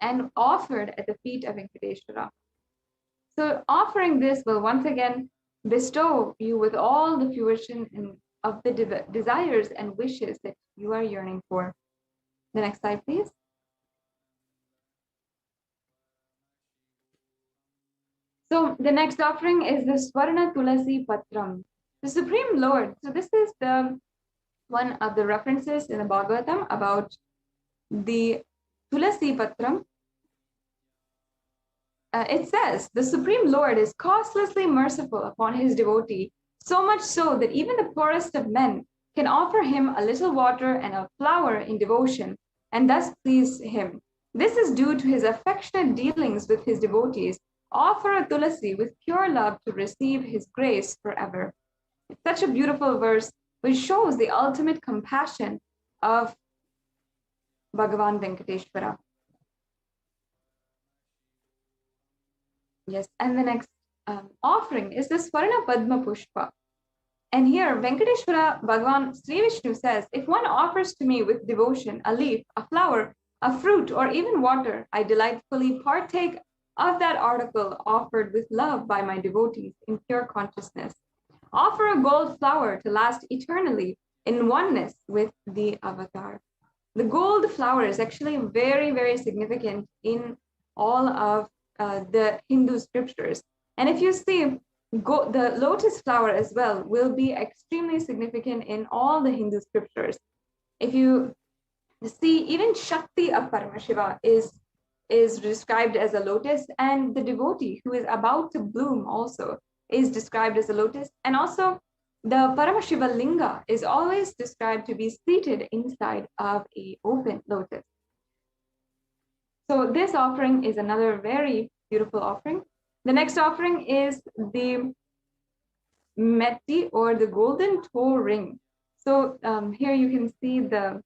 and offered at the feet of Venkateshwara. So offering this will once again bestow you with all the fruition of the desires and wishes that you are yearning for. The next slide, please. So the next offering is the Swarna Tulasi Patram. The Supreme Lord. So this is the one of the references in the Bhagavatam about the Tulasi Patram. It says, the Supreme Lord is causelessly merciful upon his devotee, so much so that even the poorest of men can offer him a little water and a flower in devotion, and thus please him. This is due to his affectionate dealings with his devotees. Offer a tulasi with pure love to receive his grace forever. It's such a beautiful verse which shows the ultimate compassion of Bhagavan Venkateshwara. Yes, and the next offering is the Swarna Padma Pushpa. And here, Venkateshwara Bhagavan Sri Vishnu says, if one offers to me with devotion a leaf, a flower, a fruit, or even water, I delightfully partake of that article offered with love by my devotees in pure consciousness. Offer a gold flower to last eternally in oneness with the avatar. The gold flower is actually very, very significant in all of the Hindu scriptures. And if you see, the lotus flower as well will be extremely significant in all the Hindu scriptures. If you see, even Shakti of Paramashiva is described as a lotus, and the devotee who is about to bloom also is described as a lotus. And also the Paramashiva Linga is always described to be seated inside of an open lotus. So this offering is another very beautiful offering. The next offering is the Metti, or the golden toe ring. So here you can see the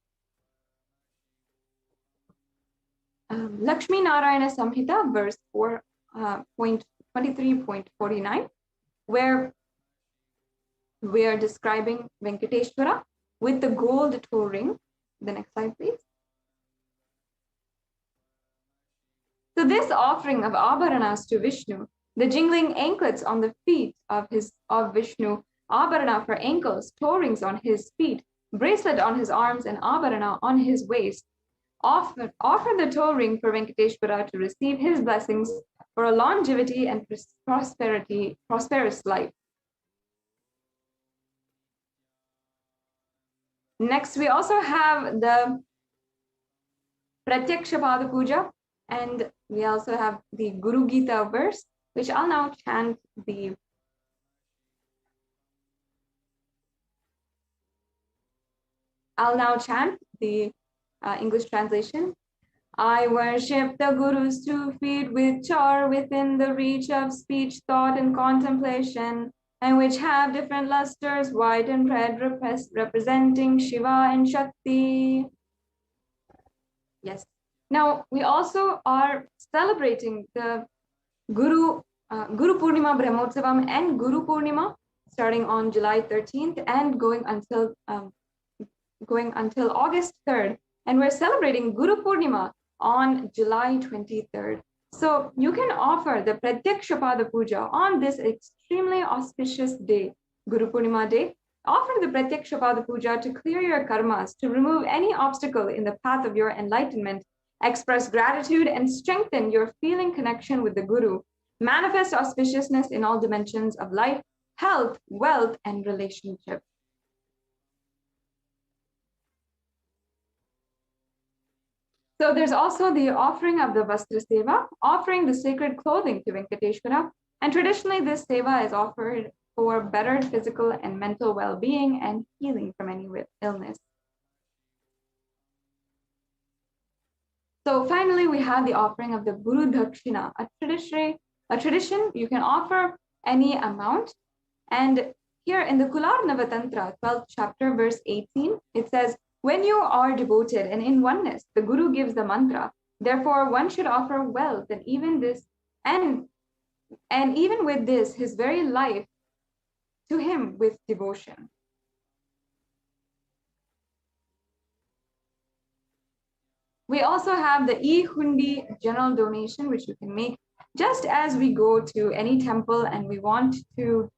Lakshmi Narayana Samhita, verse 4.23.49, where we are describing Venkateshwara with the gold toe ring. The next slide, please. So this offering of Abharanas to Vishnu, the jingling anklets on the feet of Vishnu, Abharana for ankles, toe rings on his feet, bracelet on his arms, and Abharana on his waist. Offer the toe ring for Venkateshwara to receive his blessings for a longevity and prosperous life. Next, we also have the Pratyaksha Pada Puja, and we also have the Guru Gita verse, which I'll now chant the English translation. I worship the Guru's 2 feet which are within the reach of speech, thought, and contemplation, and which have different lusters, white and red, representing Shiva and Shakti. Yes. Now, we also are celebrating the Guru Purnima Brahmotsavam and Guru Purnima starting on July 13th and going until August 3rd. And we're celebrating Guru Purnima on July 23rd. So you can offer the Pratyaksha Pada Puja on this extremely auspicious day, Guru Purnima day. Offer the Pratyaksha Pada Puja to clear your karmas, to remove any obstacle in the path of your enlightenment, express gratitude and strengthen your feeling connection with the Guru, manifest auspiciousness in all dimensions of life, health, wealth, and relationship. So there's also the offering of the Vastra Seva, offering the sacred clothing to Venkateshwara. And traditionally, this seva is offered for better physical and mental well-being and healing from any illness. So finally, we have the offering of the Guru Dakshina, a tradition you can offer any amount. And here in the Kularnava Tantra, 12th chapter, verse 18, it says, when you are devoted and in oneness, the Guru gives the mantra. Therefore, one should offer wealth and even with this, his very life to him with devotion. We also have the e-hundi general donation, which you can make just as we go to any temple and we want to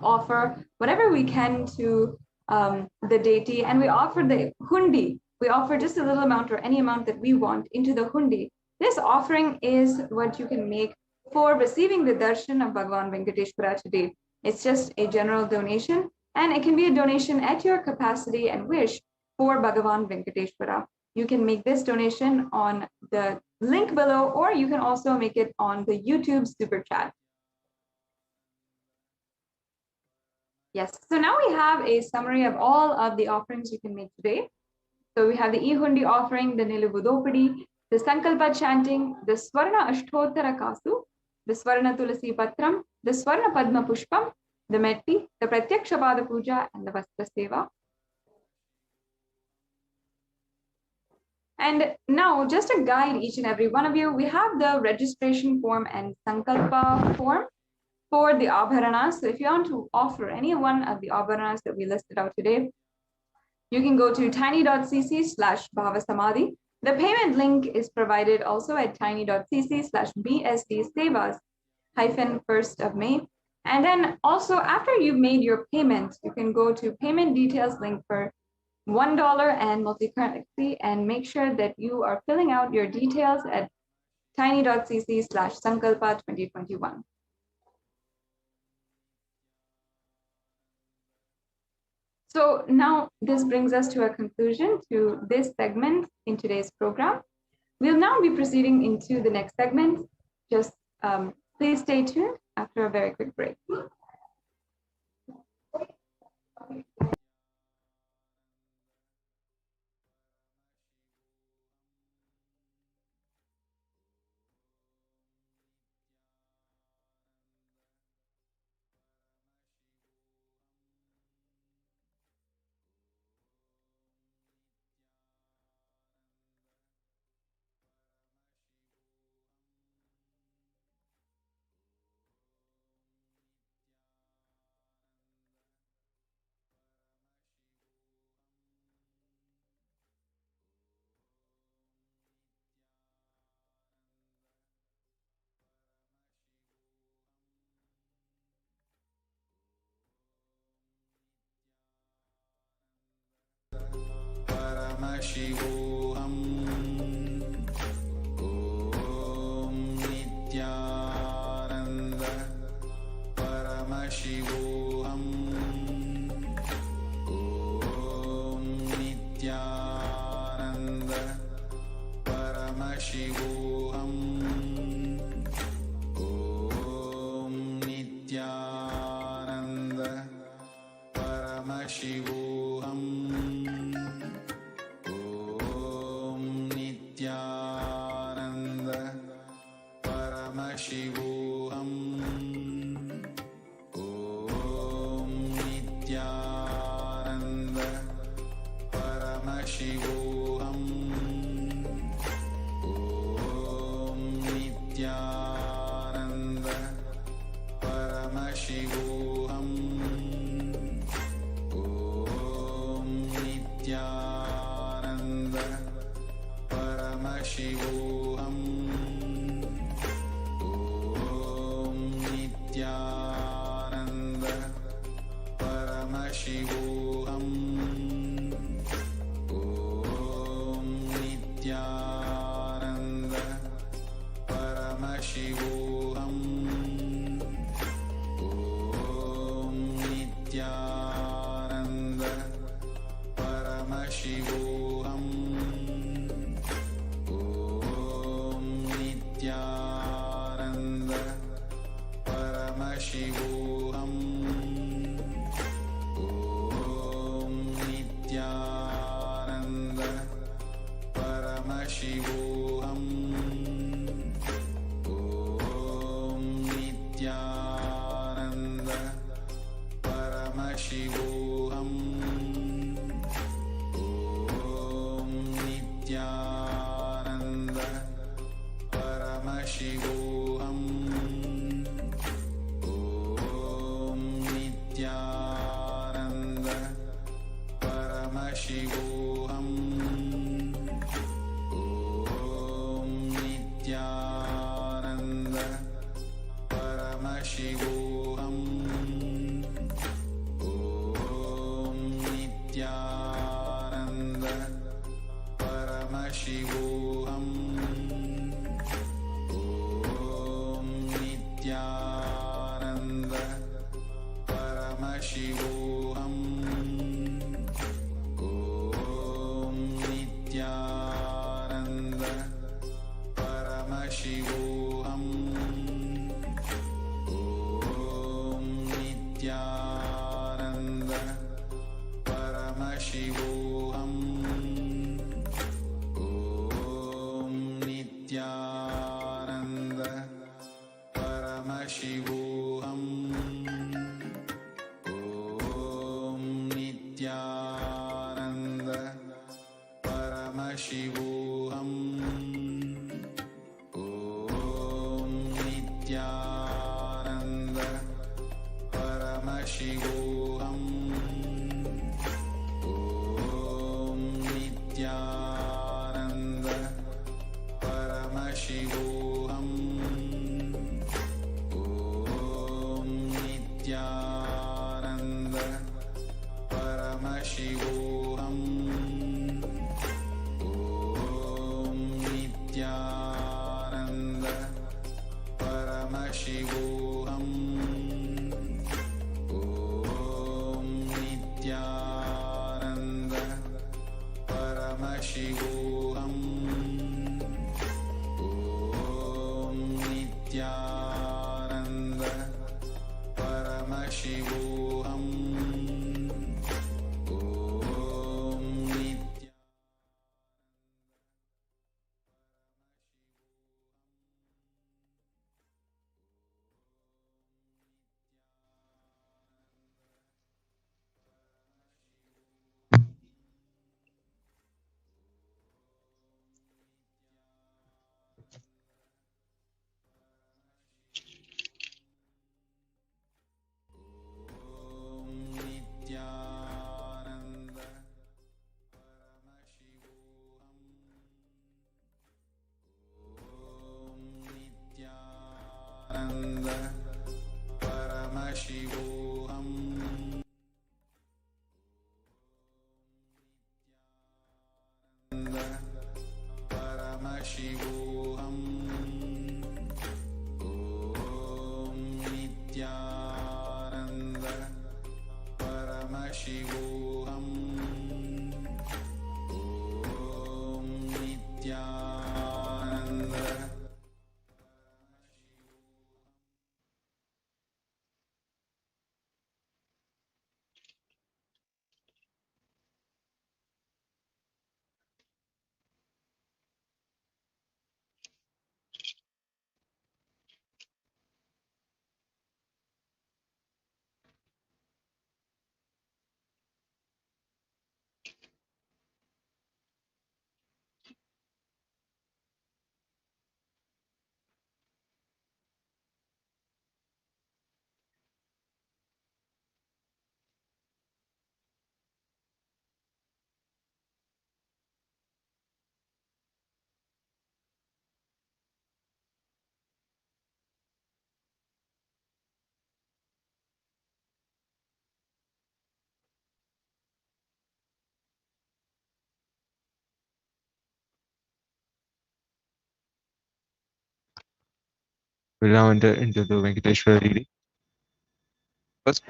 offer whatever we can to the deity, and we offer the hundi. We offer just a little amount or any amount that we want into the hundi. This offering is what you can make for receiving the darshan of Bhagavan Venkateshwara today. It's just a general donation, and it can be a donation at your capacity and wish for Bhagavan Venkateshwara. You can make this donation on the link below, or you can also make it on the YouTube super chat. Yes, so now we have a summary of all of the offerings you can make today. So we have the E-Hundi offering, the Niluvudopadi, the Sankalpa chanting, the Swarna Ashtottara Kasu, the Swarna Tulasi Patram, the Swarna Padma Pushpam, the Metti, the Pratyaksha Pada Puja, and the Vastra Seva. And now, just to guide each and every one of you, we have the registration form and Sankalpa form for the Abharanas. So if you want to offer any one of the Abharanas that we listed out today, you can go to tiny.cc/BHAVASAMADHI. The payment link is provided also at tiny.cc/BSD-Sevas-1st of May. And then also after you've made your payment, you can go to payment details link for $1 and multi-currency, and make sure that you are filling out your details at tiny.cc/Sankalpa 2021. So now this brings us to a conclusion to this segment in today's program. We'll now be proceeding into the next segment. Just please stay tuned after a very quick break. Paramashivoham. Om Nithyananda Paramashivoham. Om Nithyananda Paramashivoham. Om Nithyananda Paramashivoham. Nithyananda Paramashivoham. Om Nithyananda Paramashivoham. Om Nithyananda Paramashivoham. Om Nithyananda Paramashivoham. Om Nithyananda Paramashivoham. Om Nithyananda Paramashivoham. Om Nithyananda Paramashivoham. Om Nithyananda Paramashivoham. Om Nithyananda Paramashivoham. Om Nithyananda Paramashivoham. Om Nithyananda Paramashivoham. Om Nithyananda Paramashivoham. Om Nithyananda Paramashivoham. Om Nithyananda Paramashivoham. Om Nithyananda Paramashivoham. Om Nithyananda Paramashivoham. Om Nithyananda Paramashivoham. Om Nithyananda Paramashivoham. Om Nithyananda Paramashivoham. Om Nithyananda Paramashivoham. Om Nithyananda Paramashivoham. Om Nithyananda Paramashivoham. Om Nithyananda Paramashivoham. Om Nithyananda Om Nithyananda Paramashivoham. Om Nithyananda Paramashivoham. Nanda Paramashivoham. Om Nithyananda Paramashivoham. Om Nithyananda We'll now enter into the Venkateshwara reading. First,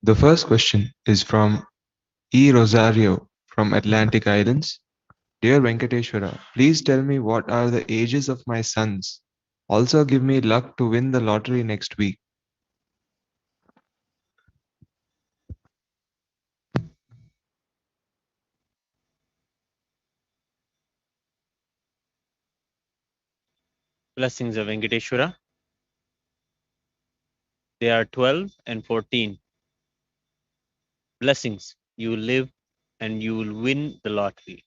the first question is from E. Rosario from Atlantic Islands. Dear Venkateshwara, please tell me what are the ages of my sons. Also give me luck to win the lottery next week. Blessings of Venkateshwara. They are 12 and 14. Blessings. You will live and you will win the lottery.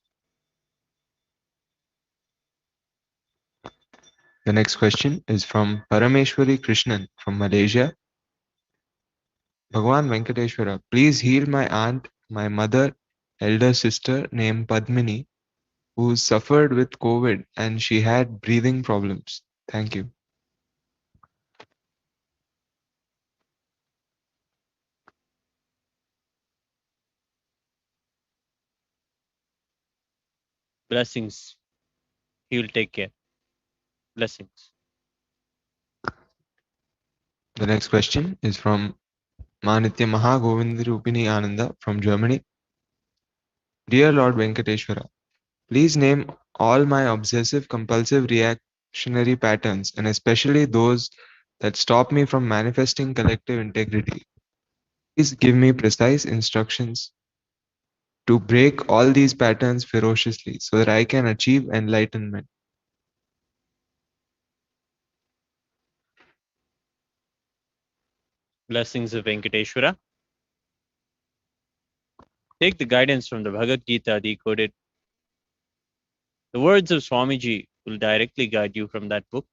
The next question is from Parameshwari Krishnan from Malaysia. Bhagwan Venkateshwara, please heal my aunt, my mother, elder sister named Padmini, who suffered with COVID and she had breathing problems. Thank you. Blessings. He will take care. Blessings. The next question is from Manitya Mahagovindarupini Ananda from Germany. Dear Lord Venkateshwara, please name all my obsessive compulsive reactionary patterns, and especially those that stop me from manifesting collective integrity. Please give me precise instructions to break all these patterns ferociously so that I can achieve enlightenment. Blessings of Venkateshwara. Take the guidance from the Bhagavad Gita decoded. The words of Swamiji will directly guide you from that book.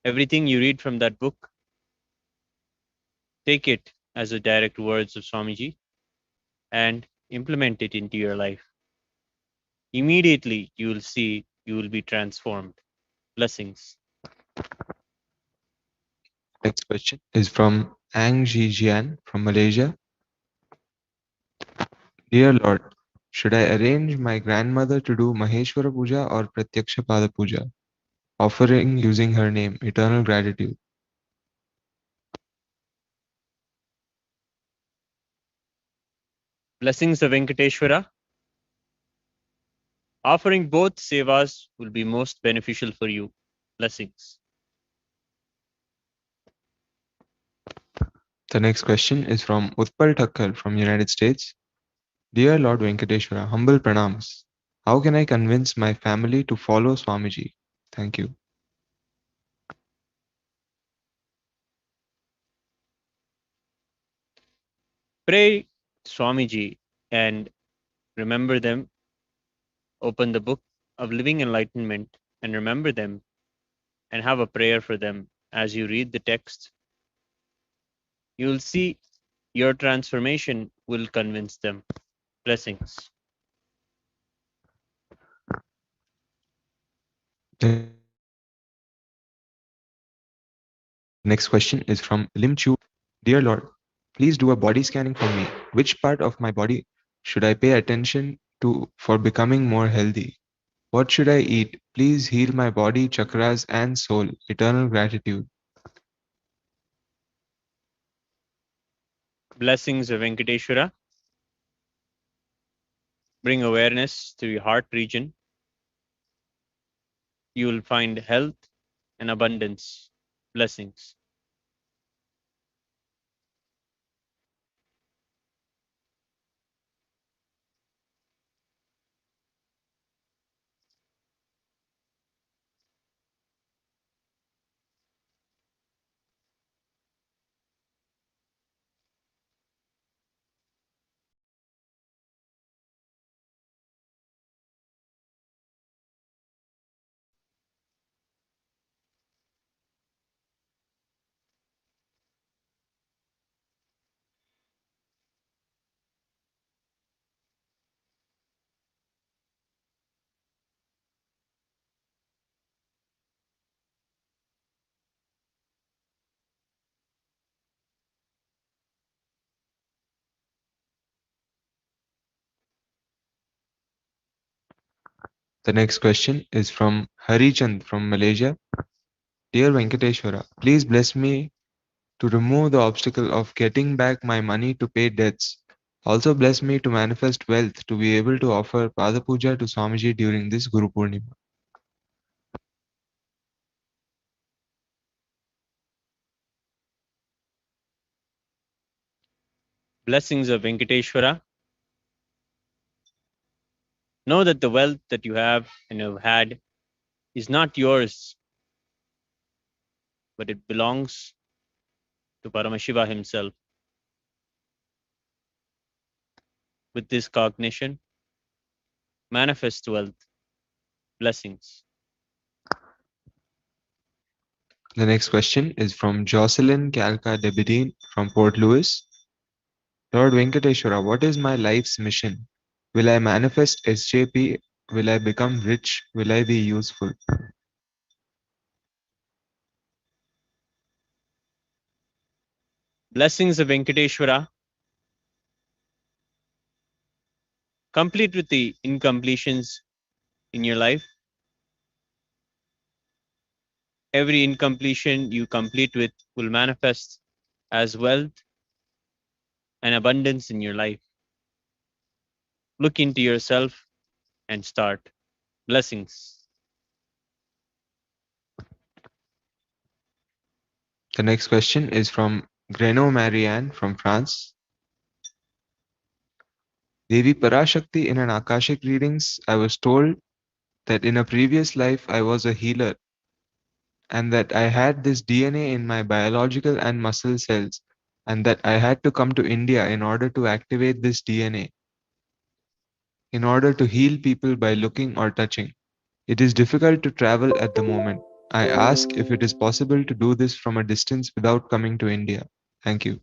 Everything you read from that book, take it as the direct words of Swamiji and implement it into your life. Immediately you will see you will be transformed. Blessings. Next question is from Ang Jian from Malaysia. Dear Lord, should I arrange my grandmother to do Maheshwara Puja or Pratyaksha Pada Puja, offering using her name, eternal gratitude? Blessings of Venkateshwara. Offering both sevas will be most beneficial for you. Blessings. The next question is from Utpal Thakkar from United States. Dear Lord Venkateshwara, humble pranams. How can I convince my family to follow Swamiji? Thank you. Pray Swamiji and remember them. Open the book of living enlightenment and remember them and have a prayer for them as you read the text. You will see your transformation will convince them. Blessings. The next question is from Lim Chu. Dear Lord, please do a body scanning for me. Which part of my body should I pay attention to for becoming more healthy? What should I eat? Please heal my body, chakras, and soul. Eternal gratitude. Blessings of Venkateshwara. Bring awareness to your heart region. You will find health and abundance. Blessings. The next question is from Harichand from Malaysia. Dear Venkateshwara, please bless me to remove the obstacle of getting back my money to pay debts. Also bless me to manifest wealth to be able to offer Pada Puja to Swamiji during this Guru Purnima. Blessings of Venkateshwara. Know that the wealth that you have and have had is not yours, but it belongs to Paramashiva himself. With this cognition, manifest wealth. Blessings. The next question is from Jocelyn Kalka Debedine from Port Louis. Lord Venkateshwara, what is my life's mission? Will I manifest SJP? Will I become rich? Will I be useful? Blessings of Venkateshwara. Complete with the incompletions in your life. Every incompletion you complete with will manifest as wealth and abundance in your life. Look into yourself and start. Blessings. The next question is from Greno Marianne from France. Devi Parashakti, in an Akashic readings, I was told that in a previous life I was a healer and that I had this DNA in my biological and muscle cells and that I had to come to India in order to activate this DNA, in order to heal people by looking or touching. It is difficult to travel at the moment. I ask if it is possible to do this from a distance without coming to India. Thank you.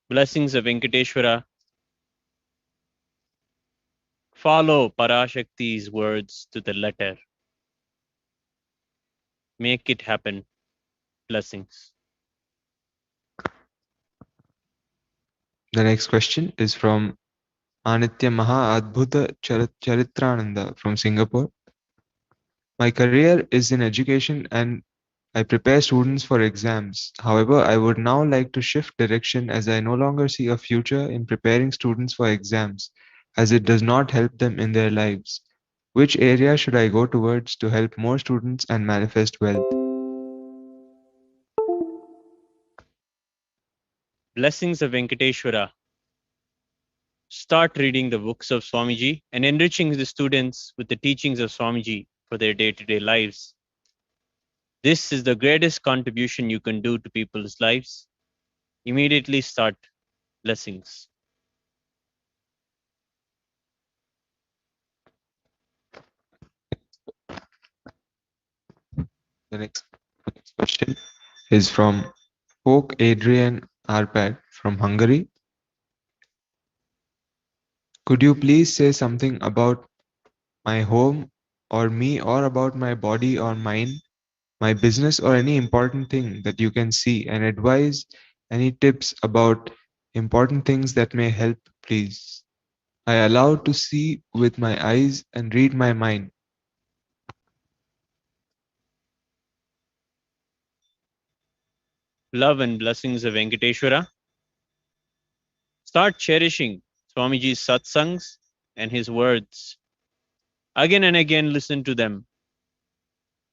Blessings of Venkateshwara. Follow Parashakti's words to the letter. Make it happen. Blessings. The next question is from Anitya Maha Adbhuta Charitrananda from Singapore. My career is in education and I prepare students for exams. However, I would now like to shift direction as I no longer see a future in preparing students for exams, as it does not help them in their lives. Which area should I go towards to help more students and manifest wealth? Blessings of Venkateshwara. Start reading the books of Swamiji and enriching the students with the teachings of Swamiji for their day-to-day lives. This is the greatest contribution you can do to people's lives. Immediately start. Blessings. The next question is from Folk Adrian Arpad from Hungary. Could you please say something about my home or me, or about my body or mind, my business, or any important thing that you can see, and advise any tips about important things that may help, please? I allow to see with my eyes and read my mind. Love and blessings of Venkateshwara. Start cherishing Swamiji's satsangs and his words. Again and again listen to them.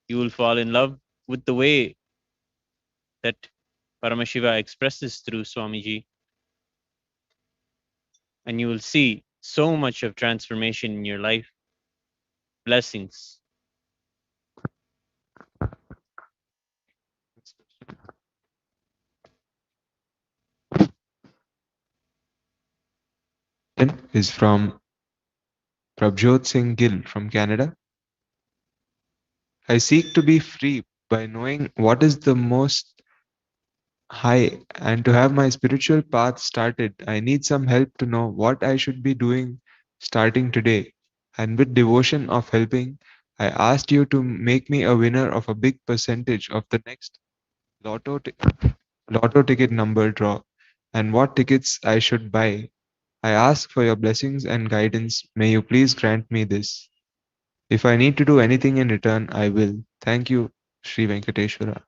You will fall in love with the way that Paramashiva expresses through Swamiji. And you will see so much of transformation in your life. Blessings. Is from Prabjot Singh Gill from Canada. I seek to be free by knowing what is the most high, and to have my spiritual path started, I need some help to know what I should be doing starting today. And with devotion of helping, I asked you to make me a winner of a big percentage of the next lotto, lotto ticket number draw, and what tickets I should buy. I ask for your blessings and guidance. May you please grant me this. If I need to do anything in return, I will. Thank you, Sri Venkateshwara.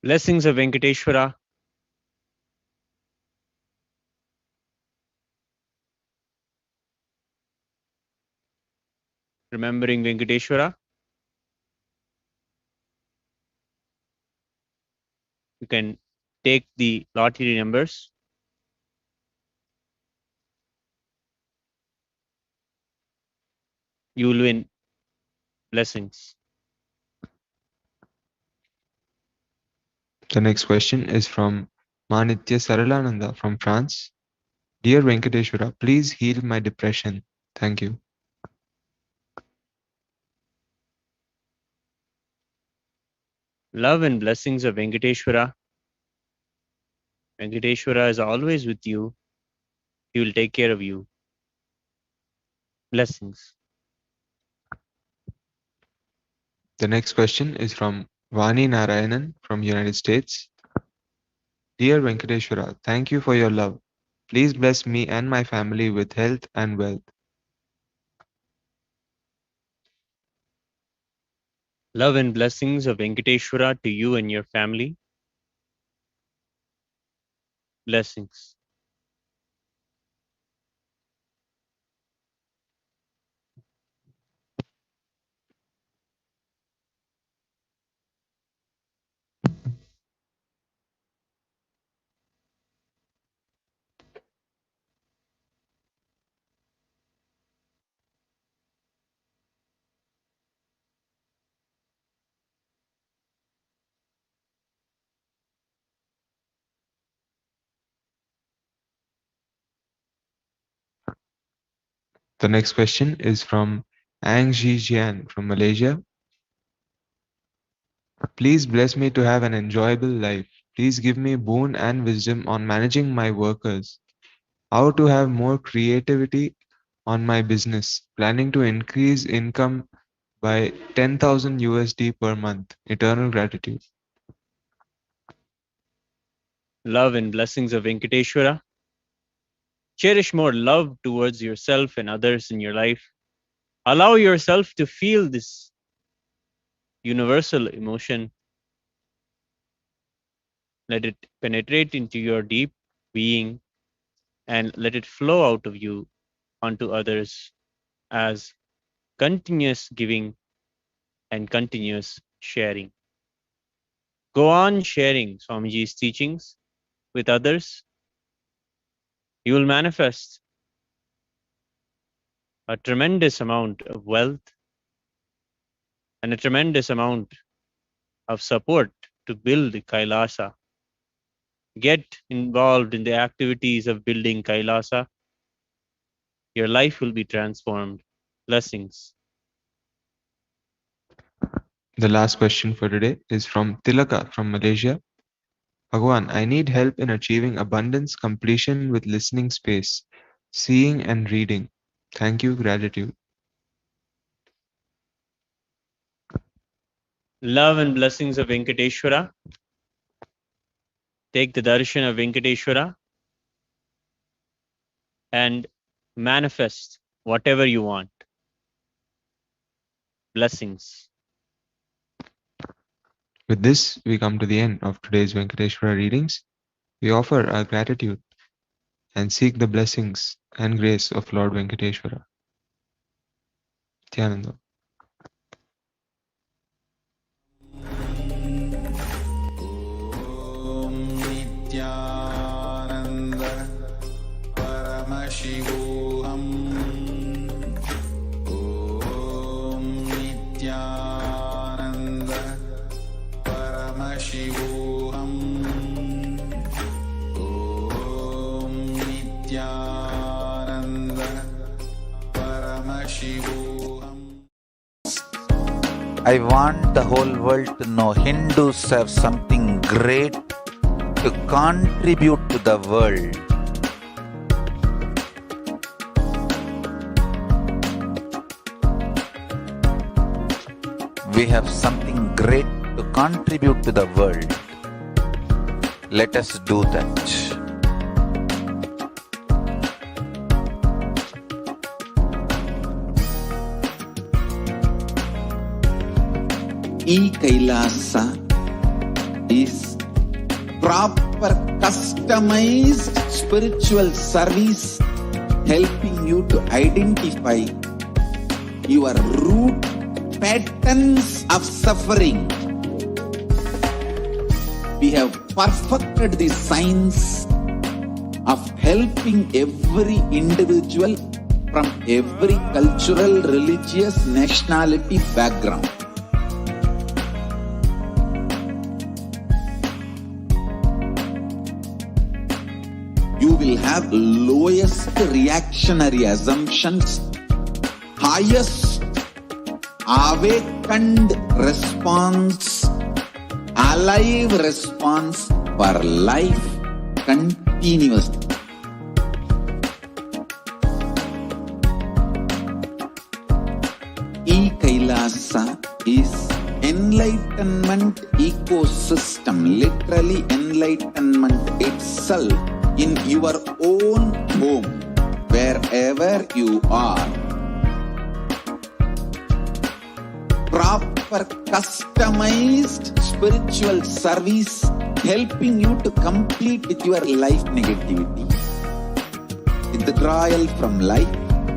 Blessings of Venkateshwara. Remembering Venkateshwara. You can take the lottery numbers. You will win. Blessings. The next question is from Manitya Saralananda from France. Dear Venkateshwara, please heal my depression. Thank you. Love and blessings of Venkateshwara. Venkateshwara is always with you. He will take care of you. Blessings. The next question is from Vani Narayanan from United States. Dear Venkateshwara, thank you for your love. Please bless me and my family with health and wealth. Love and blessings of Venkateshwara to you and your family. Blessings. The next question is from Ang Ji Jian from Malaysia. Please bless me to have an enjoyable life. Please give me boon and wisdom on managing my workers. How to have more creativity on my business. Planning to increase income by 10,000 USD per month. Eternal gratitude. Love and blessings of Venkateshwara. Cherish more love towards yourself and others in your life. Allow yourself to feel this universal emotion. Let it penetrate into your deep being and let it flow out of you onto others as continuous giving and continuous sharing. Go on sharing Swamiji's teachings with others. You will manifest a tremendous amount of wealth and a tremendous amount of support to build Kailasa. Get involved in the activities of building Kailasa. Your life will be transformed. Blessings. The last question for today is from Tilaka from Malaysia. Bhagwan, I need help in achieving abundance completion with listening space, seeing and reading. Thank you, gratitude. Love and blessings of Venkateshwara. Take the darshan of Venkateshwara and manifest whatever you want. Blessings. With this, we come to the end of today's Venkateshwara readings. We offer our gratitude and seek the blessings and grace of Lord Venkateshwara. Nithyananda. Nithyananda Paramashivoham. Om Nithyananda Paramashivoham. Om Nithyananda Paramashivoham. I want the whole world to know Hindus have something great to contribute to the world. We have something great to contribute to the world. Let us do that. Kailasa is proper customized spiritual service helping you to identify your root patterns of suffering. We have perfected the science of helping every individual from every cultural, religious, nationality background. You will have lowest reactionary assumptions, highest awakened response, alive response for life continuously. Kailasa is enlightenment ecosystem, literally enlightenment itself in your own home, wherever you are. Proper customized spiritual service helping you to complete with your life negativity, withdrawal from life,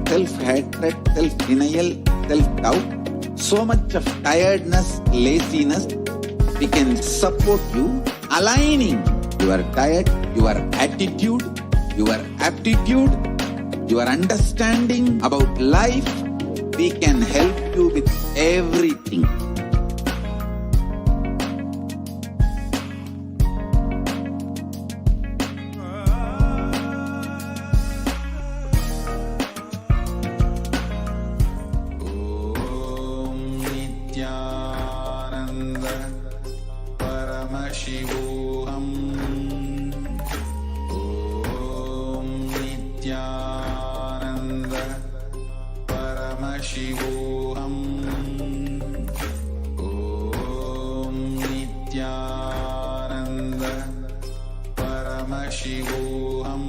self-hatred, self-denial, self-doubt, so much of tiredness, laziness. We can support you aligning your diet, your attitude, your aptitude, your understanding about life. We can help you with everything. Paramashivoham. Om Nithyananda Paramashivoham.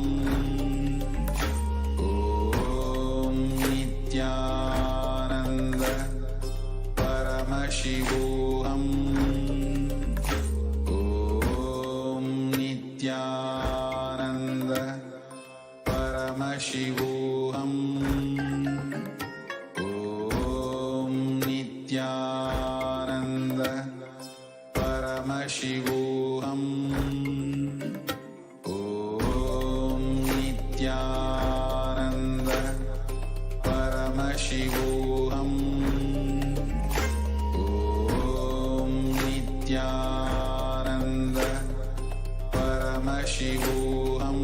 Om Nithyananda Paramashivoham. Om Nithyananda Paramashivoham. Om Nithyananda Paramashivoham. Om Nithyananda Paramashivoham. Om Nithyananda Paramashivoham.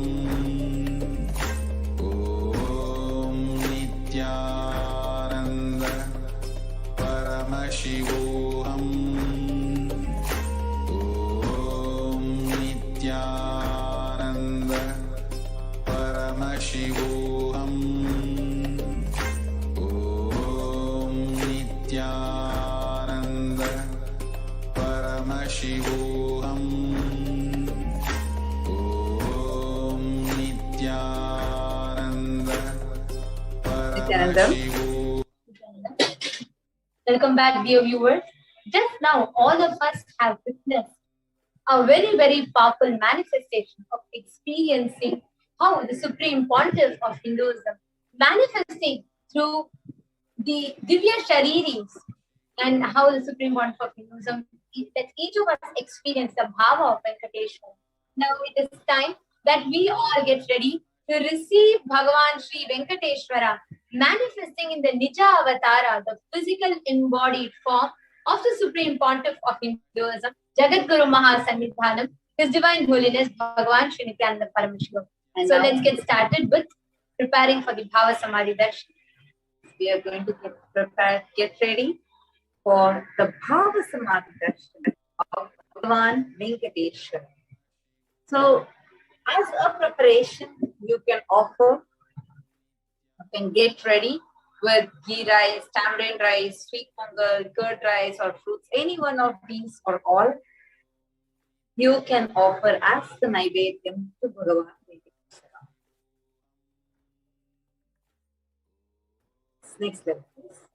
Om Nithyananda Paramashivoham. Om Nithyananda Paramashivoham. Om Nithyananda Paramashivoham. Om Nithyananda Paramashivoham. Welcome back, dear viewers. Just now, all of us have witnessed a very, very powerful manifestation of experiencing how the Supreme Pontiff of Hinduism manifesting through the Divya Shariris, and how the Supreme Pontiff of Hinduism that each of us experience the Bhava of Venkateshwara. Now it is time that we all get ready to receive Bhagavan Sri Venkateshwara manifesting in the Nija Avatara, the physical embodied form of the Supreme Pontiff of Hinduism, Jagat Guru Mahasannidhanam, His Divine Holiness Bhagavan Sri Nithyananda Paramashivam. So let's get started with preparing for the BHAVASAMADHI darshan. We are going to get ready for the BHAVASAMADHI darshan of Bhagavan Venkateshwara. So, as a preparation, you can get ready with ghee rice, tamarind rice, sweet pongal, curd rice, or fruits, any one of these or all. You can offer as the Naivedyam to Bhagavan Venkateshwara. Next level, please.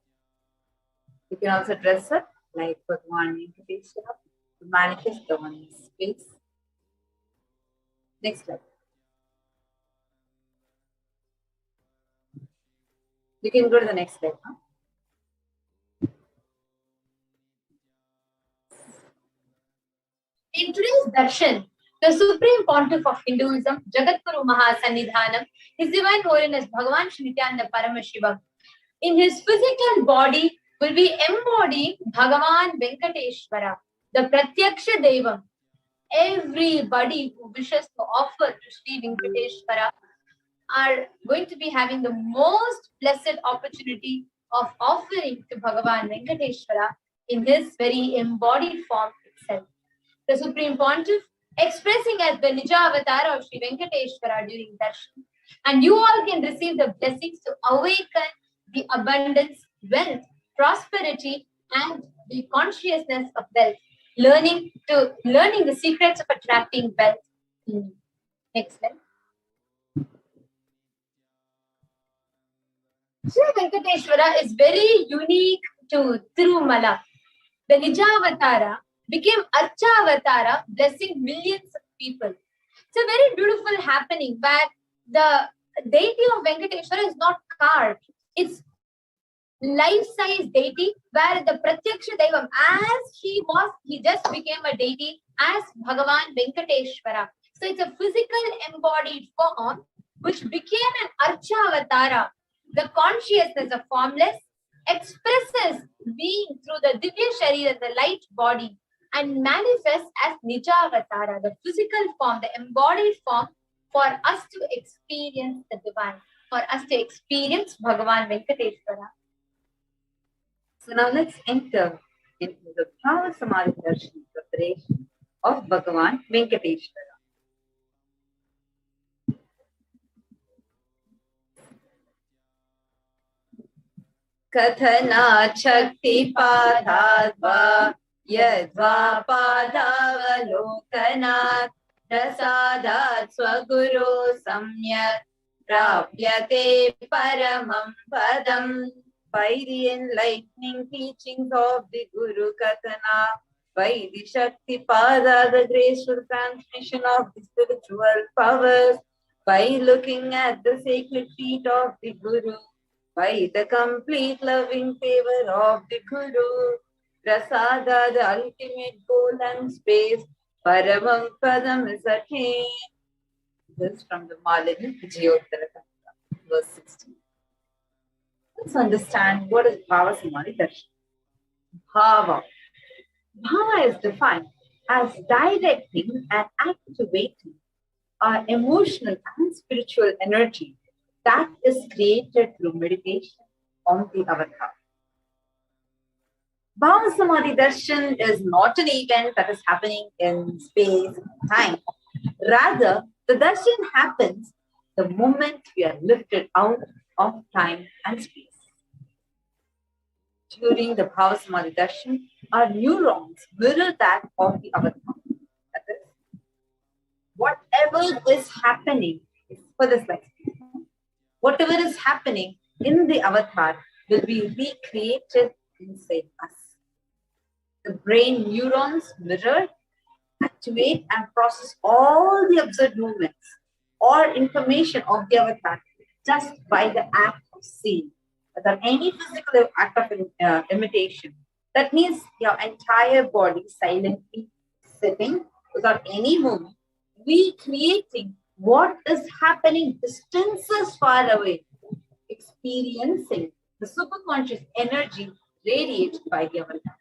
You can also dress up like Bhagavan Venkateshwara to manifest the one space. Next level. You can go to the next step. Huh? In today's darshan, the Supreme Pontiff of Hinduism, Jagat Guru Mahasannidhanam, His Divine Holiness Bhagavan Sri Nithyananda Paramashivam, in his physical body will be embodying Bhagavan Venkateshwara, the Pratyaksha Devam. Everybody who wishes to offer to Sri Venkateshwara are going to be having the most blessed opportunity of offering to Bhagavan Venkateshwara in his very embodied form itself. The Supreme Pontiff expressing as the Nija Avatara of Sri Venkateshwara during darshan, and you all can receive the blessings to awaken the abundance, wealth, prosperity, and the consciousness of wealth, learning the secrets of attracting wealth. Next slide. Sri Venkateshwara is very unique to Tirumala. The Nija Avatara became Archa Avatara, blessing millions of people. It's a very beautiful happening where the deity of Venkateshwara is not carved. It's life-size deity where the Pratyaksha Devam, as he just became a deity as Bhagavan Venkateshwara. So it's a physical embodied form which became an Archa Avatara. The consciousness of formless expresses being through the Divya Sharira, the light body, and manifests as Nija Avatara, the physical form, the embodied form, for us to experience the divine, for us to experience Bhagavan Venkateshwara. So now let's enter into the BHAVASAMADHI darshan preparation of Bhagavan Venkateshwara. Kathana Shakti Padhadva Yadva Padavalokanat Prasadat Swaguru Samyak Prapyate Paramam Padam. By the enlightening teachings of the Guru Kathana, by the Shakti Pada, the graceful transmission of the spiritual powers, by looking at the sacred feet of the Guru, by the complete loving favor of the Guru, Prasada, the ultimate goal and space, Paramam Padam is attained. This is from the Malini Vijayottara Tantra, verse 16. Let's understand what is Bhavasamadhi Darshan. Bhava. Bhava is defined as directing and activating our emotional and spiritual energy that is created through meditation on the avatar. Bhavasamadhi Darshan is not an event that is happening in space and time. Rather, the darshan happens the moment we are lifted out of time and space. During the Bhavasamadhi Darshan, our neurons mirror that of the avatar. That is, whatever is happening, for this like, whatever is happening in the avatar will be recreated inside us. The brain neurons mirror, activate, and process all the observed movements or information of the avatar just by the act of seeing. Without any physical act of imitation. That means your entire body silently sitting without any movement, recreating what is happening distances far away, experiencing the superconscious energy radiated by the avatar.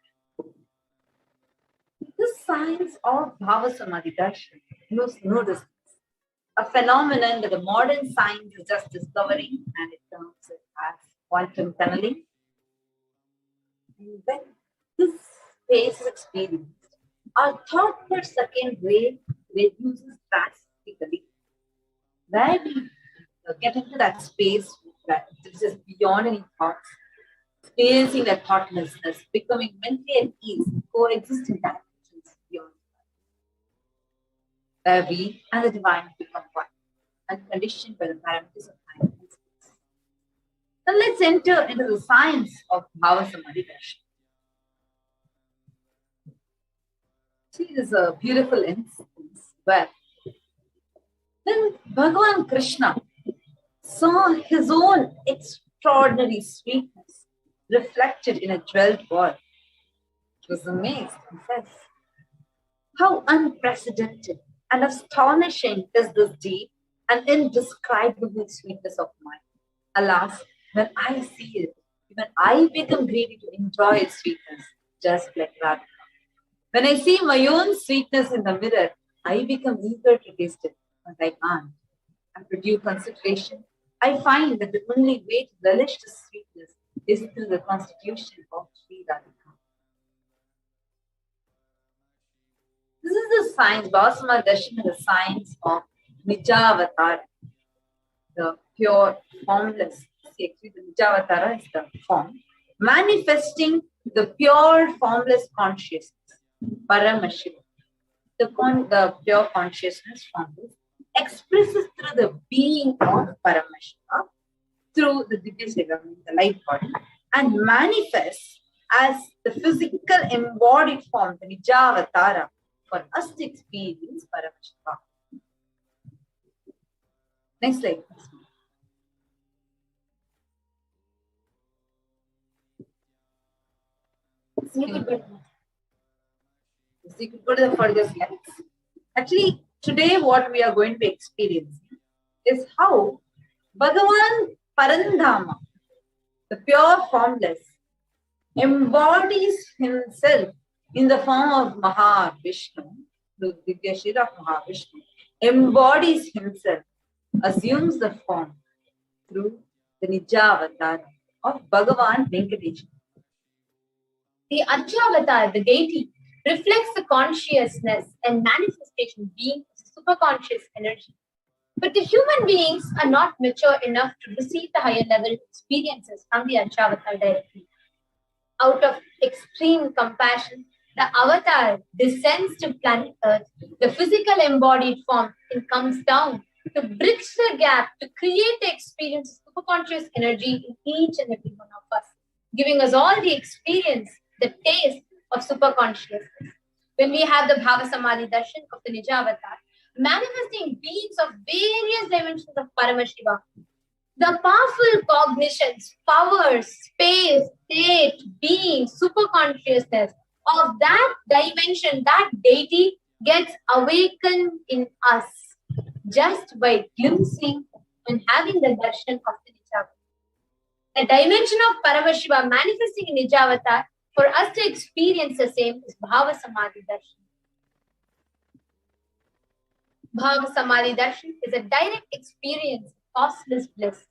The science of Bhavasamadhi Darshan knows no distance, a phenomenon that the modern science is just discovering, and it terms it as quantum tunneling. And when this phase is experienced, our thought per second rate reduces drastically. Where we get into that space that is just beyond any thoughts, experiencing that thoughtlessness, becoming mentally at ease, coexisting dimensions beyond where we and the divine become one, unconditioned by the parameters of time and space. Now let's enter into the science of Bhavasamadhi Darshan. See, this is a beautiful instance where when Bhagavan Krishna saw his own extraordinary sweetness reflected in a jeweled ball, he was amazed and says, "How unprecedented and astonishing is this deep and indescribable sweetness of mine. Alas, when I see it, even I become greedy to enjoy its sweetness, just like Radha. When I see my own sweetness in the mirror, I become eager to taste it, but I can't. After due consideration, I find that the only way to relish this sweetness is through the constitution of Sri Radhika." This is the science, Bhavasamadhi Darshan is the science of Nijavatara, the pure, formless. See, actually, the Nijavatara is the form, manifesting the pure, formless consciousness, Paramashivoham. The pure consciousness, formless, expresses through the being of Paramashiva, through the Divya, the light body, and manifests as the physical embodied form, the Nijavatara, for us to experience Paramashiva. Next slide. So you could go to the further slides. Actually, today what we are going to be experiencing is how Bhagavan Parandhama, the pure formless, embodies himself in the form of Mahavishnu, the Divya Shira of Mahavishnu, embodies himself, assumes the form through the Nijavatara of Bhagavan Venkateshwara. The Archavatar, the deity, reflects the consciousness and manifestation being superconscious energy. But the human beings are not mature enough to receive the higher level experiences from the Archavatar directly. Out of extreme compassion, the avatar descends to planet Earth, the physical embodied form, and comes down to bridge the gap to create the experience of superconscious energy in each and every one of us, giving us all the experience, the taste of superconsciousness. When we have the Bhavasamadhi darshan of the Nija avatar, manifesting beings of various dimensions of Paramashiva, the powerful cognitions, powers, space, state, being, superconsciousness of that dimension, that deity gets awakened in us just by glimpsing and having the darshan of the Nijavatar. The dimension of Paramashiva manifesting in Nijavatar, for us to experience the same is Bhavasamadhi darshan. Bhavasamadhi darshan is a direct experience, costless bliss.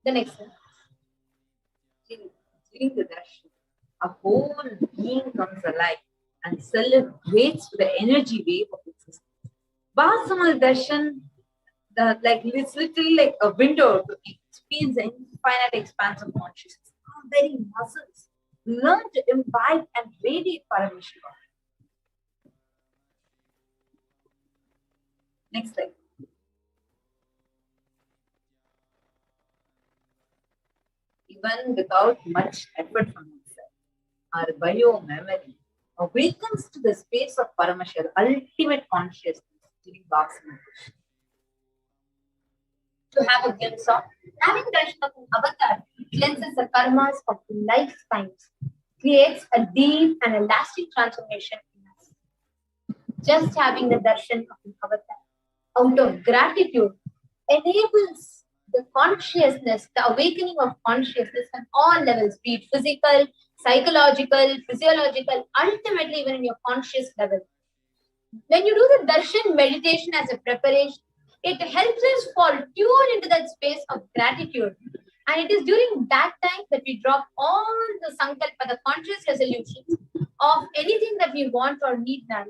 The next one. During the darshan, a whole being comes alive and celebrates the energy wave of existence. Bhavasamadhi darshan, it's literally like a window to experience the infinite expanse of consciousness. Our very muscles learn to imbibe and radiate Paramashiva. Next slide. Even without much effort from himself, our bio-memory awakens to the space of Paramashiva, ultimate consciousness during Bhavasamadhi. To have a glimpse of, having darshan of an avatar cleanses the karmas of lifetimes, creates a deep and a lasting transformation in us. Just having the darshan of an avatar out of gratitude enables the consciousness, the awakening of consciousness on all levels, be it physical, psychological, physiological, ultimately even in your conscious level. When you do the darshan meditation as a preparation, it helps us fall tune into that space of gratitude. And it is during that time that we drop all the sankalpa, the conscious resolutions of anything that we want or need in our life.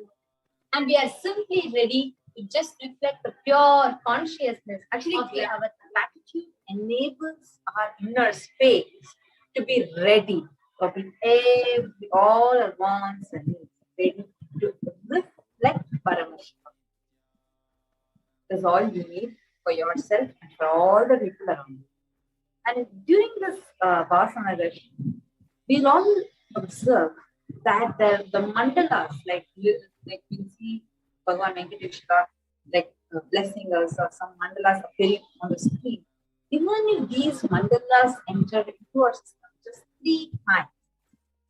And we are simply ready to just reflect the pure consciousness. Actually, of the avatar. gratitude enables our inner space to be ready for all our wants and needs, ready to reflect Paramashiva. That's all you need for yourself and for all the people around you. And during this Bhavasamadhi, we'll all observe that the mandalas, like we see Bhagavan Venkateshwara, blessing us, or some mandalas appearing on the screen. Even if these mandalas enter into our system just 3 times,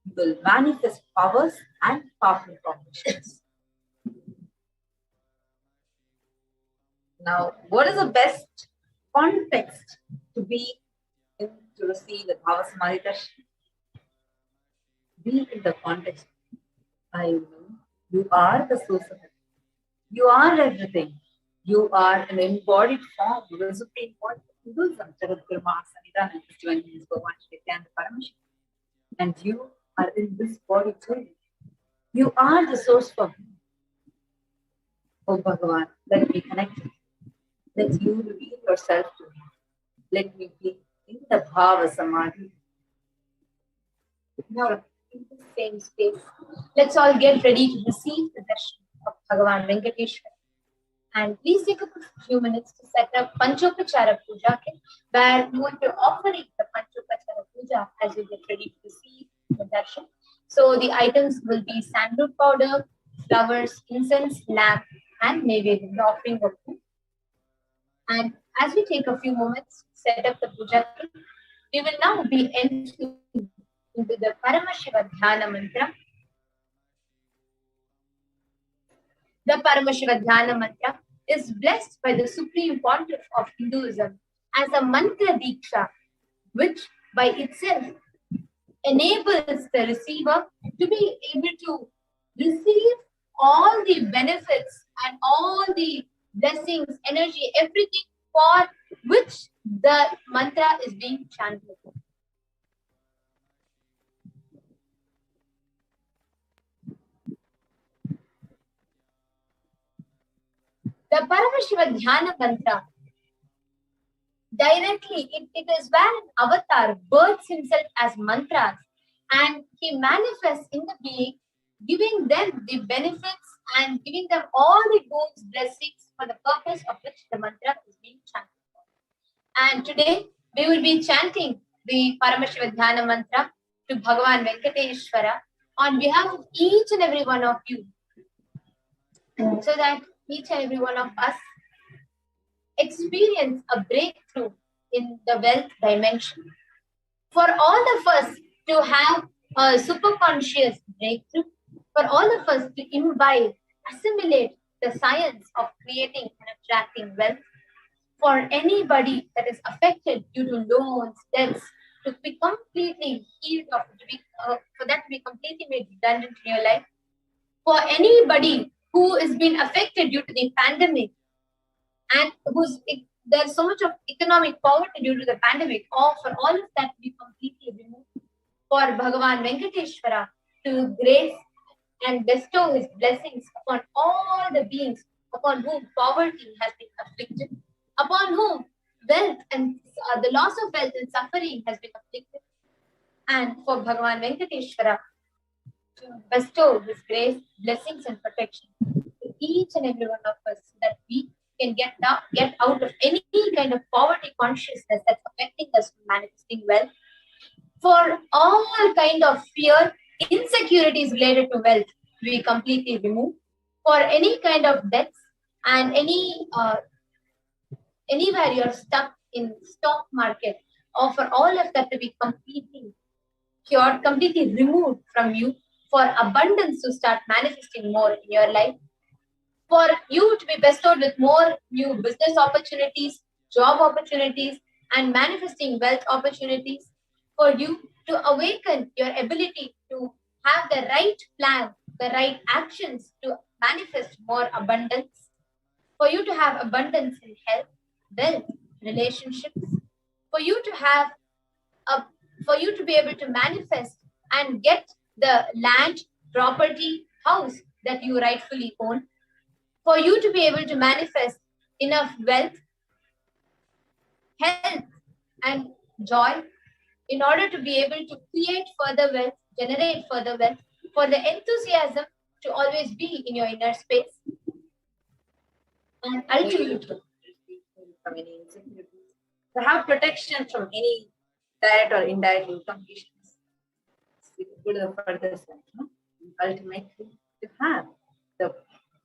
we will manifest powers and powerful cognitions. Now, what is the best context to be in to receive the Bhavasamadhi darshan? Be in the context. I know you are the source of it. You are everything. You are an embodied form of the Supreme Point of Hinduism, Jagadguru Mahasannidhanam, is Bhagavan Nithyananda Paramashivam. And you are in this body too. You are the source for me. Oh Bhagavan, let me connect. Let you reveal yourself to me. Let me be in the Bhavasamadhi. Now, in the same space, let's all get ready to receive the darshan of Bhagavan Venkateshwara. And please take a few minutes to set up Panchopachara Puja kit, where you want to offering the Panchopachara Puja as you get ready to receive the darshan. So the items will be sandalwood powder, flowers, incense, lamp, and maybe the offering of food. And as we take a few moments to set up the puja kit, we will now be entering into the Paramashiva Dhyana mantra. The Paramashiva Dhyana mantra is blessed by the Supreme Pontiff of Hinduism as a mantra diksha, which by itself enables the receiver to be able to receive all the benefits and all the blessings, energy, everything for which the mantra is being chanted. The Paramashiva Dhyana Mantra, directly, it is where an avatar births himself as mantras and he manifests in the being, giving them the benefits and giving them all the boons, blessings for the purpose of which the mantra is being chanted. And today we will be chanting the Paramashiva Dhyana Mantra to Bhagavan Venkateshwara on behalf of each and every one of you, so that each and every one of us experience a breakthrough in the wealth dimension. For all of us to have a superconscious breakthrough, for all of us to imbibe, assimilate the science of creating and attracting wealth, for anybody that is affected due to loans, debts, to be completely healed, for that to be completely made redundant in your life, for anybody who has been affected due to the pandemic and there's so much of economic poverty due to the pandemic, or for all of that to be completely removed, for Bhagavan Venkateshwara to grace and bestow his blessings upon all the beings upon whom poverty has been afflicted, upon whom wealth and the loss of wealth and suffering has been afflicted, and for Bhagavan Venkateshwara to bestow his grace, blessings and protection to each and every one of us, so that we can get out of any kind of poverty consciousness that's affecting us from manifesting wealth, for all kind of fear, insecurities related to wealth to be completely removed, for any kind of debts and anywhere you're stuck in stock market, or for all of that to be completely cured, completely removed from you, for abundance to start manifesting more in your life, for you to be bestowed with more new business opportunities, job opportunities, and manifesting wealth opportunities, for you to awaken your ability to have the right plan, the right actions to manifest more abundance, for you to have abundance in health, wealth, relationships, for you to be able to manifest and get the land, property, house that you rightfully own, for you to be able to manifest enough wealth, health, and joy in order to be able to create further wealth, generate further wealth, for the enthusiasm to always be in your inner space, and ultimately from any insecurities, to have protection from any direct or indirect conditions. Go to the further side, no? Ultimately, to have the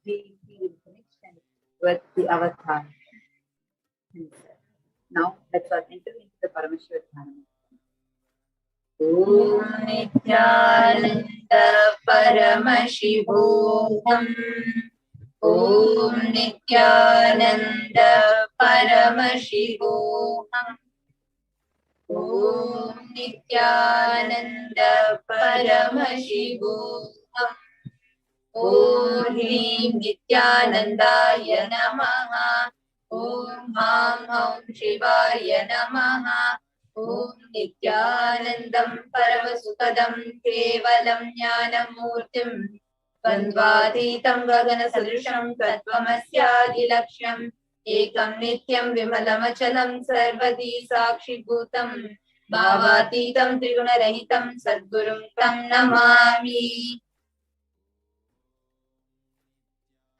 connection with the avatar himself. Now, let's all enter into the Paramashiva Dhyana. Om Nithyananda Paramashivoham. Om Nithyananda Paramashivoham. Om Nithyananda Paramashivoham. Om Hrim Nithyanandaya Namaha. Om Ham Om Shivaya Namaha. Om Nithyanandam Paravasukadam Kevalam Jnanam Murtim Vandvaditam Gagana Sadrisham Tattvamasya Laksham Ekam Nityam Vimalamachalam Sarvadi Sakshi Bhutam Bhavatitam Triguna Rahitam Sadgurum Tam Namami.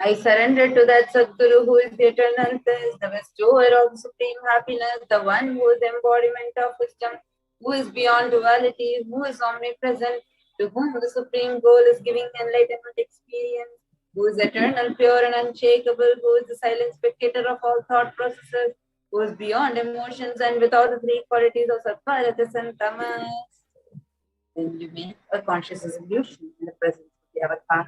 I surrender to that Sadguru who is the eternal bliss, the bestower of supreme happiness, the one who is the embodiment of wisdom, who is beyond duality, who is omnipresent, to whom the supreme goal is giving enlightenment experience, who is eternal, pure and unshakable, who is the silent spectator of all thought processes, who is beyond emotions and without the three qualities of Sattva, Rajas and Tamas. Then you make a conscious resolution in the presence of the avatar.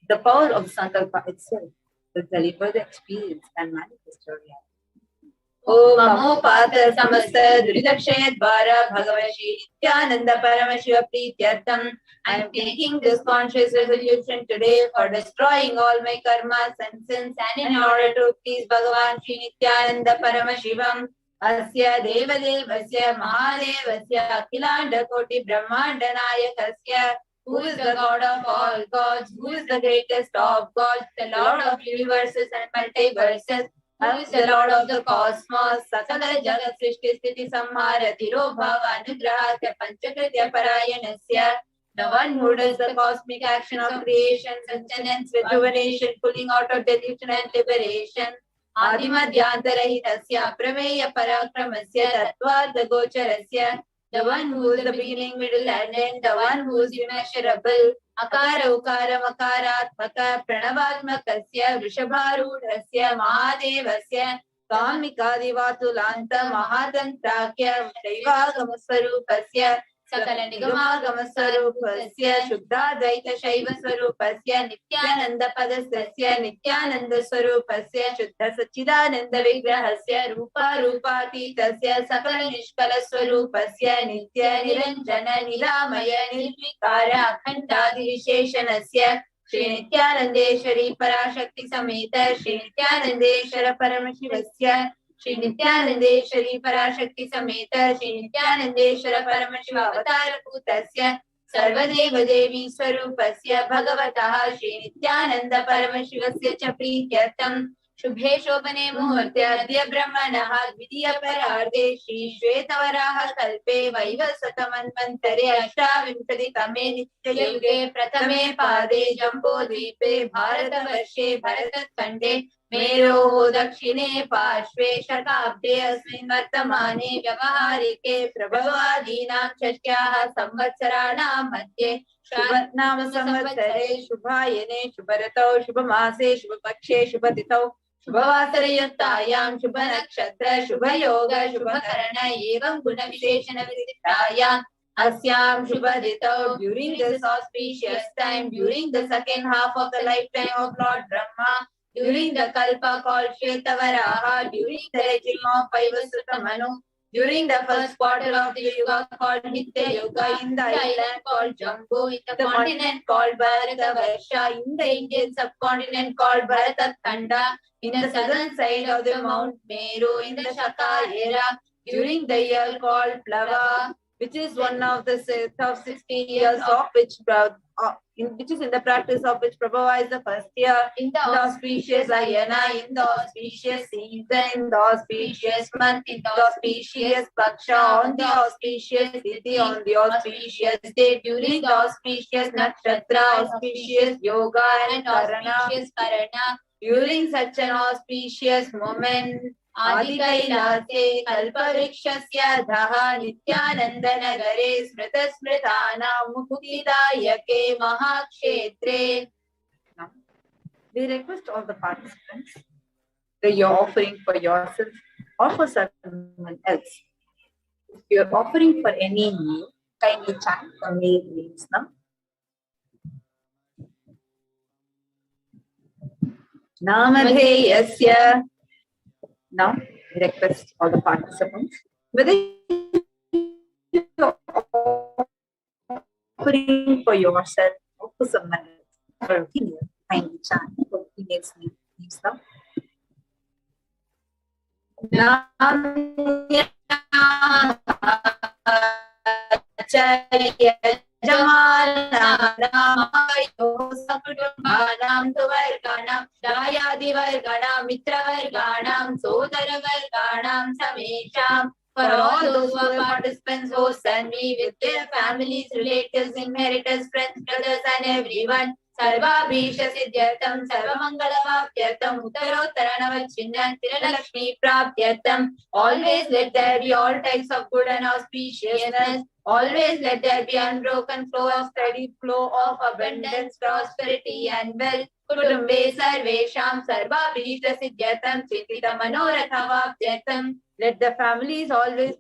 The power of Sankalpa itself will deliver the experience and manifest your reality. Om Namo Pata Samasta Duridakshaya Dvara Bhagavashi Nithyananda Paramashiva Prityartham. I am taking this conscious resolution today for destroying all my karmas and sins, and in order to please Bhagavan Shri Nithyananda Paramashivam. Asya Devadevasya Mahadevasya Akhilanda Koti Brahmanda Nayakasya Who is the God of all gods? Who is the greatest of gods? The Lord of universes and multiverses. Who is the Lord of the cosmos? Sakala Jagat Srishti Sthiti Samhara Tiro Bhava Anugrahasya Panchakritya Parayanasya. The one who does the cosmic action of creation, sustenance, rejuvenation, pulling out of delusion and liberation. Adimadhyantarahitasya Prameya Parakramasya Tattvartha Gocharasya. The one who is the beginning, middle and end, the one who is immeasurable. Akara Ukara Makaratmaka Pranavatmakasya Vrishabharudhasya Mahadevasya Kamikadivatulanta Mahadantrakya Shaivagamasvarupasya Sakala Nigamagamasvarupasya Shuddhadvaita Shaiva Swarupasya Nityananda Padastasya Nityananda Swarupasya Shuddha Sachidananda Vigrahasya Rupa Rupatitasya Sakala Nishkala Swarupasya Nitya Niranjana Nilamaya Nirvikara Akhandadi Visheshanasya Shri Nityanandeshwari Parashakti Sameta Shri Nityanandeshwara Paramashivasya Shri Nityanandeshwari Parashakti Sameta Shri Nityanandeshwara Paramashiva Avatara Bhutasya Sarvadeva Devi Swarupasya Bhagavataha Shri Nityananda Paramashivasya Cha Prityartam Shubhe Shobhane Muhurte Adya Brahmanaha Dvidiya Pararde Shri Shvetavaraha Kalpe Vaivasata Manvantare Ashtavimsati Tame Nitya Yuge Pratame Pade Jambo Dvipe Bharata Varshe Bharatat Khande मेरो दक्षिणे पार्श्वे शताब्दे अस्मिन् वर्तमाने व्यवहारिके प्रभवादीनां षष्ट्याः संवत्सराणां मध्ये शुभनाम संवत्सरे शुभायने शुभऋतौ शुभमासे शुभपक्षे शुभतिथौ शुभवासरयुक्तायां शुभनक्षत्र शुभयोग शुभकरण एवं गुणविशेषण विशिष्टायाम् अस्यां शुभतिथौ during this auspicious time, during the second half of the lifetime of Lord Brahma, during the Kalpa called Shvetavaraha, during the regime of Vaivasutta Manu, during the first quarter of the Yuga called Nitya Yuga, in the island called Jambu, in the continent called Bharatavarsha, in the Indian subcontinent called Bharatkhanda, in the southern side of the Mount Meru, in the Shaka era, during the year called Plava, which is one of the set of 60 years of which is in the practice of which Prabhupada is the first year, in the auspicious Ayana, in the auspicious season, in the auspicious month, in the auspicious Paksha, on the auspicious Tithi, on the auspicious day, during the auspicious Nakshatra, auspicious Yoga and auspicious Karana, during such an auspicious moment, Adi Kailase Kalparikshasya Dhaha Nityananda Nagare Smrita Smritana Muktidayake Mahakshetre. Now, we request all the participants that you're offering for yourself or for someone else. If you're offering for any need, kindly chant the names now. Namadheyasya. Now, we request all the participants, whether you're offering for yourself or for someone else, for opinion, kindly chant for opinions needs now. Jamalamayo Sakutumbanam Tuvarganam Dayadivarganam Mitravarganam Sodaravarganam Samesham. For all those who are participants, hosts and me with their families, relatives, inheritors, friends, brothers and everyone. Sarvabhisha Siddhyartam Sarvamangalavapyartam Uttarottaranavachinnan Tiralakshmi Prapyartam. Always let there be all types of good and auspiciousness. Always let there be unbroken flow of steady flow of abundance, prosperity and wealth. Kutumbe Sarvesham Sarvabhisha Siddhyartam Chintita Manorathavapyartam. Let the families always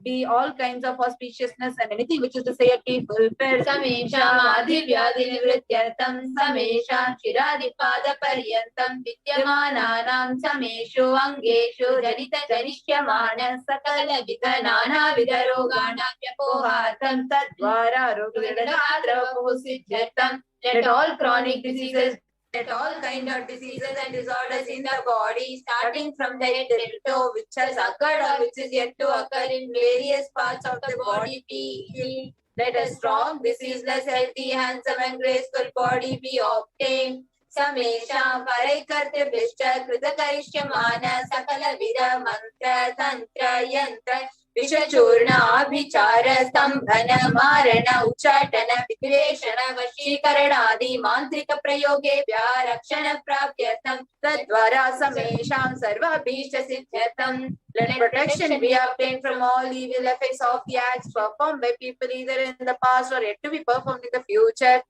be all kinds of auspiciousness and anything which is desired be fulfilled. Samesham Adhivyadi Nivrityartam Samesham Shiradi Pada Paryantam Vidyamananam Sameshu Angeshu Janita Janishyamana Sakala Vidanana Vidarogana Vyapohatam Tadvara Rogadadatra Siddhyartam. Let all chronic diseases, let all kind of diseases and disorders in the body, starting from the head to toe, which has occurred or which is yet to occur in various parts of the body, be healed. Let a strong, diseaseless, healthy, handsome and graceful body be obtained. Samesham Paraikartya Bhishta Krita Karishyamana Sakala Vida Mantra Tantra Yantra Vishachurna Abhichara Stambhana Marana Uchatana Vikreshana Vashikaranadi Mantrika Prayoge Vyarakshana Prapyatam Tadvara Samesham Sarva Bhishta Siddhyatam. Let protection be obtained from all evil effects of the acts performed by people either in the past or yet to be performed in the future.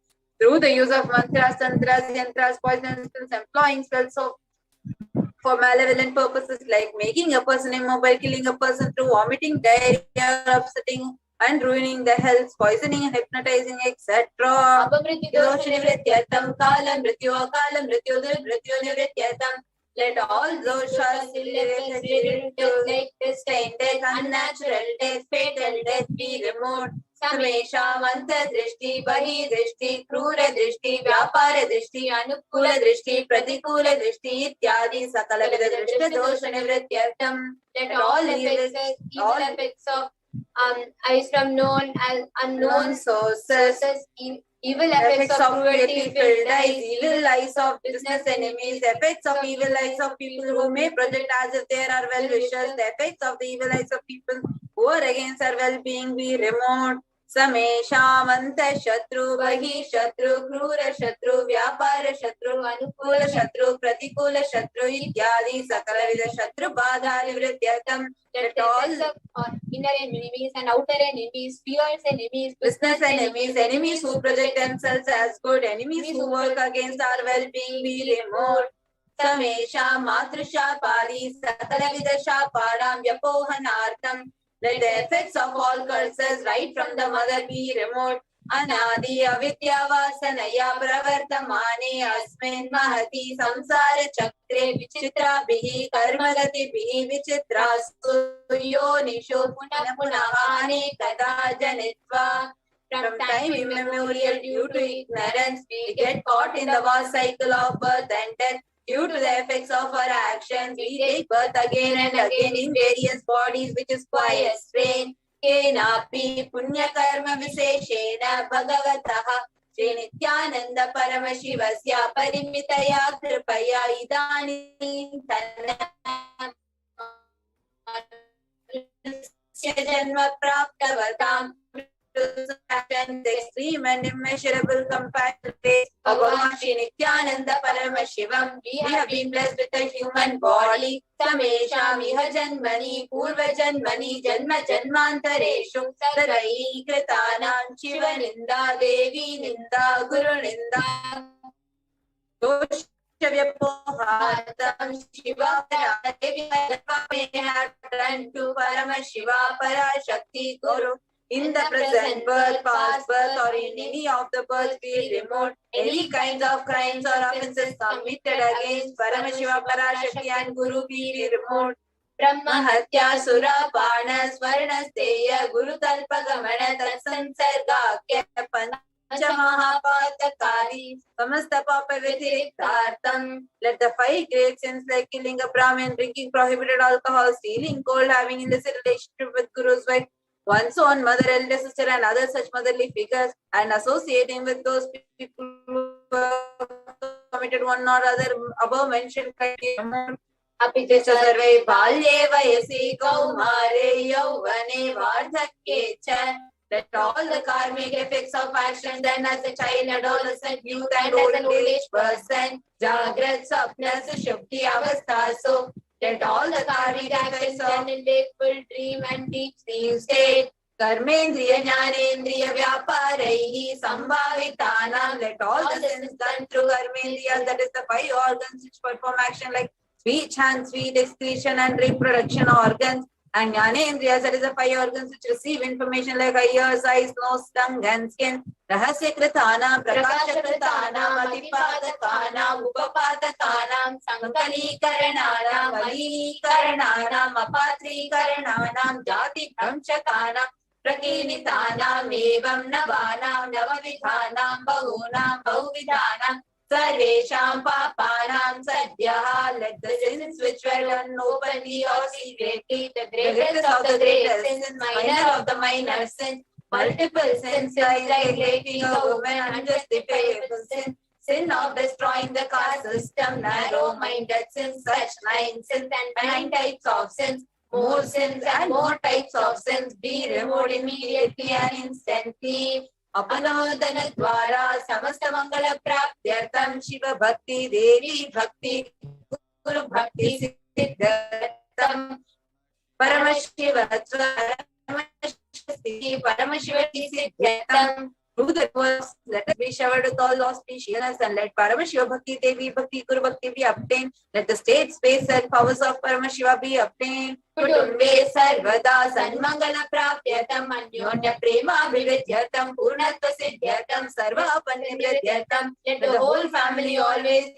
Through the use of mantras, tantras, yantras, poison spells, employing spells for malevolent purposes like making a person immobile, killing a person through vomiting, diarrhea, upsetting and ruining the health, poisoning and hypnotizing, etc. Let all doshas, like disdain, death, unnatural death, fatal death be removed. Samesha Manta Drishti, Bahi Drishti, Krura Drishti, Vyapara Drishti, Anukula Drishti, Pratikula Drishti, Ityadi, Sakala Vida Drishta Dosha Nivrityartam. Let all effects of eyes from known and unknown sources, evil effects of cruelty, filled eyes, evil eyes of business enemies, effects of evil eyes of people who may project as if they are well-wishers, the effects of the evil eyes of people who are against our well-being be removed. Samesha Manta Shatru, Bahi Shatru, Krura Shatru, Vyapara Shatru, Anukula Shatru, Pratikula Shatru, Ityadi, Sakala Vida Shatru, Badha Nivrityartam. Let all inner enemies and outer enemies, fierce enemies, business enemies, enemies who project themselves as good, enemies who work against our well-being be removed. Samesha Matrisha Padi, Sakala Vida Shapadam, Vyapohanartam. Let the effects of all curses right from the mother be removed. Anadi avidya vasanaya pravartamane asmin mahati samsara chakre vichitra bihi karmagati bihi vichitra suyonisho punapune kada janitva. From time immemorial, due to ignorance, we get caught in the vast cycle of birth and death. Due to the effects of our actions, we take birth again and again in various bodies, which is quite strange. Kenapi punya karma viseshena bhagavataha Shri Nithyananda Paramashivasya Parimitaya Kripaya Idani Janma Praptavatam. The extreme and immeasurable compassion of Bhagavan Shri Nithyananda Paramashivam. We have been blessed with a human body. Samesha Miha Janmani Purva Janmani Janma Janmantareshu Sarai Kritanam Shiva Ninda Devi Ninda Guru Ninda Doshavyapohatam Shiva Devi may have turned to Paramashiva Parashakti Guru. In the present birth, past birth, or in any of the births be removed, any kinds of crimes or offences committed against Paramashiva, Parashakti and Guru be removed. Brahma Hatya Sura Bana Swarna Steya Guru Talpagamana Tatsansarga Pancha Mahapatakari Samasta Papa Vitiriktartam. Let the 5 great sins like killing a Brahmin, drinking prohibited alcohol, stealing gold, having illicit relationship with Guru's wife, one's own mother, elder sister and other such motherly figures, and associating with those people who committed one or other above mentioned crime. Apicha sarve balye vayasi kaumare yauvane vardhakye cha. Let all the karmic effects of actions then as a child, adolescent, youth and as an old age person, Jagrat, Sapna, Sushupti, Avastha, so let all the karmic effects done in wakeful, dream and deep sleep state, Karmendriya, Jnanendriya, Vyaparaihi, Sambhavitanam. Let all the sins done through Karmendriya, that is the 5 organs which perform action like speech, hand, sweet, excretion and reproduction organs, and Jnanendriya, that is the 5 organs which receive information like ears, eyes, nose, tongue and skin. Rahasya Kritanam, Prakasha Kritanam, Atipadakana, Upapadakana, Sankali Karanana, Mali Karanana, Mapatri Karanana, Jati Pramchakana, Prakinitanam, Evam Navanam, Navavidhanam, Bahunam, Bahuvidhanam, Sarvesham Papanam Sadhyaha. Let the sins which were done openly or secretly, the greatest of the greatest sins, minor of the minor sins, Multiple sins like raping a woman, unjustifiable sin, sin of destroying the caste system, narrow-minded sins, such 9 sins and 9 types of sins. More sins and more types of sins be removed immediately and instantly. Apanodana dwara samasta mangala praptyartam Shiva bhakti devi bhakti guru bhakti siddhartam Paramashivoham Paramashivoham. Through the verse, let us be showered with all auspiciousness and let Paramashiva Bhakti Devi Bhakti Guru Bhakti be obtained. Let the state, space and powers of Paramashiva be obtained. Kutumbe sarvada sanmangala prapyatam anyonya prema vividyatam purnatva siddhyatam sarva panimridyatam. Let the whole family always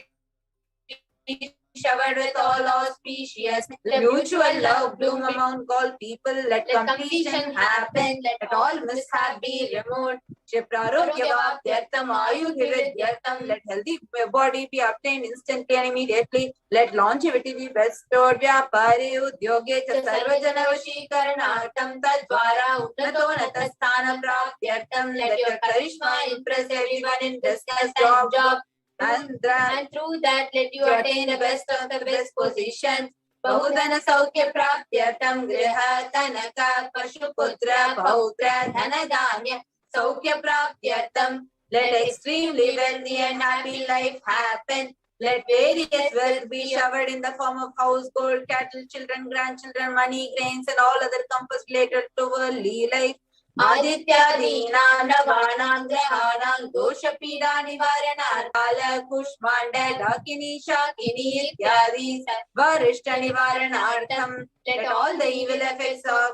be showered with all auspicious. Let mutual love bloom among all people. Let completion happen. Let all mishap be removed. Shiprarogyavam ayudhividyartam. Let healthy body be obtained instantly and immediately. Let longevity be bestowed. Vyapare udyoge cha sarvajana vashikaranartam tadvara unnatona sthana praptyartam. Let your charisma impress everyone in business and job. And through that, let you attain the best of the best positions. Bahudana saukya praptyartam griha tanaka pashuputra bautra dhanadanya saukya praptyartam. Let extremely wealthy and happy life happen. Let various wealth be showered in the form of house, gold, cattle, children, grandchildren, money, grains, and all other comforts related to worldly life. Adityadina Navanam Grahanam Dosha Pida Nivarana Kala Kushmanda Dakini Shakini Ityadi Varishta Nivaranartham. Let all the evil effects of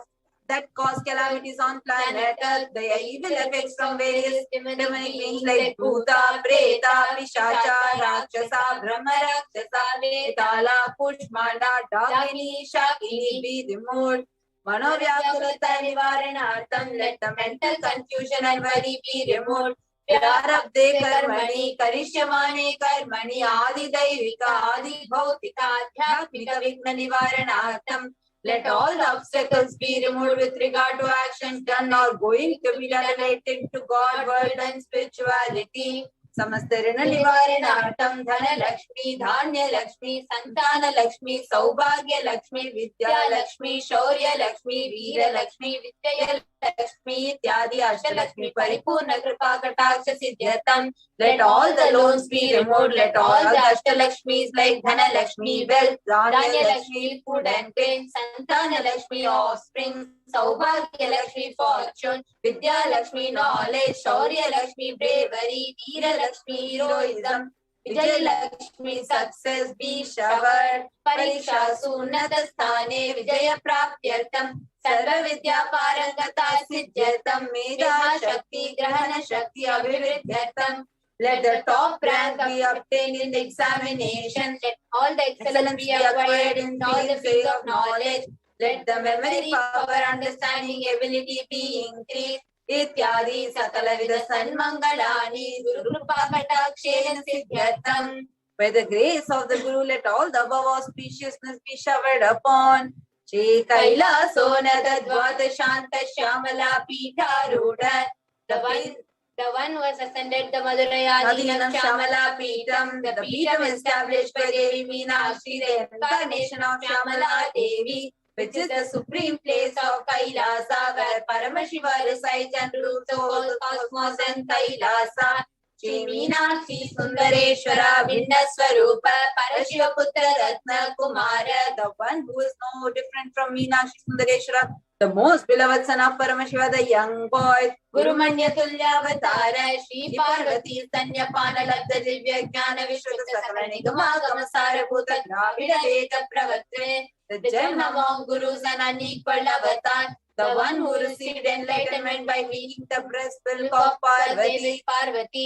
that cause calamities on planet Earth, the evil effects from various demonic beings like Bhuta, Preta, Pishacha, Rakshasa, Brahma Rakshasa, Vetala, Kushmanda, Dakini, Shakini be removed. Manovyakulata nivaranartham. Let the mental confusion and worry be removed. Vyarabde karmani karishyamane karmani adi daivika adi bhautika adhyatmika vigna nivaranartham. Let all the obstacles be removed with regard to actions done or going to be done related to God, world and spirituality. Samastarana nivaranartham dhana lakshmi, dhanya lakshmi, santana lakshmi, saubhagya lakshmi, vidya lakshmi, shaurya lakshmi, veera lakshmi, vidyaya lakshmi, ityadi ashtalakshmi, paripurna kripa kataksha siddhyatam. Let all the loans be removed. Let all the ashtalakshmis like dhana lakshmi, wealth, dhanya lakshmi, food and grain, santana lakshmi, offspring, saubhagya lakshmi, fortune, vidya lakshmi, knowledge, shaurya lakshmi, bravery, veera lakshmi, heroism, vijay lakshmi, success be showered. Pariksha sunnata sthane vijaya praptyartam sarva vidya parangata siddhyatam medha shakti grahana shakti abhividyartam. Let the top rank be obtained in the examination. Let all the excellence be acquired in all the fields of knowledge. Let the memory, power, understanding, ability be increased. Ityadi sakala vida sanmangalani guru kripa katakshena siddhyatam. By the grace of the Guru, let all the above auspiciousness be showered upon. Shri Kailasa Dvata Shanta Shyamala Pitha Ruda. The one was ascended the Madhurayadinam Shyamala Pitam. The Pitam established by Devi Meenakshi, the incarnation of Shyamala Devi, which is the supreme place of Kailasa, where Paramashiva resides and rules the whole cosmos and Kailasa. Shri Meenakshi Sundareshwara Vindaswarupa Parashiva Putra Ratna Kumara, the one who is no different from Meenakshi Sundareshwara, the most beloved son of Paramashiva, the young boy, Guru Manya Tulya Avatara, Shri Parvati Sanyapana Labda Divya Jnana Vishwata Sakala Nigama Gamasara Bhuta Dravida Veda Pravatre, the gem among gurus and unequal avatar, the one who received enlightenment by meeting the breast milk of Parvati,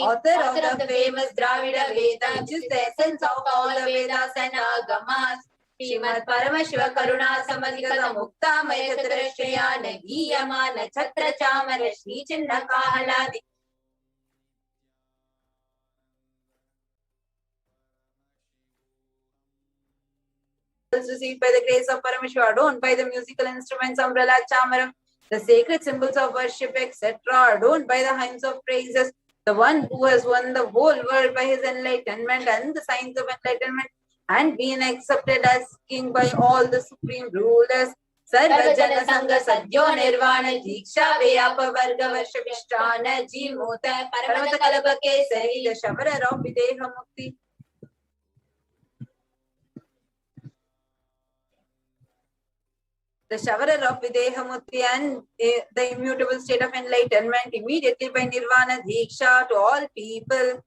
author of the famous Dravida Veda, which is the essence of all the Vedas and Agamas. Srimad Paramashiva Karuna Samadhikata Mukta Mayatadrashya Nagiyamana Chatra Chamara Shri Chinna Kahaladi. Received by the grace of Paramashiva, adorned by the musical instruments, umbrella, chamaram, The sacred symbols of worship, etc., adorned by the hymns of praises, the one who has won the whole world by his enlightenment and the signs of enlightenment, and been accepted as king by all the supreme rulers. Sarvajana Sangha Sadhyo Nirvana Diksha Vyapa Varga Varshavishtana Jimota Paramata Kalapa Kesari the Shavara Videha Mukti. The Shavara of Videhamurti and the immutable state of enlightenment immediately by Nirvana Diksha to all people.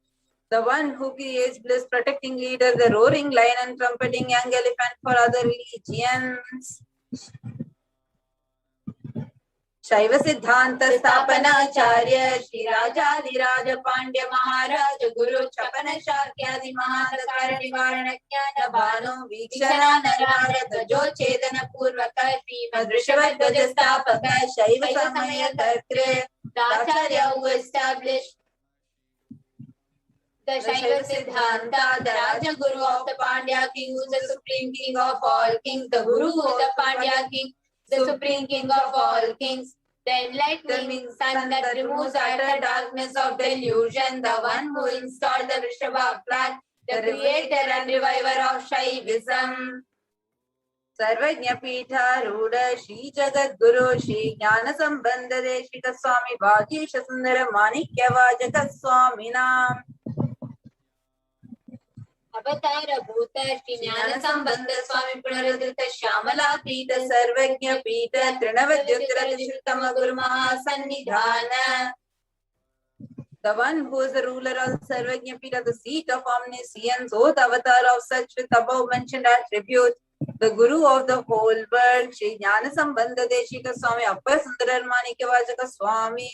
The one who creates bliss, protecting leader, the roaring lion and trumpeting young elephant for other legions. Shaiva Siddhanta Sthapanacharya Shri Raja Dhiraja Pandya Maharaja Guru Chapana Shakyadi Mahadakara Nivarana Jnana Bhanu Vikshana Narada Jo Chetana Purvaka Shri Madrishavat Gajastapaka Shaiva Samaya Kartre Acharya who established the Shaiva Siddhanta, the Raja Guru of the Pandya King, who is the Supreme King of all kings, the Guru who is the Pandya King, the Supreme King of all kings, the enlightening sun that removes utter darkness of delusion, the one who installed the Vrishabha flag, the creator and reviver of Shaivism. Sarvajna Pitha Ruda Shri Jagat Guru Shri Jnana Sambandha Deshika Swami Bhagisha Sundara Manikya Vajaka Swami Nam Avatara Bhuta Shri Jnana Sambandha Swami Punaruddhita Shyamala Pita Sarvajna Pita Trinavadyuttara Tishuttama Guru Mahasannidhana. The one who is the ruler of Sarvajna Pita, the seat of omniscience, O the avatar of such with above mentioned attributes, the Guru of the whole world, Shri Jnana Sambandha Deshika Swami Appar Sundarar Manikya Vajaka Swami,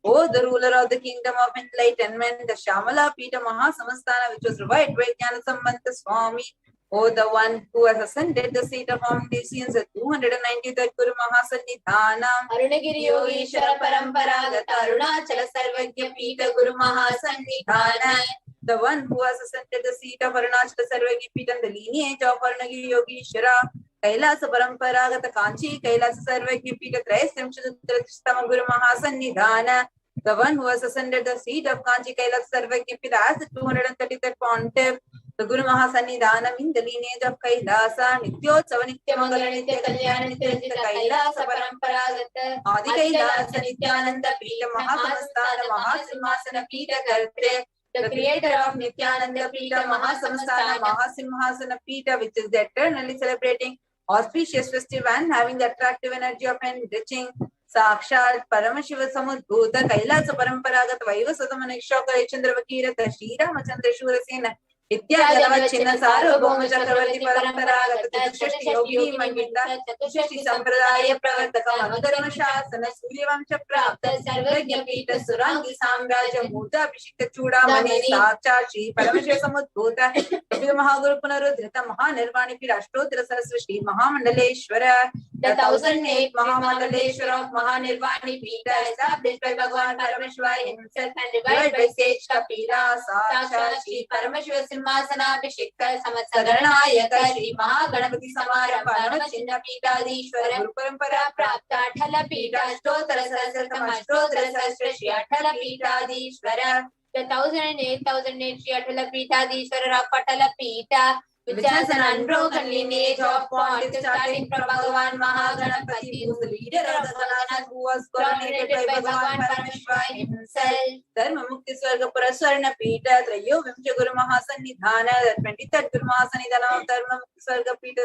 O the ruler of the kingdom of enlightenment, the Shyamala Pita Mahasamastana, which was revived by Jnana Sambandha Swami, O the one who has ascended the seat of omniscience at 293rd Guru Mahasannidhana, Arunagiri Yogeshwara Paramparagata Arunachala Sarvajna Pita Guru Mahasannidhana, the one who has ascended the seat of Arunachala Sarvajna Pita and the lineage of Arunagiri Yogeshwara, Kailasa Paramparagata Kanchi, Kailasa Sarvajna Pita Trayasthamshaduttarastama Guru Mahasannidhana, the one who has ascended the seat of Kanchi, Kailasa Sarvajna Pita as the 233rd Pontiff, the Guru Mahasannidhanam in the lineage of Kailasa, Nityotsava Nityamangala Nitya Kalyana Nityajita Kailasa Paramparagata, Adi Kailasa Nithyananda Pita Mahasamastana Mahasimhasana Pita Kartre, the creator of Nithyananda Pita Mahasamastana Mahasimhasana Pita, which is the eternally celebrating auspicious festival and having the attractive energy of enriching Sakshat Paramashiva Samudbhuta Kailasa Paramparagata Vaivasatamanikshaka Chandravakirata Shri Ramachandra Shurasena Nitya Chinna Sarvabhauma Chakravarti Paramparagata Chatushashti Yogini Mandita Chatushashti Sampradaya Pravartaka Manudharma Shasana Suryavamsha Prapta Sarvajna Pita Surangi Samraja Bhuta Abhishekta Chudamani Sakshat Shri Paramashiva Samudbhuta Kapila Mahaguru Punarudhrita Mahanirvani Pirashtottara Sarasrishti Mahamandaleshwara, the 1008 Mahamandaleshwara of Mahanirvani Pita, established by Bhagavan Parameshwara himself and revived by sage Kapila Sakshat Shri Paramashiva Simhasana Abhishekta Samatsaranayaka Shri Mahaganapati Samarambha Chinna Pitadishwara Guru Parampara Prapta Athala Pita Ashtottara Sahasratama Ashtottara Sahasra Shri Athala Pitadishwara, the 1008 Shri Athala Pitadishwara of Athala Pita, which has an unbroken lineage of pontiffs starting from Bhagavan Mahaganapati, who is the leader of the Gananas, who was coronated by Bhagavan Parameshwara himself. Dharma Mukti Swarga Paraswarna Pita, Trayo Vimsha Guru Mahasannidhana, the 23rd Guru Mahasannidhana of Dharma Mukti Swarga Pita,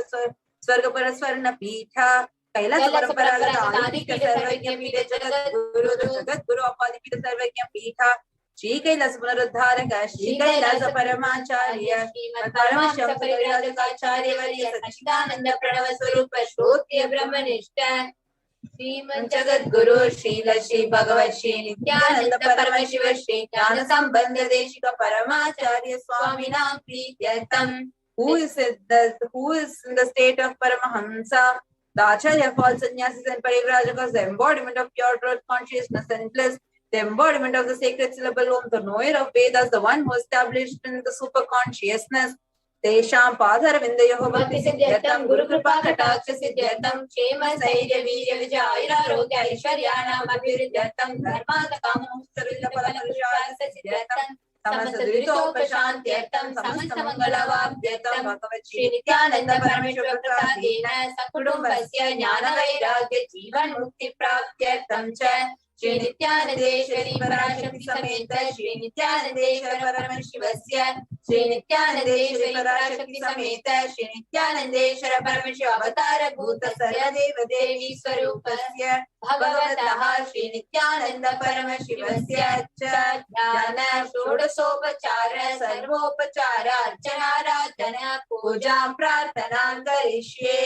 Swarga Paraswarna Pita, Kailasa Paramparagata Adipika Sarvajna Pita, Jagat Guru, the Jagat Guru of Adipika Sarvajna Pita, Shri Kailasa Punaruddharaka, Shri Kailasa Paramacharya, Paramasham Pariradakacharya Varya Sachidananda Pranava Swarupa Shrotya Brahmanishta, Sriman Jagat Guru, Srila Shri Bhagavat Shri Nithyananda Paramashiva Shri Jnana Sambandha Deshika Paramacharya Swaminam Prithyatam, who is in the state of Paramahamsa, the Acharya of all sannyasis and parivrajakas, the embodiment of pure truth, consciousness and bliss, the embodiment of the sacred syllable Om, the knower of Vedas, the one who established in the super consciousness, तेषां पादरविन्दयोः भक्तिसिद्ध्यर्थं गुरुकृपा कटाक्षसिद्ध्यर्थं क्षेम स्थैर्य वीर्य विजय आयुरारोग्य ऐश्वर्याणाम् अभिवृद्ध्यर्थं धर्मार्थकामोक्षरुल्लफलपुरुषार्थसिद्ध्यर्थं समस्त दुरितोपशान्त्यर्थं समस्त मंगलवाप्त्यर्थं भगवत् श्री नित्यानंद परमेश्वर प्रसादेन सकुटुम्बस्य ज्ञानवैराग्य जीवन मुक्ति प्राप्त्यर्थं च श्री नित्यानंदेश्वरी पराशक्ति समेत श्री नित्यानंदेश्वर परमशिवस्य श्री नित्यानंदेश्वरी पराशक्ति समेत श्री नित्यानंदेश्वर परमशिव अवतार भूत सर्वदेव देवी स्वरूपस्य भगवतः श्री नित्यानंद परमशिवस्य च ज्ञान षोडशोपचार सर्वोपचार अर्चनाराधना पूजा प्रार्थना करिष्ये।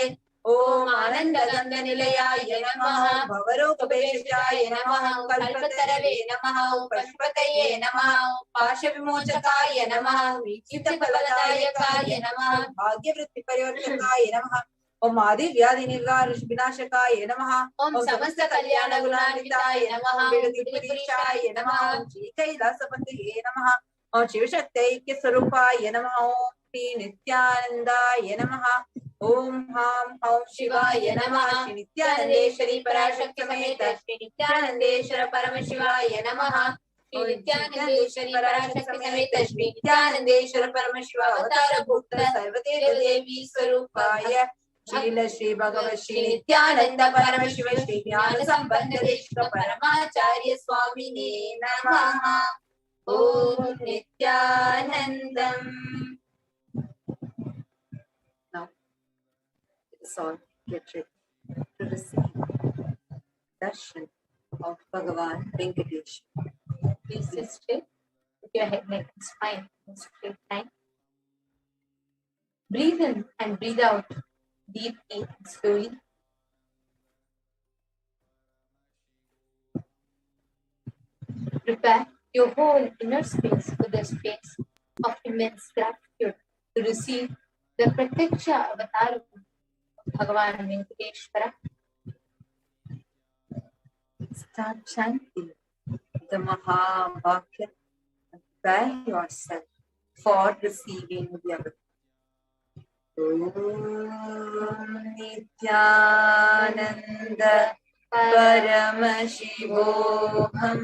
ओम आनंद गंध निलयाय नमः भवरोगभेषजाय नमः कल्पतरवे नमः पशुपतये नमः पाशविमोचकाय नमः विचित्रफलदायकाय नमः भाग्यवृत्तिपरिवर्तकाय नमः ओम आदि व्याधि विनाशकाय नमः ओम समस्त कल्याण गुणान्विताय नमः विगतिपुरीशाय नमः श्री कैलासपतये नमः ओम शिवशक्त्यैक्य स्वरूपाय नमः ओम श्री नित्यानंदाय नमः ओम हां हौं शिवाय नमः श्री नित्यानंदेश्वरी पराशक्ति समेत श्री नित्यानंदेश्वर परमशिवाय नमः श्री नित्यानंदेश्वरी पराशक्ति समेत श्री नित्यानंदेश्वर परमशिव अवतार भूत सर्वदेव देवी स्वरूपाय श्रील श्री भगवत श्री नित्यानंद परमशिव श्री ज्ञान संबंध देशिक परमाचार्य स्वामिने नमः। ओम Nityanandam. All get ready to receive darshan of Bhagavan Venkatesh. Please sit straight with your head, neck, and spine in straight line. Breathe in and breathe out deeply and slowly. Prepare your whole inner space with a space of immense gratitude to receive the Pratyaksha avatar Bhagavan Venkateshwara. Start chanting the Mahavakya and prepare yourself for receiving the avatar. Om Nithyananda Paramashivoham.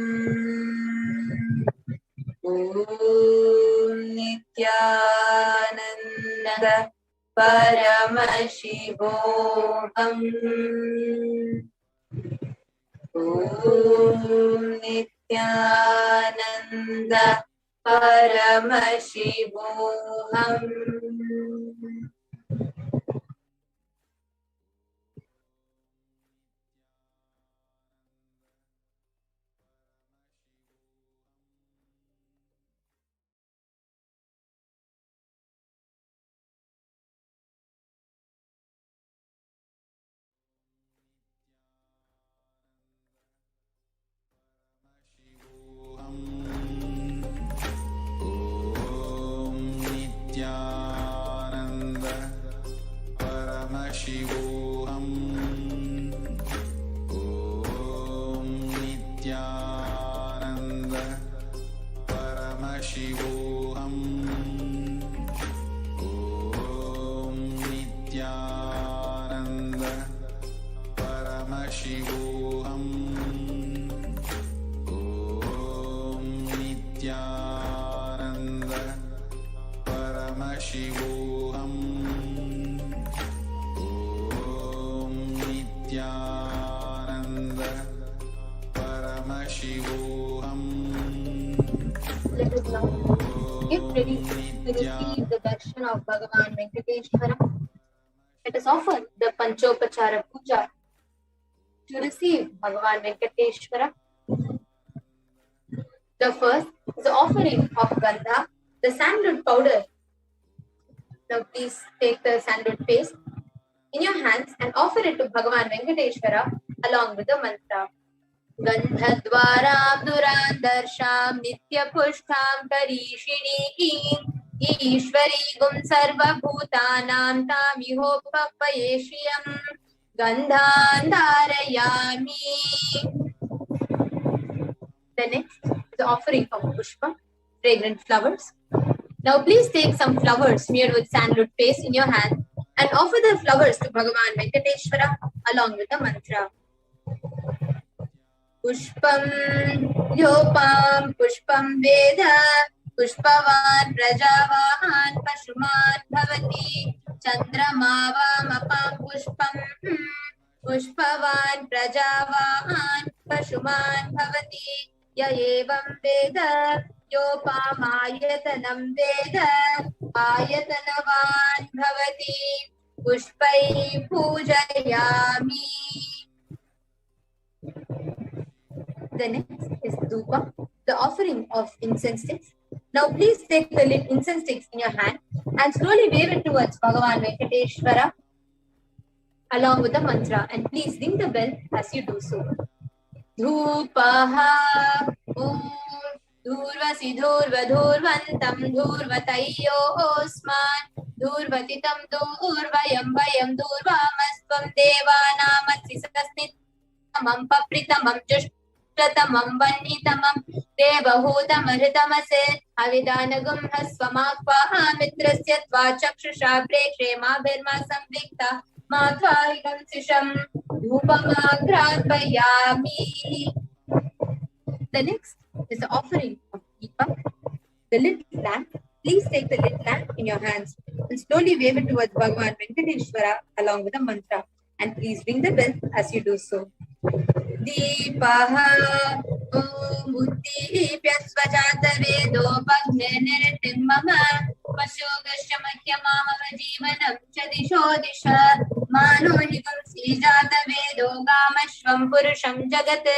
Om Nithyananda Paramashivoham. Om Nithyananda Paramashivoham. Paramashivoham. Om Nithyananda Paramashivoham. Om Nithyananda Paramashivoham. Om Nithyananda Paramashivoham. Nithyananda Paramashivoham. Let us now get ready to receive the darshan of Bhagavan Venkateshwara. Let us offer the Panchopachara Puja to receive Bhagavan Venkateshwara. The first is the offering of Gandha, the sandalwood powder. Now please take the sandalwood paste in your hands and offer it to Bhagavan Venkateshwara along with the mantra. Gandhadvaram duran darsham nitya pushtam karishini Ishwari gum sarva bhutanam tamihopapayeshiyam Gandhandarayami. The next is the offering of pushpa, fragrant flowers. Now please take some flowers smeared with sandalwood paste in your hand and offer the flowers to Bhagavan Venkateshwara along with the mantra. Pushpam Yopam Pushpam Veda Pushpavan Prajavahan Pashuman Bhavati Chandramavamapam Pushpam Pushpavan Prajavahan Pashuman Bhavati Yayevam Veda Yopamayatanam Veda Ayatanavan Bhavati Pushpai Pujayami. The next is Dhupa, the offering of incense sticks. Now please take the lit incense sticks in your hand and slowly wave it towards Bhagavan Venkateshwara along with the mantra, and please ring the bell as you do so. Dhupaha Om Dhurvasi Dhurva Dhurvantam Dhurvatayyo Osman Dhurvatitam Dhurvayam Vayam Dhurvamasvam Devanamasi Sasnitamam Papritamam Jushtamam Vannitamam Devahutamarhitamase Avidanagum Hasvamakvaha Mitrasya Tvachakshusha Prekshe Birma Samvikta Madhvarikam Sisham Dhupamagrapayami. The next is the offering of Deepak, the lit lamp. Please take the lit lamp in your hands and slowly wave it towards Bhagavan Venkateshwara along with the mantra, and please ring the bell as you do so. Deepaha Om Buddhipya Svajata Vedo Bhagya Nirtimmama Vashogashamakhyamama Jivanam Chadisho Disha Mano Higam Sijata Vedo Gamashvam Purusham Jagate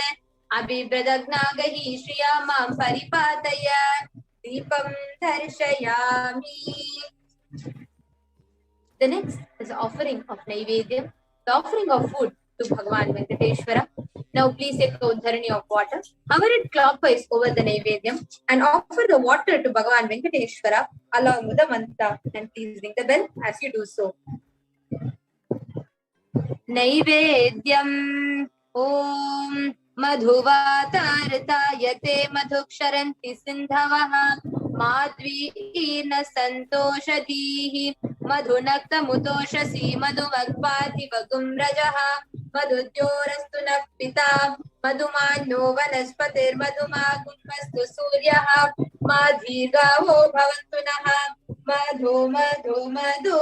Abhibhradagnaagahi Shriyamam Paripataya Deepam Darshayami. The next is the offering of Naivedyam, the offering of food to Bhagavan Venkateshwara. Now please take a udharani of water, hover it clockwise over the Naivedyam and offer the water to Bhagavan Venkateshwara along with the mantra, and please ring the bell as you do so. Naivedyam Om Madhuvatartayate Madhuksharanti Sindhavaha Madhvina Santoshadhihi Madhunakta Mutoshasi Madhuvagpati Vagum Rajaha Madhudyorastu Nakpita Madhumanyo Vanaspatir Madhumagunmastu Suryaha Madhirgavo Bhavantunaha Madhu Madhu Madhu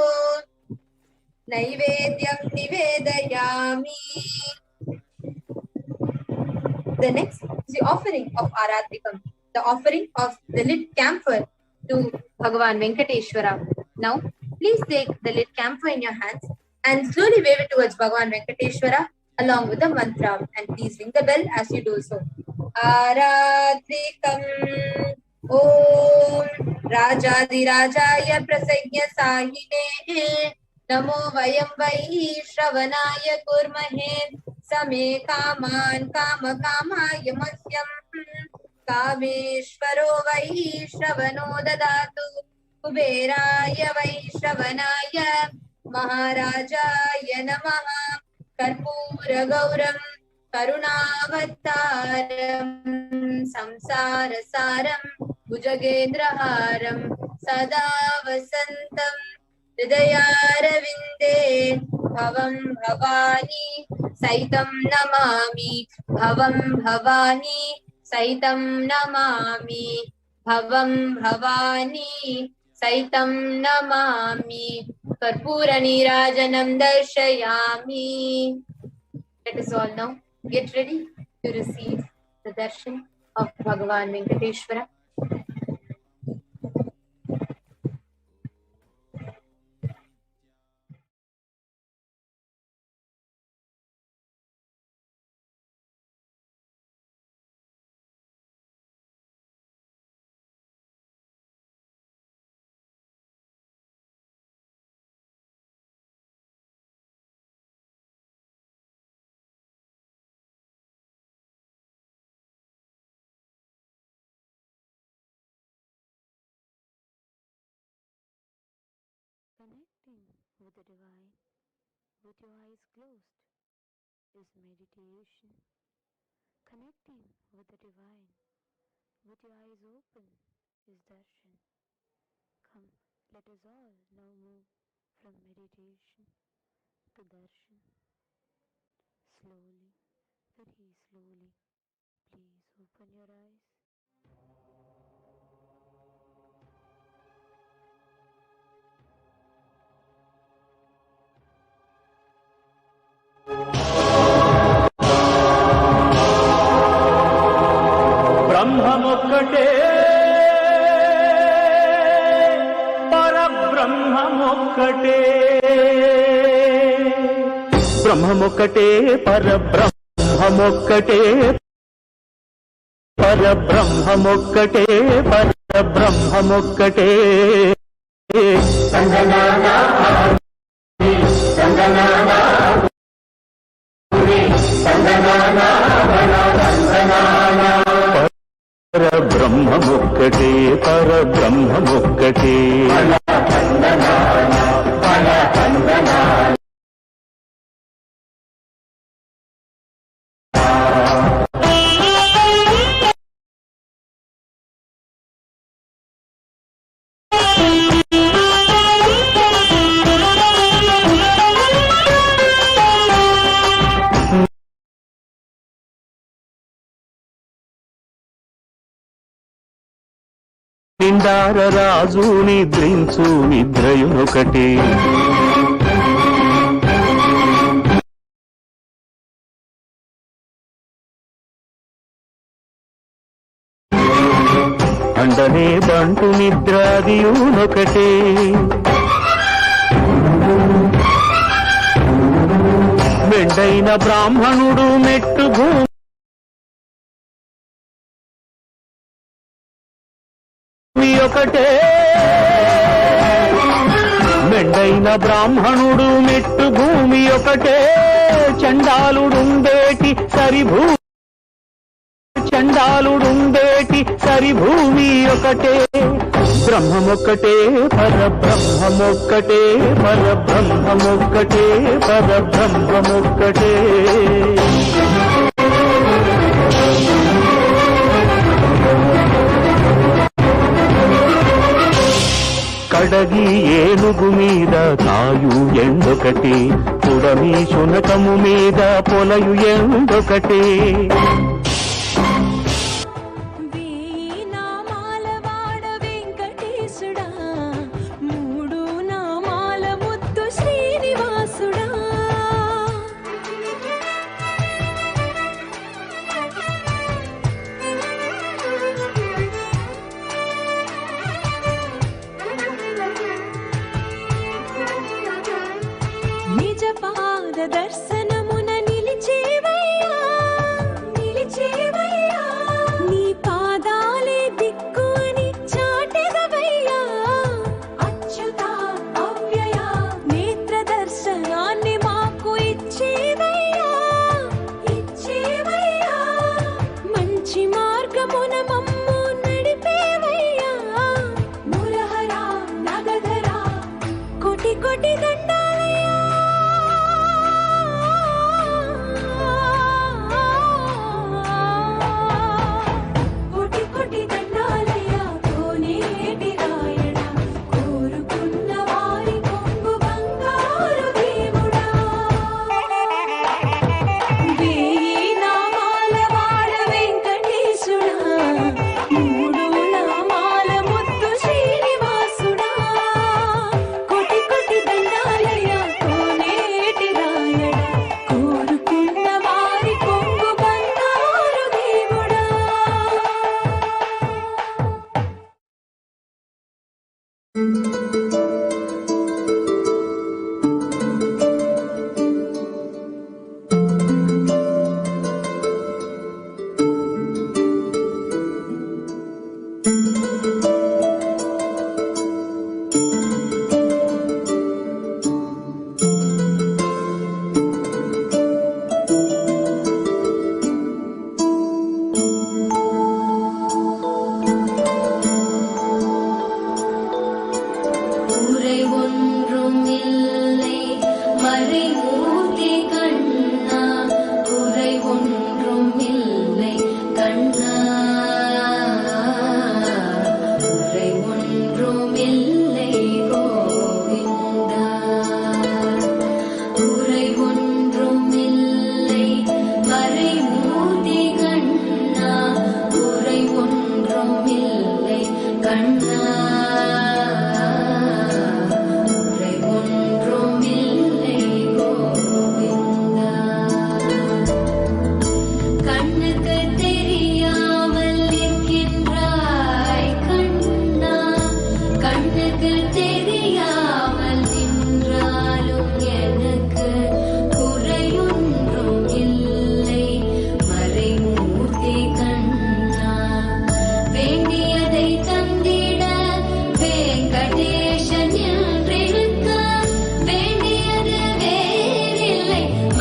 Naivedyam Nivedayami. The next is the offering of Aratrikam, the offering of the lit camphor to Bhagavan Venkateshwara. Now, please take the lit camphor in your hands and slowly wave it towards Bhagavan Venkateshwara along with the mantra, and please ring the bell as you do so. Aratrikam Om Rajadirajaya Prasagya Sahine Namo Vayam Vai Shravanaya Kurmahe Same Kaman Kama Kamaya Masyam Kameshwaro Vai Shravano Dadatu Kuberaya Vai Shravanaya Maharajaya Namaha Karpura Gauram Karunavataram Samsara Saram Bhujagendraharam Sada Vasantam Hridayaravinде Bhavam Bhavani Saitam Namami Bhavam Bhavani Saitam Namami Bhavam Bhavani Saitam Namami Karpura Nirajanam Darshayami. Let us all now get ready to receive the darshan of Bhagavan Venkateshwara. Connecting with the divine with your eyes closed is meditation. Connecting with the divine with your eyes open is darshan. Let us all now move from meditation to darshan. Slowly, very slowly, please open your eyes. బ్రహ్మమొక్కటే పరబ్రహ్మమొక్కటే బ్రహ్మమొక్కటే పరబ్రహ్మమొక్కటే పరబ్రహ్మమొక్కటే పరబ్రహ్మమొక్కటే పరబ్రహ్మమొక్కటే పరబ్రహ్మమొక్కటే నిండార రాజు నిద్రించు నిద్రయునొకటే అండనే బంటు నిద్రాదియునొకటే మెండైన బ్రాహ్మణుడు మెట్టు భూమి ఒకటే మెండైన బ్రాహ్మణుడు మెట్టు భూమి ఒకటే చండాలుడుండేటి సరిభూ చండాలుడుండేటి సరిభూమి ఒకటే బ్రహ్మమొక్కటే పరబ్రహ్మమొక్కటే పరబ్రహ్మమొక్కటే పరబ్రహ్మమొక్కటే కడగి ఏనుగు మీద తాయు ఎండొకటి పుడమి శునకము మీద పొలయు ఎండొకటి దర్శనమున నిలిచేవయ్యా నిలిచేవయ్యా నీ పాదాలే దిక్కు అని చాటెదవయ్యా అచ్యుత అవ్యయ నేత్ర దర్శనాన్ని మాకు ఇచ్చేవయ్యా ఇచ్చేవయ్యా మంచి మార్గమున మమ్ము నడిపేవయ్యా మురహర నగధర కోటి కోటి దండాలయ్యా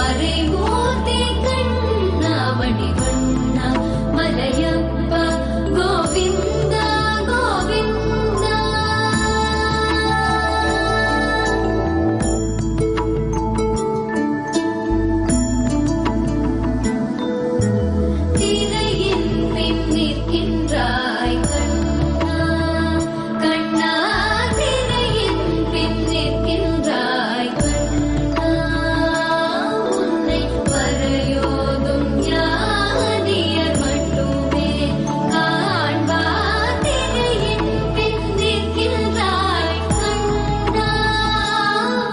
மறைமூர்த்தி கண்ணா மணிவண்ணா மலையப்பா கோவிந்தா கோவிந்தா. திரையின் பின் நிற்கின்றாய் கண்ணா கண்ணா, திரையின் பின் நிற்கின்றாய் கண்ணா, உன்னை மறையோதும் ஞானியர் மட்டுமே காண்பார். திரையின் பின் நிற்கின்றாய் கண்ணா,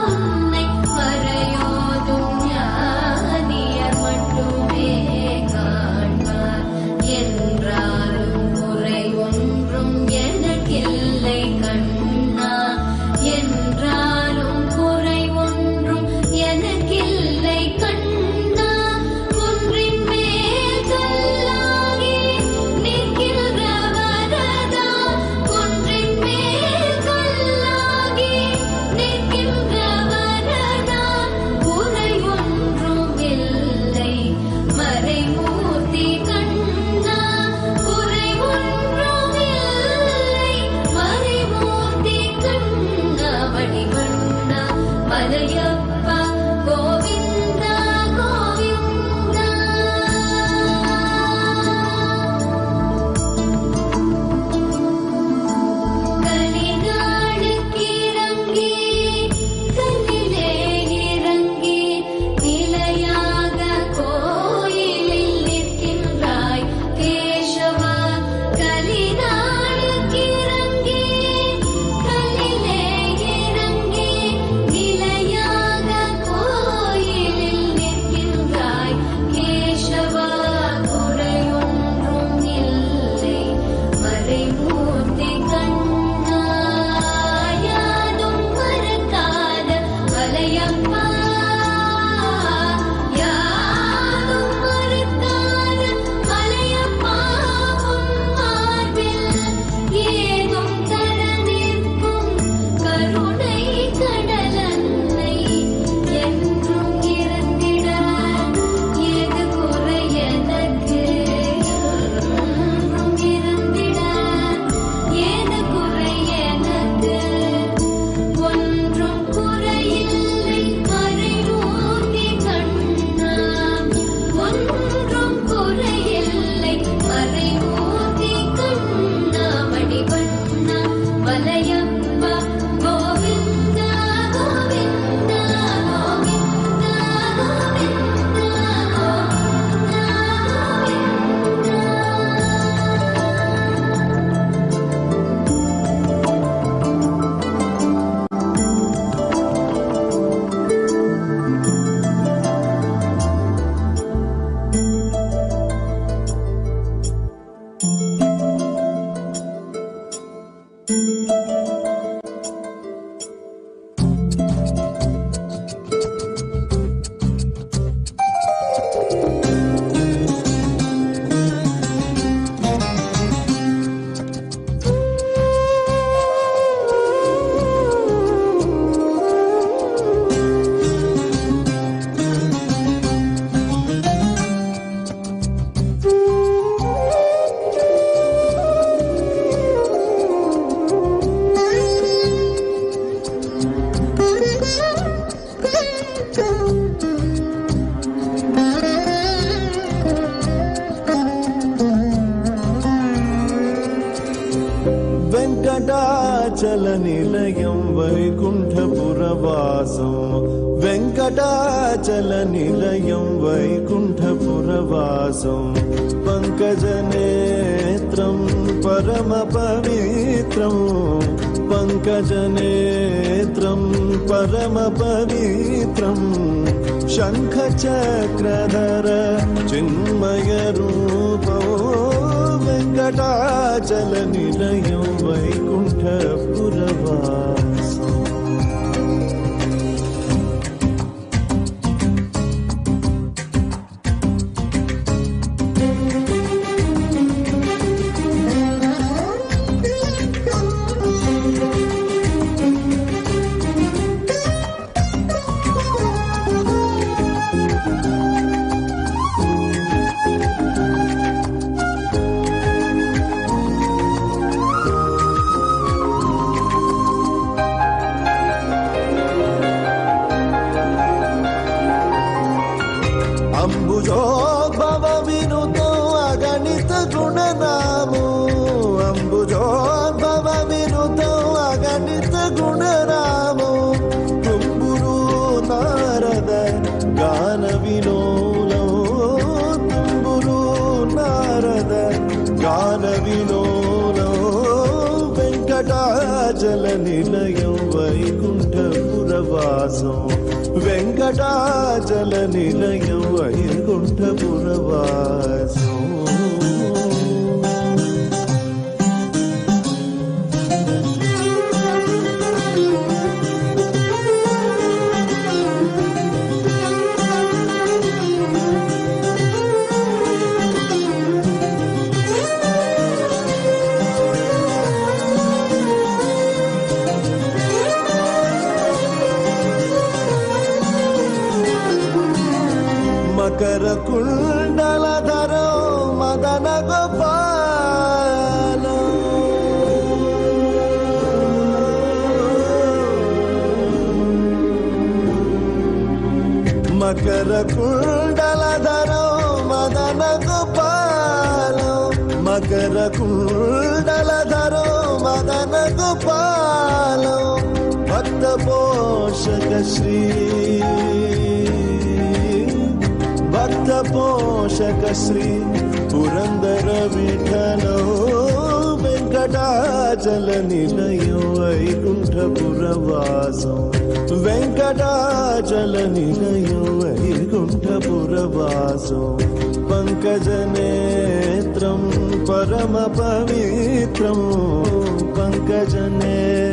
உன்னை மறையோதும் ஞானியர் மட்டுமே காண்பார். என்றாலும் குறை ஒன்றும் எனக்கில்லை கண்ணா, என்றாலும் குறை ஒன்றும் எனக்கில்லை கண்ணா. குன்றின் மேல் கல்லாகி நிற்கின்ற வரதா, குன்றின் மேல் கல்லாகி நிற்கின்ற வரதா, குறை ஒன்றும் இல்லை மறைமூர்த்தி கண்ணா, குறை ஒன்றும் இல்லை மறைமூர்த்தி கண்ணா மணிவண்ணா மலையப்பா கோவிந்தா கோவிந்தா. கலிநாளுக்கு இறங்கி கல்லிலே இறங்கி நிலையாக கோயிலில் நிற்கின்றாய் கேசவா. கலிநாளுக்கு இறங்கி கல்லிலே இறங்கி நிலையாக கோயிலில் நிற்கின்றாய் கேசவா. குறையொன்றும் இல்லை மறைமூர்த்தி கண்ணா, யாதும் மறக்காத மலையப்பா, யாதும் மறக்காத மலையப்பா. உன் மார்பில் ஏதும் தர நிற்கும் கருணை கடலன்னை என்றும் இருந்திட ஏது குறை எனக்கு, என்றும் இருந்திட ஏது குறை எனக்கு. ஒன்றும் குறையில்லை மறைமூர்த்தி கண்ணா, ஒன்றும் குறையில்லை மறைமூர்த்தி கண்ணா மணிவண்ணா மலையப்பா கோவிந்தா கோவிந்தா கோவிந்தா கோவிந்தா వెంకటాచల నిలయం వైకుంఠపురవాసం, వెంకటాచల నిలయం వైకుంఠపురవాసం. పంకజనేత్రం పరమ పవిత్రం, పంకజనేత్రం పరమ పవిత్రం. శంఖచక్రధర చిన్మయ రూపో వెంకటాచల నిలయం వైకుంఠపురవాసం. అంబుజోద్భవ వినుతం అగణిత గుణనామో అంబుజోద్భవ వినుతం అగణిత గుణనామో తుంబురు నారద గాన విలోలో తుంబురు నారద గాన విలోలో వెంకటాచల నిలయం వైకుంఠపురవాసం వెంకటాచల నిలయం వైకుంఠపురవాసం మకర కుండలధరో మదన గోపాల మకర కుండలధరో మదన గోపాల మకర కుండలధరో మదన గోపాల భక్త పోషక శ్రీ భక్త పోషక శ్రీ పురందర విఠలో వెంకటాచల నిలయం వైకుంఠపురవాసం వెంకటాచల నిలయం వైకుంఠపురవాసం పంకజనేత్రం పరమ పవిత్రం పంకజనేత్రం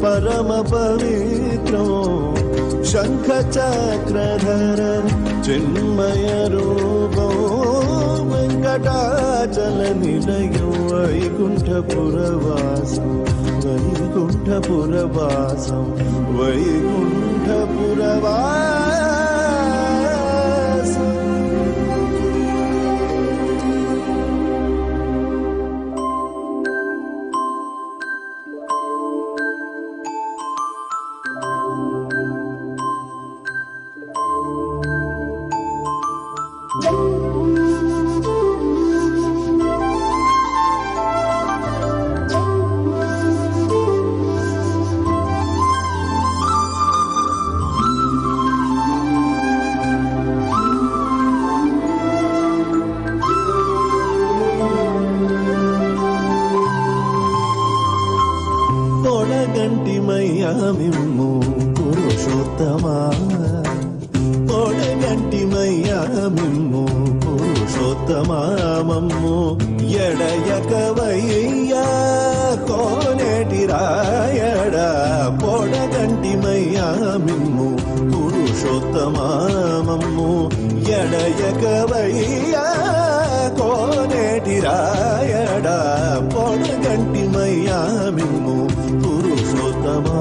పరమ పవిత్రం శంఖ చక్రధర చిన్మయ రూపం వెంకటాచల నిలయం వైకుంఠపురవాసం వైకుంఠపురవాసం వైకుంఠపురవాసం పొడగంటిమయ్యా మిమ్ము పురుషోత్తమా పొడగంటిమయ్యా మిమ్ము పురుషోత్తమా మమ్ము ఎడయకవయ్యా కోనేటి రాయడ పొడగంటిమయ్యా మిమ్ము పురుషోత్తమా మమ్ము ఎడయకవయ్యా కోనేటి రాయడ పొడగంటిమయ్యా మిమ్ము పురుషోత్తమా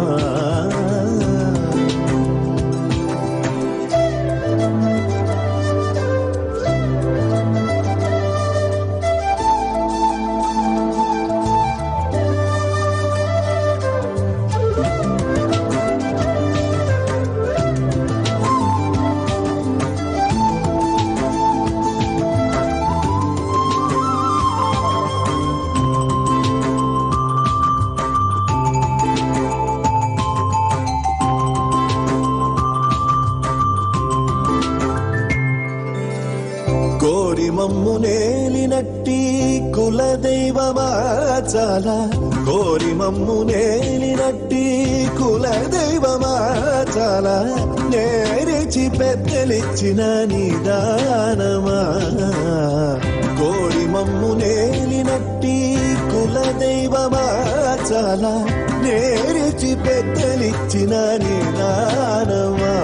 కోరి మమ్ము నేలినట్టి కులదైవమా చాలా కోరి మమ్ము నేలినట్టి కులదైవమా చాలా నేరిచి పెద్దలిచ్చిన నిదానమా కోరి మమ్ము నేలినట్టి కులదైవమా చాలా నేరిచి పెద్దలిచ్చిన నిదానమా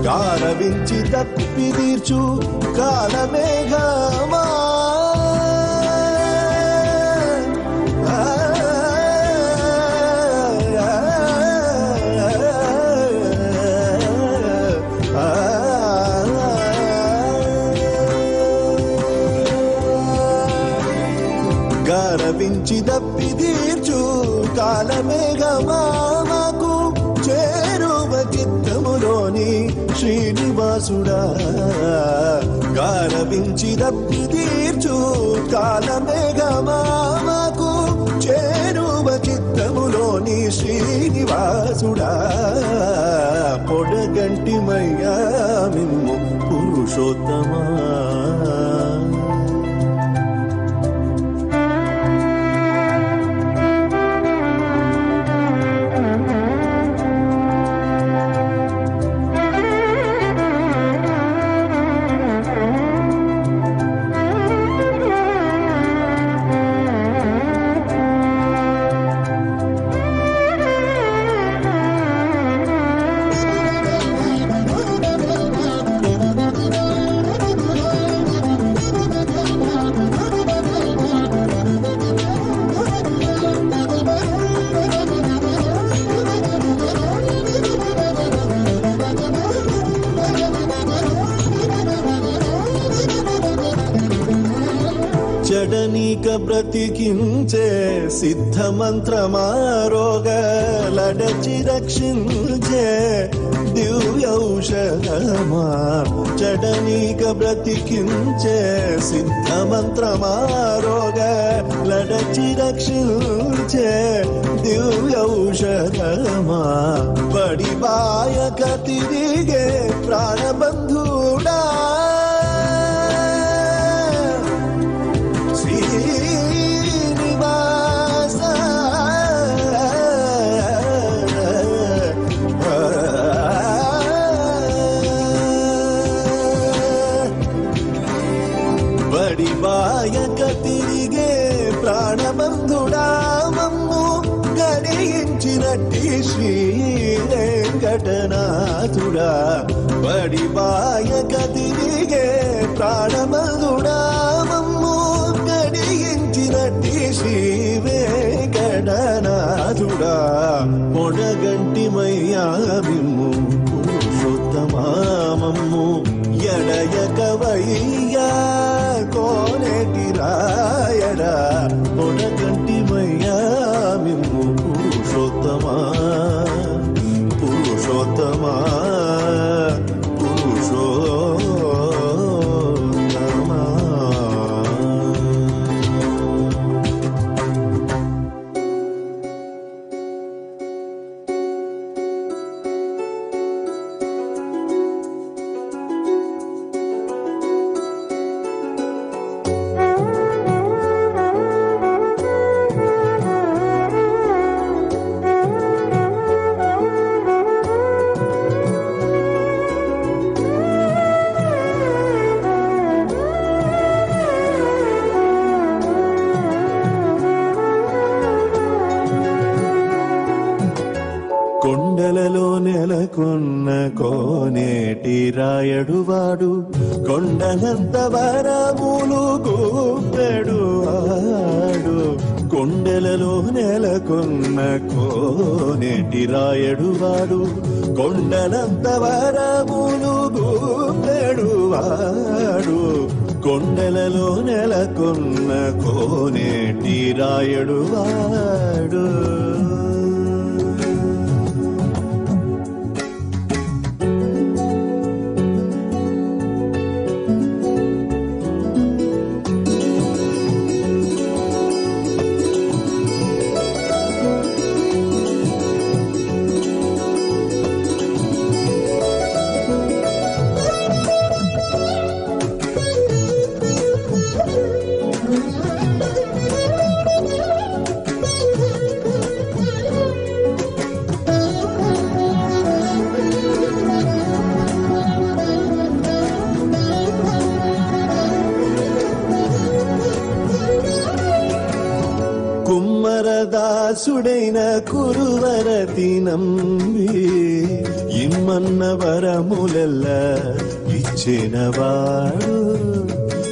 గారవించి తప్పి తీర్చు కాలమేఘమా గారవించి తప్పి తీర్చు కాలమేఘమా మాకు చేరువ చిత్తములోని శ్రీనివాసుడా గారవించి రప్పి తీర్చు కాలమేఘమాకు చేరువ చిత్తములోని శ్రీనివాసుడా పొడగంటి మయ్యా మిమ్ము పురుషోత్తమా జడనీక బ్రతికించే సిద్ధ మంత్రమారోగలడచి రక్షించే దివ్యౌషధమా జడనీక బ్రతికించే సిద్ధ మంత్రమారోగలడచి రక్షించే దివ్యౌషధమా బడిబాయక తిరిగే ప్రాణబంధుడా బడిబాయక తిరిగే ప్రాణబంధుడా మమ్ము గడియించినట్టి శ్రీ వెంకటనాథుడా బడిబాయక తిరిగే ప్రాణబంధుడా మమ్ము గడియించినట్టి శ్రీ వెంకటనాథుడా పొడగంటి మయ్యా మిమ్ము పురుషోత్తమా మమ్ము ఎడయకవయ్యా కోనేటి రాయడా పొడగంటి మయ్యా మిమ్ము పురుషోత్తమా పురుషోత్తమా పురుషోత్తమా కొండలలో నెలకొన్న కోనేటి రాయడువాడు కొండలంత వరములు గూపెడు ఆడు కొండలలో నెలకొన్న కోనేటి రాయడువాడు కొండలంత వరములు గూపెడు ఆడు కొండలలో నెలకొన్న కోనేటి రాయడువాడు కుమ్మరదాసుడైన కురువరతి నంబి ఇమ్మన్న వరములెల్ల ఇచ్చినవాడు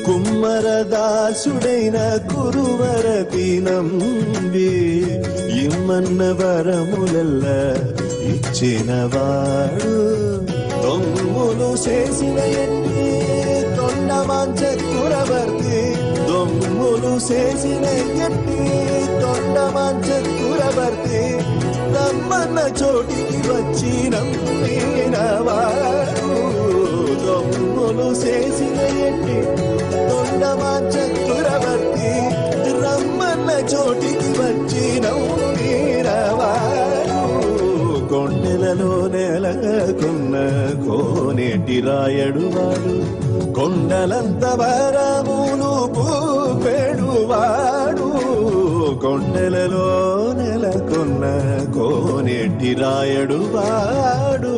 కుమ్మరదాసుడైన కురువరతి నంబి ఇమ్మన్న వరములెల్ల ఇచ్చినవాడు దొంగులు చేసిన ఎన్ని తొండమాంచ కురవర్తి దొంగులు చేసిన ఎన్ని తొండమాంచ కురవర్తి రమ్మన్న చోటికి వచ్చి నమ్మినవాడు చేసిన ఎట్టి తొండమాన్ చక్రవర్తి రమ్మన్న చోటికి వచ్చి నవ్వు నీరవాడు కొండలలో నెలకొన్న కోనేటి రాయడు వాడు కొండలంత వరములు పూపెడువాడు కొండలలో నెలకొన్న కోనేటి రాయడు వాడు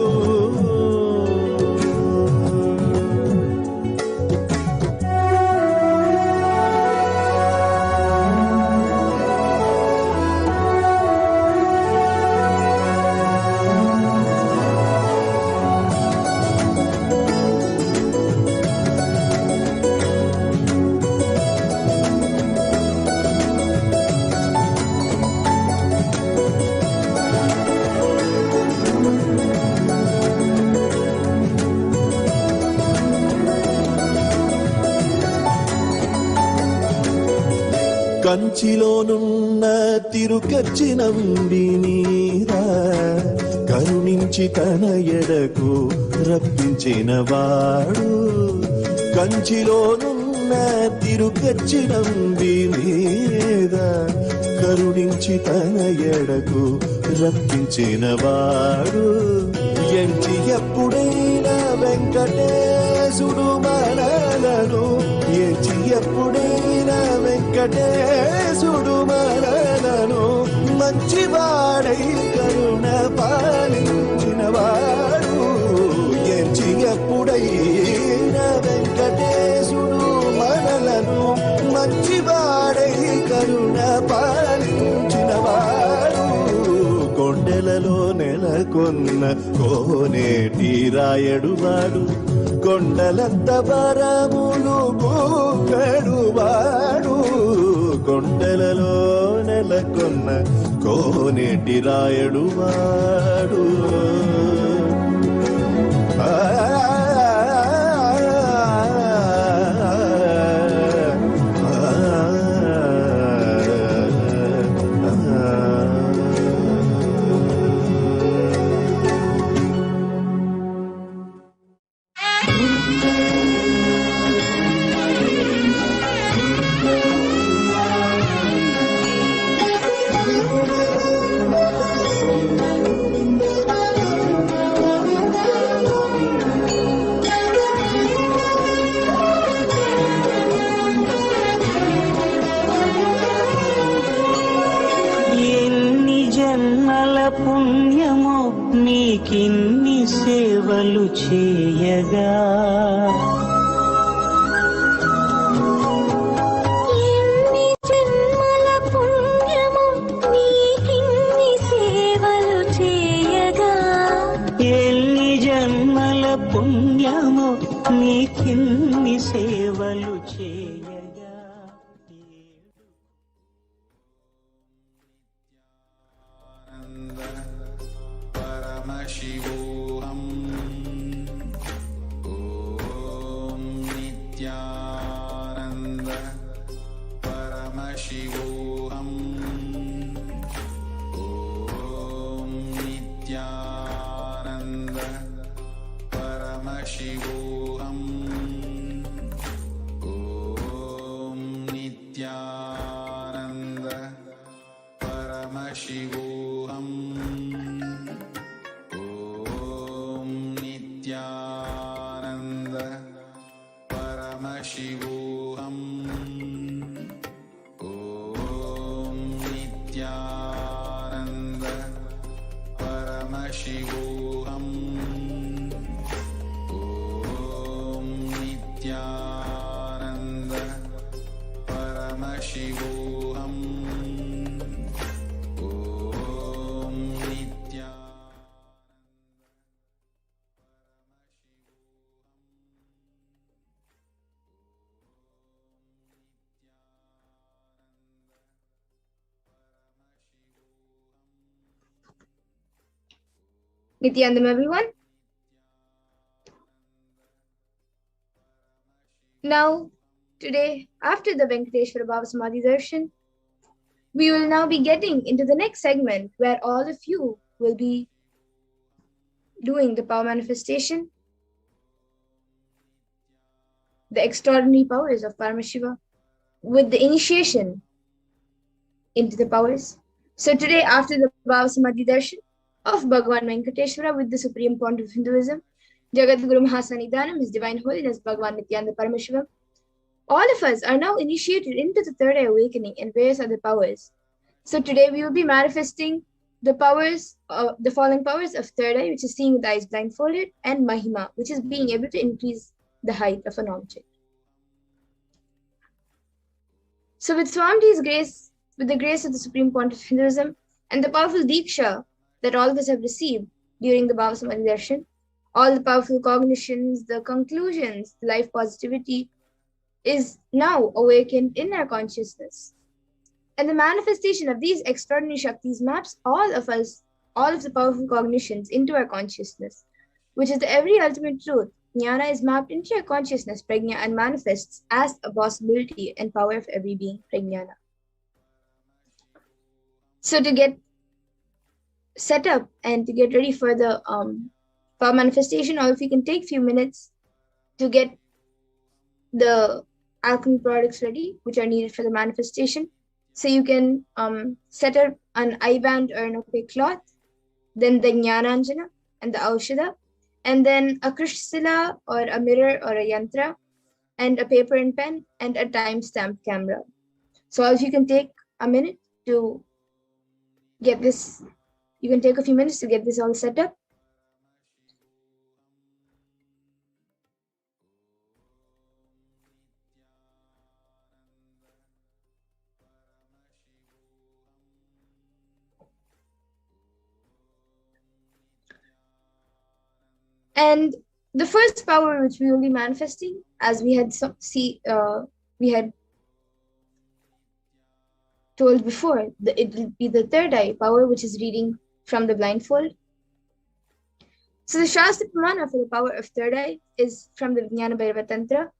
కంచిలోనున్న తిరుకచ్చి నంబి మీద కరుణించి తన ఎడకు రప్పించిన వాడు కంచిలోనున్న తిరుకచ్చి నంబి మీద కరుణించి తన ఎడకు రప్పించిన వాడు ఎంచి ఎప్పుడైనా వెంకటేశుడు మనలను ఎంచి ఎప్పుడైనా వెంకటేశుడు మనలను మంచివాడై కరుణ పాలించిన వాడు ఎంచి ఎప్పుడైనా వెంకటేశుడు మనలను మంచివాడై కరుణ పాలించిన వాడు కొండలలో నెలకొన్న కోనేటి రాయడు వాడు కొండలంత వరములు గూపెడువాడు కొండలలో నెలకొన్న కోనేటి రాయడు వాడు పుణ్యము నీకిన్ని సేవలు చేయగా ఎన్ని జన్మల పుణ్యము నీకిన్ని సేవలు చేయగా ఎన్ని జన్మల పుణ్యము నీకిన్ని సేవలు చేయగా Paramashivoham. Om Nithyananda Paramashivoham. Om Nithyananda Paramashivoham. Om Nithyananda Paramashivoham. Nithyananda Paramashivoham. Om Nithyananda Paramashivoham. Om Nithyananda Paramashivoham. Om Nithyananda Nithyanandam, everyone. Now, today, after the Venkateshwara BHAVASAMADHI Darshan, we will now be getting into the next segment where all of you will be doing the power manifestation. the extraordinary powers of Paramashiva with the initiation into the powers. So today, after the BHAVASAMADHI darshan of Bhagavan Venkateshwara with the Supreme Pontiff of Hinduism, Jagadguru Mahasannidhanam, His Divine Holiness Bhagavan Nithyananda Paramashivam, all of us are now initiated into the third eye awakening and various other powers. So today we will be manifesting the powers, the following powers of third eye, which is seeing with the eyes blindfolded, and Mahima, which is being able to increase the height of an object. So with Swamiji's grace, with the grace of the Supreme Pontiff of Hinduism, and the powerful Diksha that all of us have received during the BHAVASAMADHI darshan, all the powerful cognitions, the conclusions, the life positivity is now awakened in our consciousness. And the manifestation of these extraordinary Shaktis maps all of us, all of the powerful cognitions into our consciousness, which is the every ultimate truth. Jnana is mapped into your consciousness, prajna, and manifests as a possibility and power of every being, prajnana. So to get set up and to get ready for the power manifestation, or if you can take a few minutes to get the alchemy products ready, which are needed for the manifestation. So you can set up an eye band or an opaque cloth, then the Jnananjana and the Aushadha, and then a Krishsila or a mirror or a yantra, and a paper and pen, and a time-stamped camera. So if you can take a minute to get this, you can take a few minutes to get this all set up. And the first power which we will be manifesting, as we had we had told before, it will be the third eye power, which is reading from the blindfold. So the Shastra Pramana for the power of third eye is from the Vijnana Bhairava Tantra.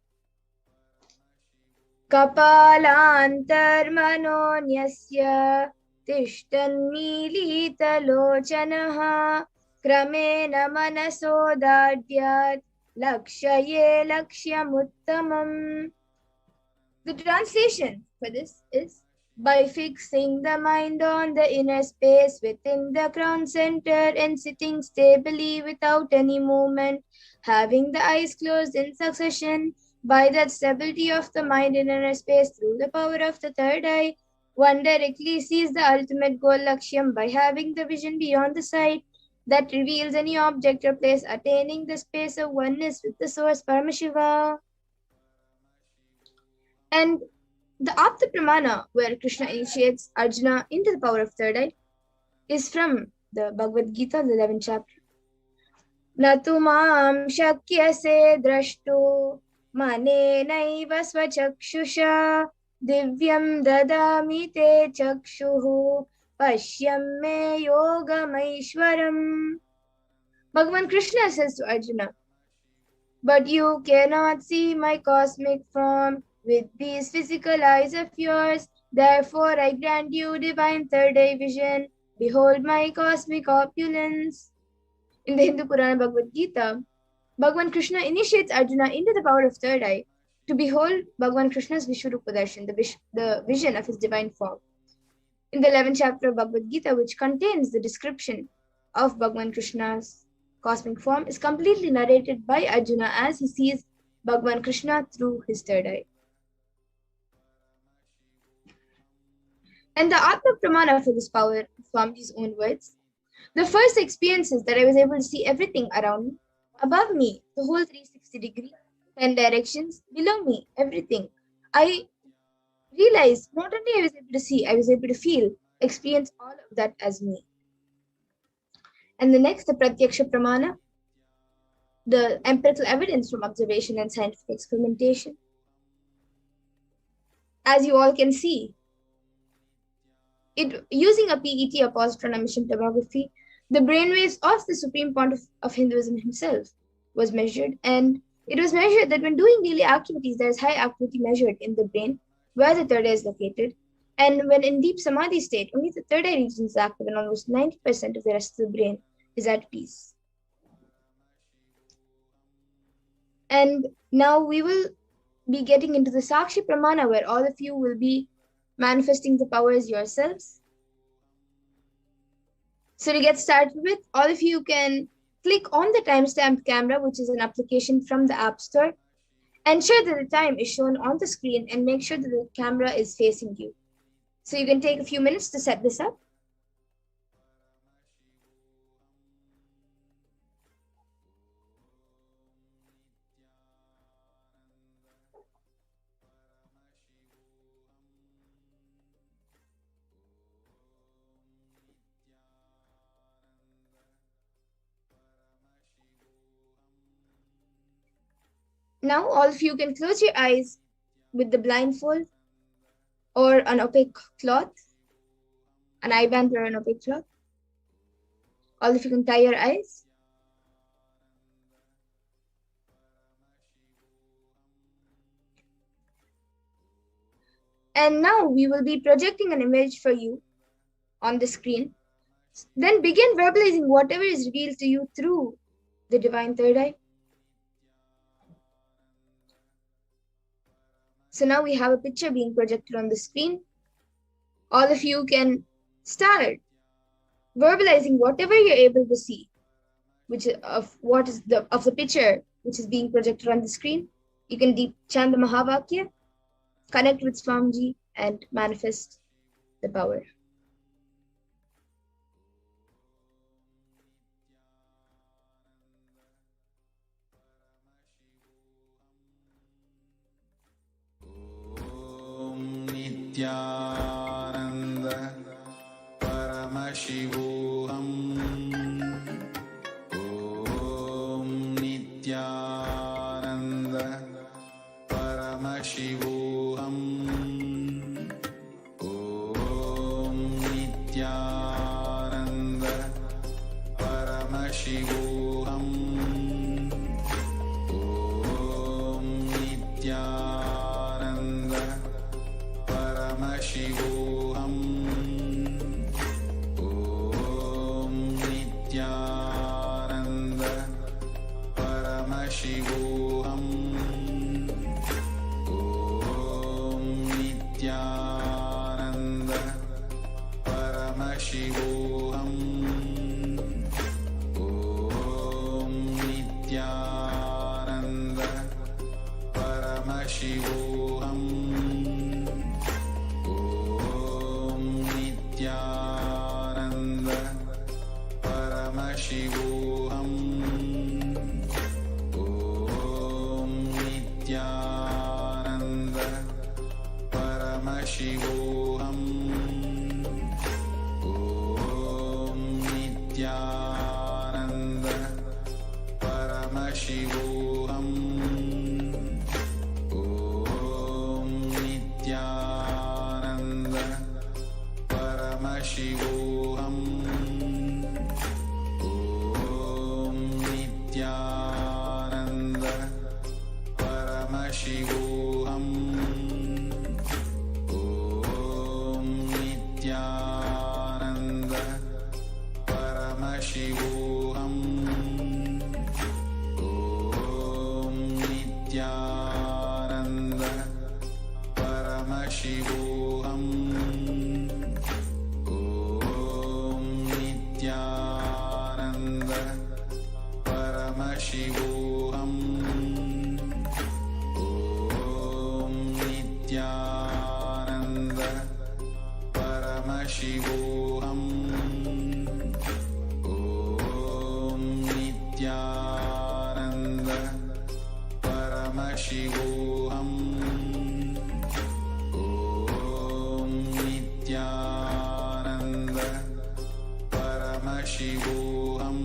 Kapalantarmanonyasya tishtan milita lochanaha Kramena manasodadyat lakshaye lakshyamuttamam. The translation for this is, by fixing the mind on the inner space within the crown center and sitting stably without any movement, having the eyes closed in succession, by that stability of the mind in inner space through the power of the third eye, one directly sees the ultimate goal lakshyam by having the vision beyond the sight that reveals any object or place, attaining the space of oneness with the source Paramashiva. And the Apta Pramana, where Krishna initiates Arjuna into the power of third eye, is from the Bhagavad Gita, the 11th chapter. Natu mam shakyase drashtu manenaiva svachakshusha divyam dadami te chakshuhu Pashyam me yogamaishwaram. Bhagavan Krishna says to Arjuna, but you cannot see my cosmic form with these physical eyes of yours. Therefore, I grant you divine third eye vision. Behold my cosmic opulence. In the Hindu Purana Bhagavad Gita, Bhagavan Krishna initiates Arjuna into the power of third eye to behold Bhagavan Krishna's Vishwarupa Darshan, the vision of his divine form. In the 11th chapter of Bhagavad Gita, which contains the description of Bhagavan Krishna's cosmic form, is completely narrated by Arjuna as he sees Bhagavan Krishna through his third eye. And the Atma Pramana for this power, Swamiji's own words, the first experience is that I was able to see everything around me, above me, the whole 360 degree, 10 directions, below me, everything. I realized not only I was able to see, I was able to feel, experience all of that as me. And the next, the Pratyaksha Pramana, the empirical evidence from observation and scientific experimentation. As you all can see, using a PET, a positron emission tomography, the brainwaves of the Supreme Pontiff of Hinduism himself was measured, and it was measured that when doing daily activities, there is high activity measured in the brain where the third eye is located, and when in deep samadhi state, only the third eye region is active and almost 90% of the rest of the brain is at peace. And now we will be getting into the Sakshi Pramana, where all of you will be manifesting the powers yourselves. So to get started with, all of you can click on the timestamp camera, which is an application from the App Store. Ensure that the time is shown on the screen and make sure that the camera is facing you. So you can take a few minutes to set this up. Now all of you can close your eyes with the blindfold or an opaque cloth, an eye band or an opaque cloth. All of you can tie your eyes. And now we will be projecting an image for you on the screen. Then begin verbalizing whatever is revealed to you through the divine third eye. So now we have a picture being projected on the screen. All of you can start verbalizing whatever you're able to see, which is of the picture which is being projected on the screen. You can deep chant the Mahavakya, connect with Swamiji, and manifest the power. Nithyananda Paramashivoham. Om Nithyananda Paramashivoham. Om Nithyananda Paramashivoham. Om Nithyananda Paramashivoham. Om Nithyananda Paramashivoham. Om Nithyananda Paramashivoham. Om Nithyananda Paramashivoham. Nithyananda Paramashivoham. Om Nithyananda Paramashivoham. Om Nithyananda Paramashivoham. Om Nithyananda Paramashivoham. Om Nithyananda Paramashivoham. Om Nithyananda Paramashivoham. Om Nithyananda Paramashivoham. Om Nithyananda Paramashivoham. Om Nithyananda Paramashivoham. Om Nithyananda Paramashivoham. Om Nithyananda Paramashivoham.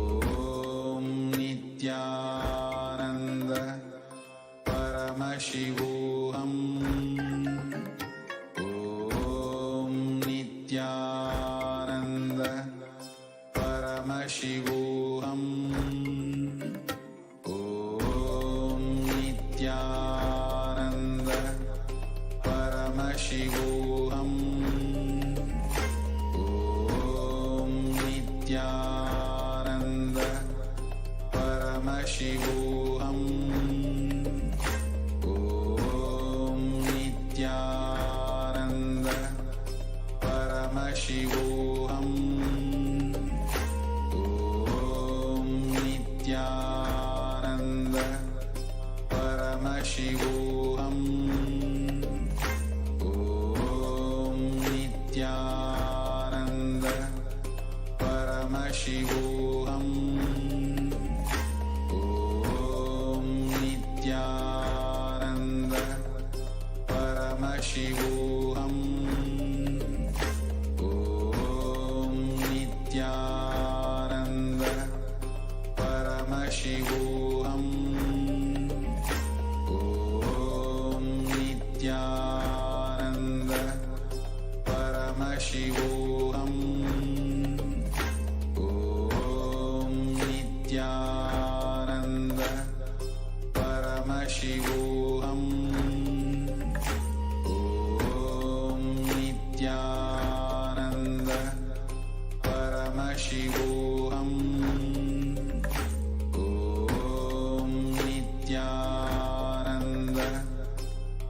Om Nithyananda Paramashivoham. Om Nithyananda Paramashivoham. Om Nithyananda Paramashivoham. Om Nithyananda Paramashivoham. Paramashivoham. Om Nithyananda Paramashivoham. Om Nithyananda Paramashivoham. Om Nithyananda Paramashivoham. Om Nithyananda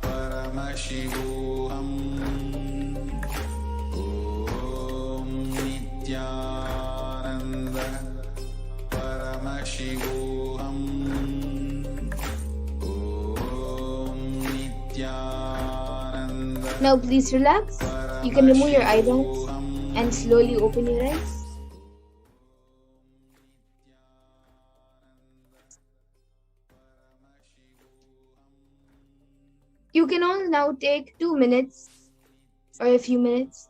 Paramashivoham. Om Nithyananda Paramashivoham. Om Nithyananda. Now please relax. You can remove your eyelids and slowly open your eyes. You can all now take 2 minutes or a few minutes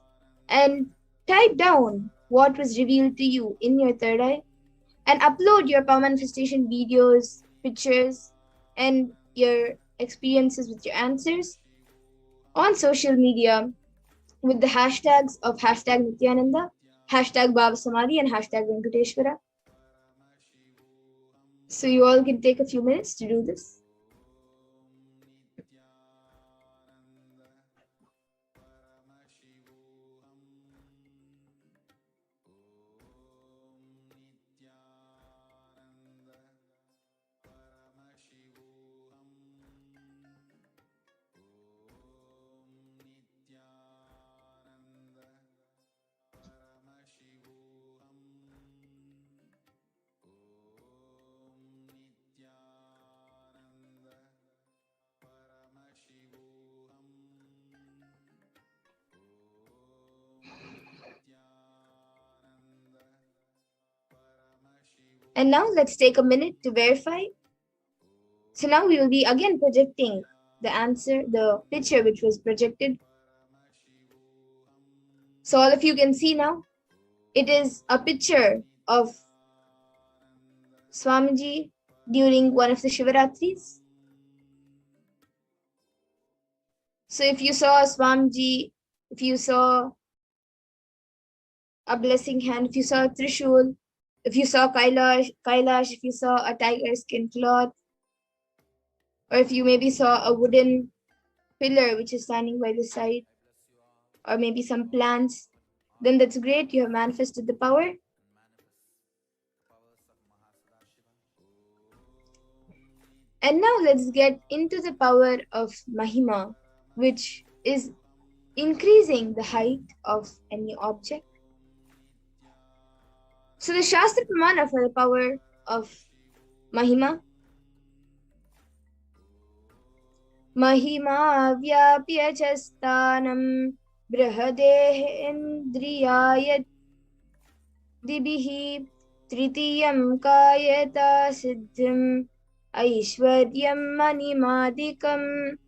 and type down what was revealed to you in your third eye and upload your power manifestation videos, pictures, and your experiences with your answers on social media with the hashtags of hashtag Nithyananda, hashtag BHAVASAMADHI, and hashtag Venkateshwara. So you all can take a few minutes to do this. And now let's take a minute to verify. So now we will be again projecting the answer, the picture which was projected. So all of you can see now, it is a picture of Swamiji during one of the Shivaratris. So if you saw Swamiji, if you saw a blessing hand, if you saw a Trishul, if you saw Kailash, if you saw a tiger skin cloth, or if you maybe saw a wooden pillar which is standing by the side, or maybe some plants, then that's great, you have manifested the power. And now let's get into the power of Mahima, which is increasing the height of any object. So the Shastra Pramana for the power of Mahima. Mahima vyapya chastanam brahadeh indriyayat dibihi tritiyam kayata siddhim aishwaryam manimadikam.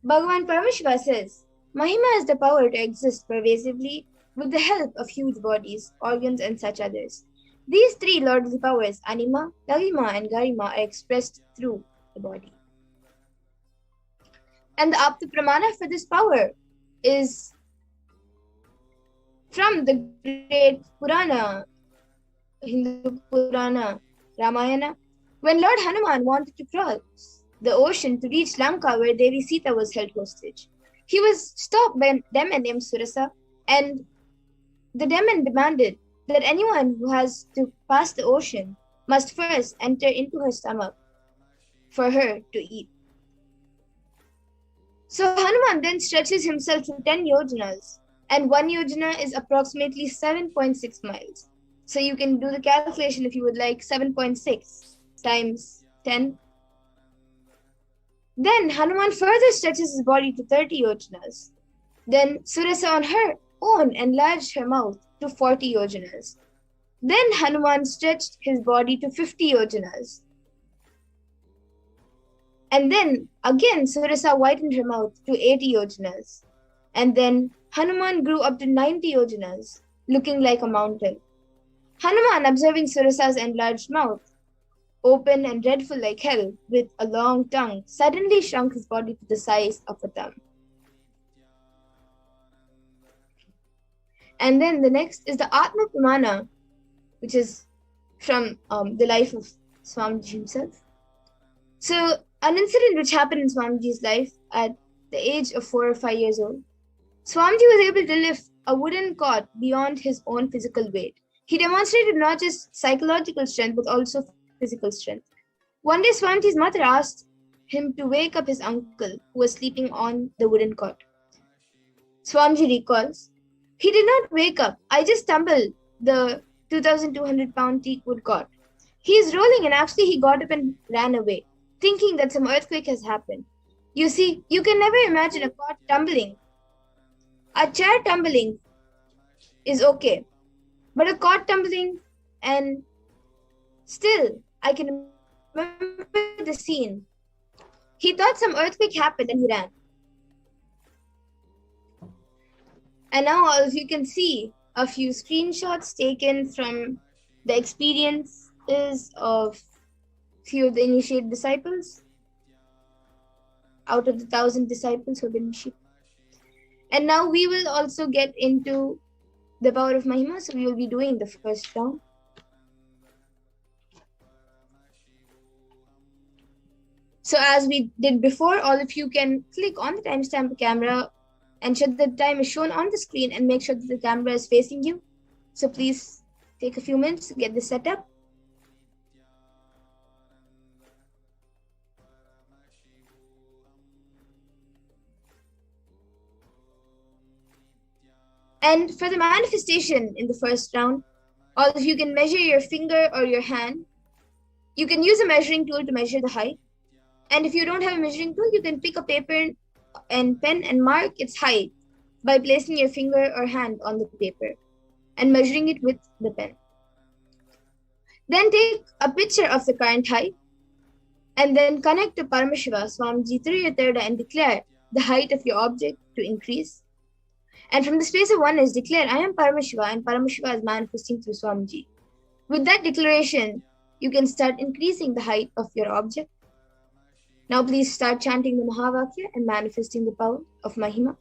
Bhagavan Paramashiva says, Mahima is the power to exist pervasively with the help of huge bodies, organs, and such others. These three lordly powers, Anima, Lalima, and Garima, are expressed through the body. And the Apta Pramana for this power is from the great Purana, Hindu Purana, Ramayana, when Lord Hanuman wanted to cross the ocean to reach Lanka where Devi Sita was held hostage. He was stopped by a demon named Surasa, and the demon demanded that anyone who has to pass the ocean must first enter into her stomach for her to eat. So Hanuman then stretches himself to 10 yojanas, and 1 yojana is approximately 7.6 miles. So you can do the calculation if you would like. 7.6 times 10. Then Hanuman further stretches his body to 30 yojanas. Then Surasa on her own enlarged her mouth to 40 yojanas. Then Hanuman stretched his body to 50 yojanas. And then again Surasa widened her mouth to 80 yojanas. And then Hanuman grew up to 90 yojanas, looking like a mountain. Hanuman, observing Surasa's enlarged mouth, open and dreadful like hell, with a long tongue, suddenly shrunk his body to the size of a thumb. And then the next is the Atma Pramana, which is from the life of Swamiji himself. So, an incident which happened in Swamiji's life at the age of 4 or 5 years old. Swamiji was able to lift a wooden cot beyond his own physical weight. He demonstrated not just psychological strength but also physical strength. One day, Swamiji's mother asked him to wake up his uncle who was sleeping on the wooden cot. Swamiji recalls, "He did not wake up. I just tumbled the 2,200-pound teak wood cot. He is rolling, and actually he got up and ran away, thinking that some earthquake has happened. You see, you can never imagine a cot tumbling. A chair tumbling is okay, but a cot tumbling, and still, I can remember the scene. He thought some earthquake happened and he ran." And now all of you can see a few screenshots taken from the experiences of few of the initiated disciples out of the 1,000 disciples who have been initiated. And now we will also get into the power of Mahima, so we will be doing the first round. So as we did before, all of you can click on the timestamp camera, ensure the time is shown on the screen, and make sure that the camera is facing you. So please take a few minutes to get this set up. And for the manifestation in the first round, all of you can measure your finger or your hand. You can use a measuring tool to measure the height. And if you don't have a measuring tool, you can pick a paper and pen and mark its height by placing your finger or hand on the paper and measuring it with the pen. Then take a picture of the current height and then connect to Paramashiva, Swamiji, through your third eye and declare the height of your object to increase. And from the space of oneness, declare, "I am Paramashiva," and Paramashiva is manifesting through Swamiji. With that declaration, you can start increasing the height of your object. Now please start chanting the Mahavakya and manifesting the power of Mahima.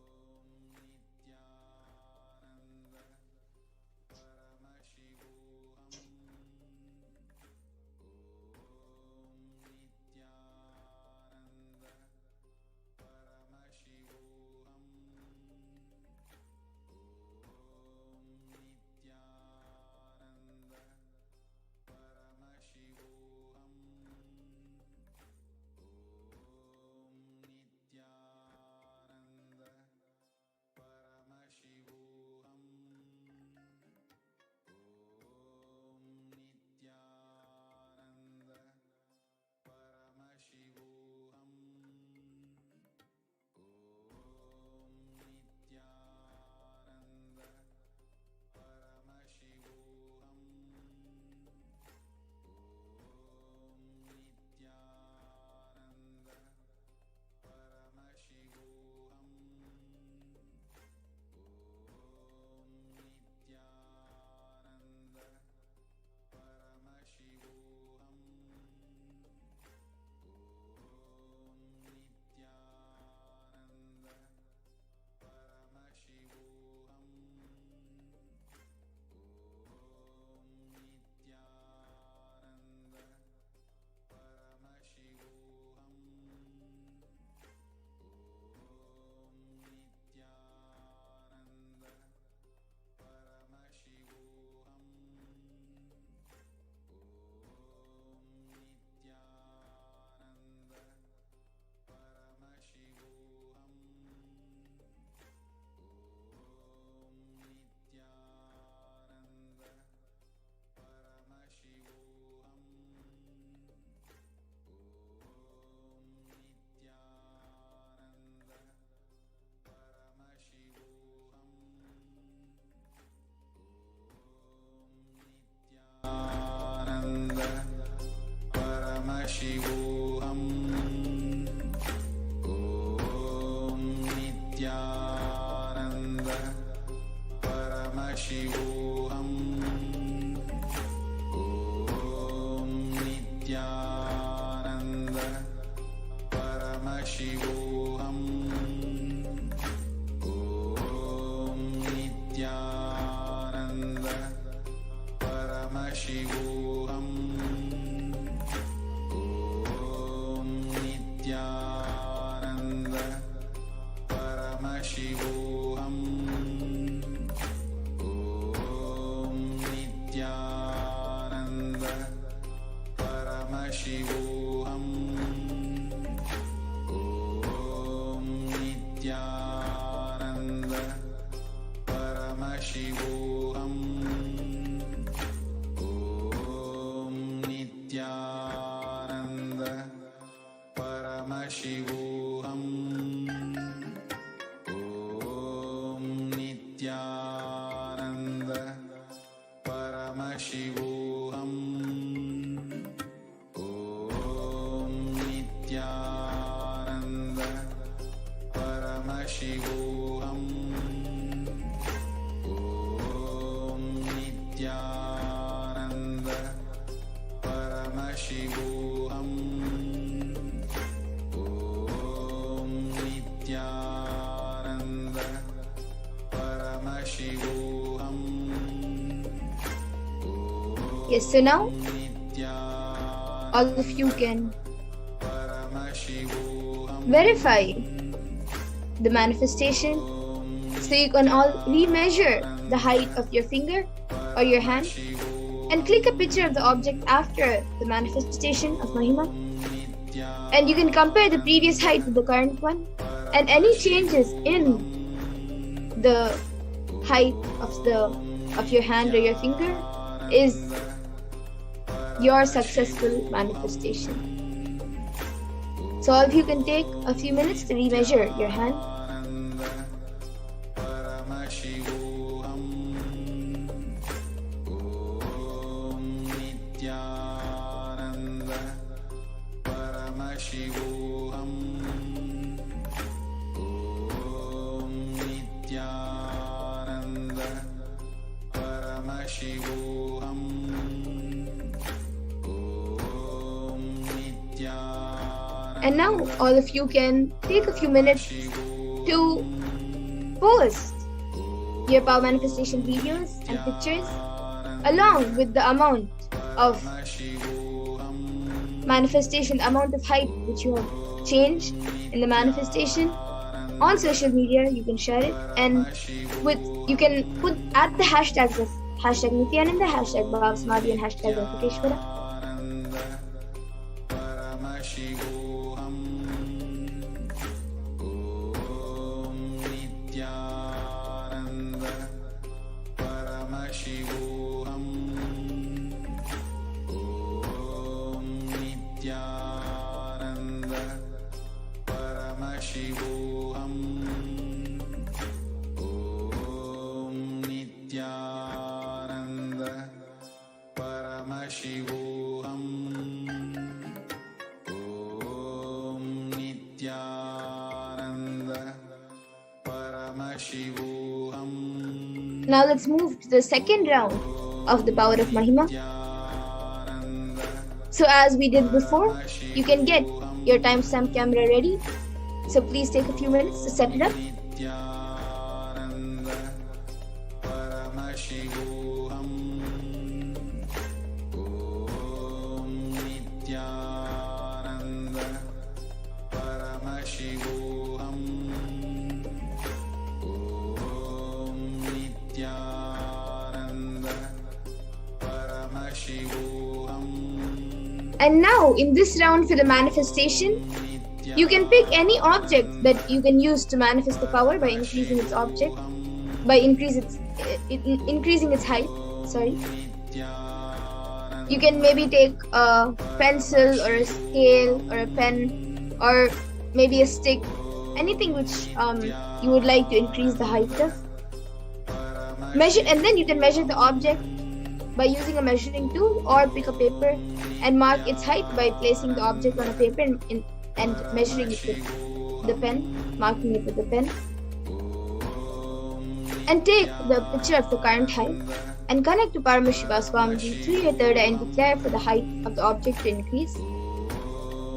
Paramashivoham. Om Nithyananda Paramashivoham. Om Nithyananda Paramashivoham. Om Nithyananda Paramashivoham. Om Nithyananda Paramashivoham. Om Nithyananda Paramashivoham. Om Nithyananda Paramashivoham. Om Nithyananda Paramashivoham. Om Nithyananda Paramashivoham. Om Nithyananda Paramashivoham. Om Nithyananda Paramashivoham. Om Nithyananda Paramashivoham. Yes, so now all of you can verify the manifestation, so you can all remeasure the height of your finger or your hand and click a picture of the object after the manifestation of Mahima, and you can compare the previous height with the current one, and any changes in the height of your hand or your finger is your successful manifestation. So all of you can take a few minutes to remeasure your hand. Paramashivoham. Om Nithyananda Paramashivoham. Om Nithyananda Paramashivoham. Om Nithyananda. And now all of you can take a few minutes to post your power manifestation videos and pictures along with the amount of manifestation, amount of height which you have changed in the manifestation on social media. You can share it, and you can put at the hashtags of hashtag Nithyananda, hashtag BHAVASAMADHI, and hashtag Venkateshwara. Paramashivoham. Om Nithyananda Paramashivoham. Om Nithyananda Paramashivoham. Om Nithyananda Paramashivoham. Om Nithyananda Paramashivoham. Now let's move to the second round of the power of Mahima. So as we did before, you can get your timestamp camera ready. So please take a few minutes to set it up. Nithyananda Paramashivoham. Om Nithyananda Paramashivoham. Om Nithyananda Paramashivoham. And now in this round for the manifestation, you can pick any object that you can use to manifest the power by increasing its object, by increasing its height. Sorry. You can maybe take a pencil or a scale or a pen or maybe a stick, anything which you would like to increase the height of. Measure, and then you can measure the object by using a measuring tool, or pick a paper and mark its height by placing the object on a paper and measuring it with the pen, marking it with the pen. And take the picture of the current height and connect to Paramashivoham through your third eye and declare for the height of the object to increase.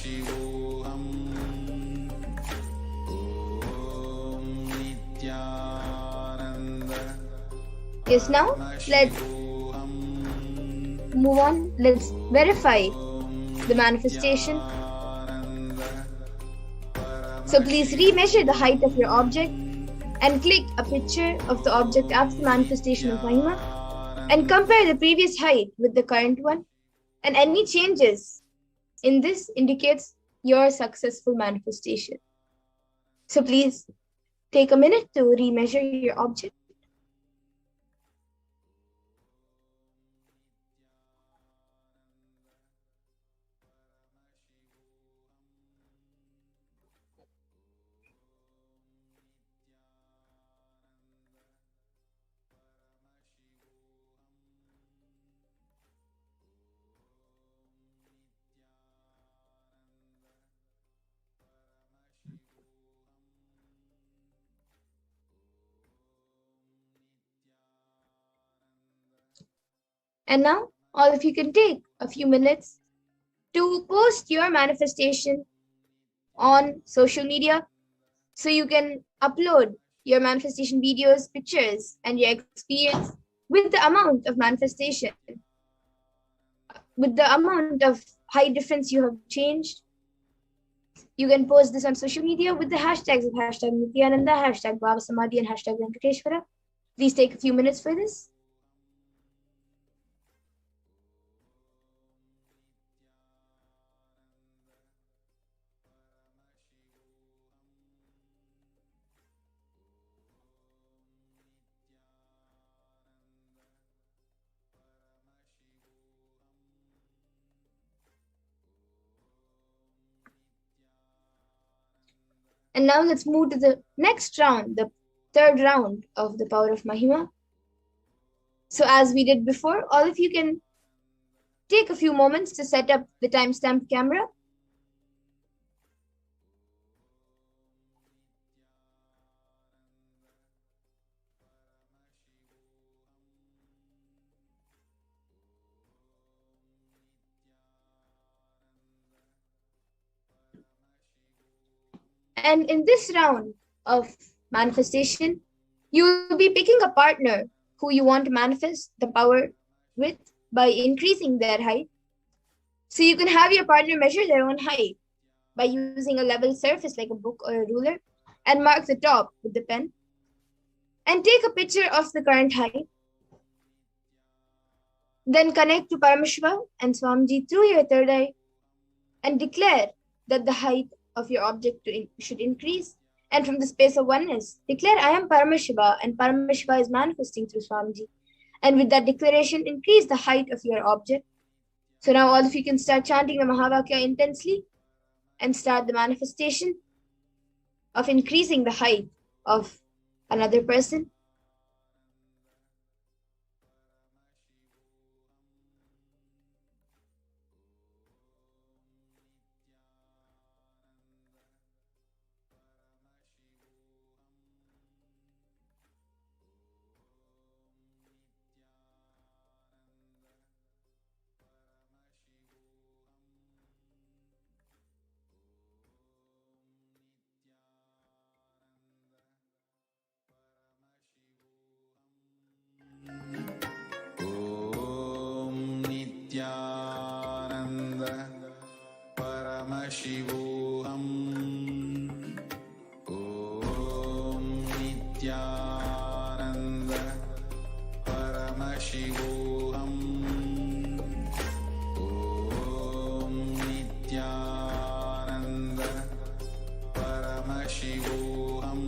Paramashivoham. Om Nithyananda. Yes, now let's move on. Let's verify the manifestation. So please remeasure the height of your object and click a picture of the object after the manifestation of Mahima and compare the previous height with the current one, and any changes in this indicates your successful manifestation. So please take a minute to remeasure your object. And now, all of you can take a few minutes to post your manifestation on social media so you can upload your manifestation videos, pictures, and your experience with the amount of manifestation, with the amount of height difference you have changed. You can post this on social media with the hashtags of hashtag Nithyananda, hashtag BHAVASAMADHI, and hashtag Venkateshwara. Please take a few minutes for this. And now let's move to the next round, the third round of the power of Mahima. So as we did before, all of you can take a few moments to set up the timestamp camera. And in this round of manifestation, you will be picking a partner who you want to manifest the power with by increasing their height. So you can have your partner measure their own height by using a level surface like a book or a ruler and mark the top with the pen. And take a picture of the current height. Then connect to Paramashiva and Swamiji through your third eye and declare that the height of your object should increase. And from the space of oneness, declare, I am Paramashiva, and Paramashiva is manifesting through Swamiji. And with that declaration, increase the height of your object. So now all of you can start chanting the Mahavakya intensely and start the manifestation of increasing the height of another person. Nithyananda Paramashivoham. Om Nithyananda Paramashivoham. Om Nithyananda Paramashivoham.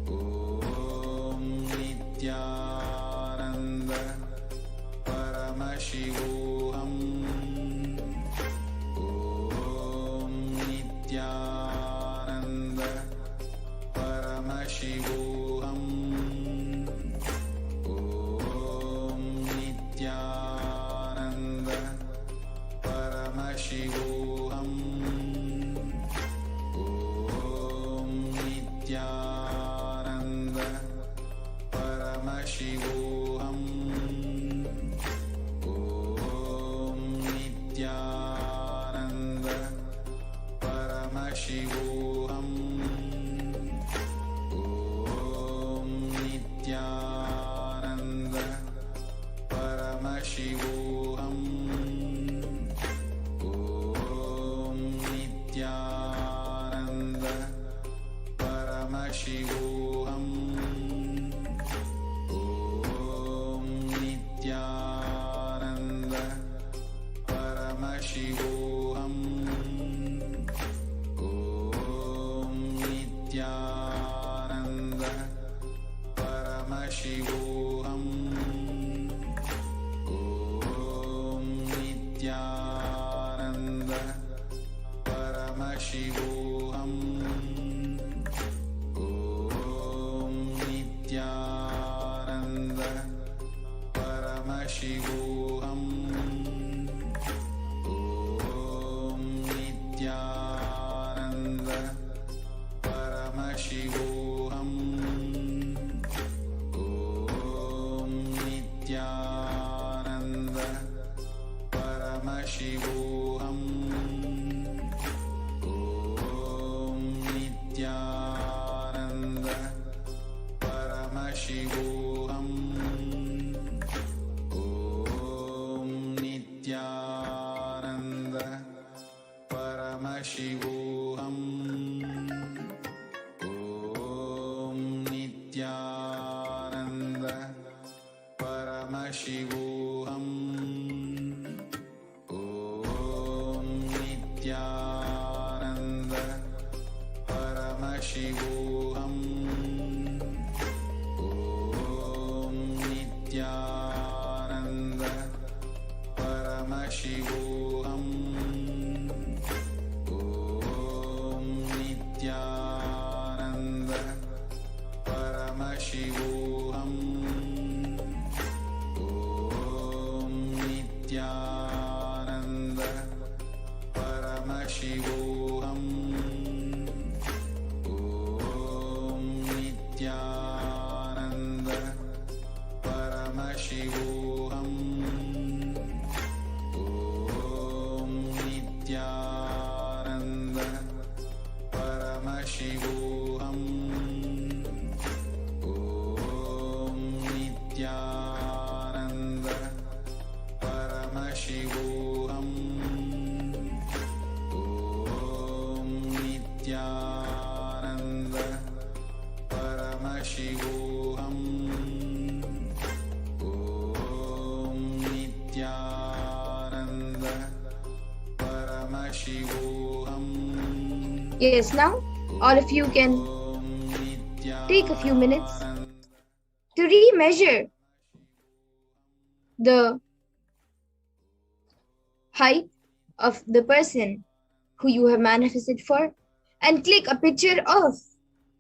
Om Nithyananda Paramashivoham. Om Nithyananda Paramashivoham. Om Nithyananda Paramashivoham. Om Nithyananda Paramashivoham. Om Nithyananda Paramashivoham. Om Nithyananda Paramashivoham. Om Nithyananda Paramashivoham. Om Nithyananda Paramashivoham. Om Nithyananda Paramashivoham. Om Nithyananda Paramashivoham. Om Nithyananda Paramashivoham. Om Nithyananda Paramashivoham. Om Nithyananda Paramashivoham. Om Nithyananda Paramashivoham. Om Nithyananda Paramashivoham. Om Nithyananda Paramashivoham. Om Nithyananda Paramashivoham. Om Nithyananda Paramashivoham. Om Nithyananda Paramashivoham. Om Nithyananda Paramashivoham. Om Nithyananda Paramashivoham. Om Nithyananda Paramashivoham. Yes, now all of you can take a few minutes to remeasure the height of the person who you have manifested for and click a picture of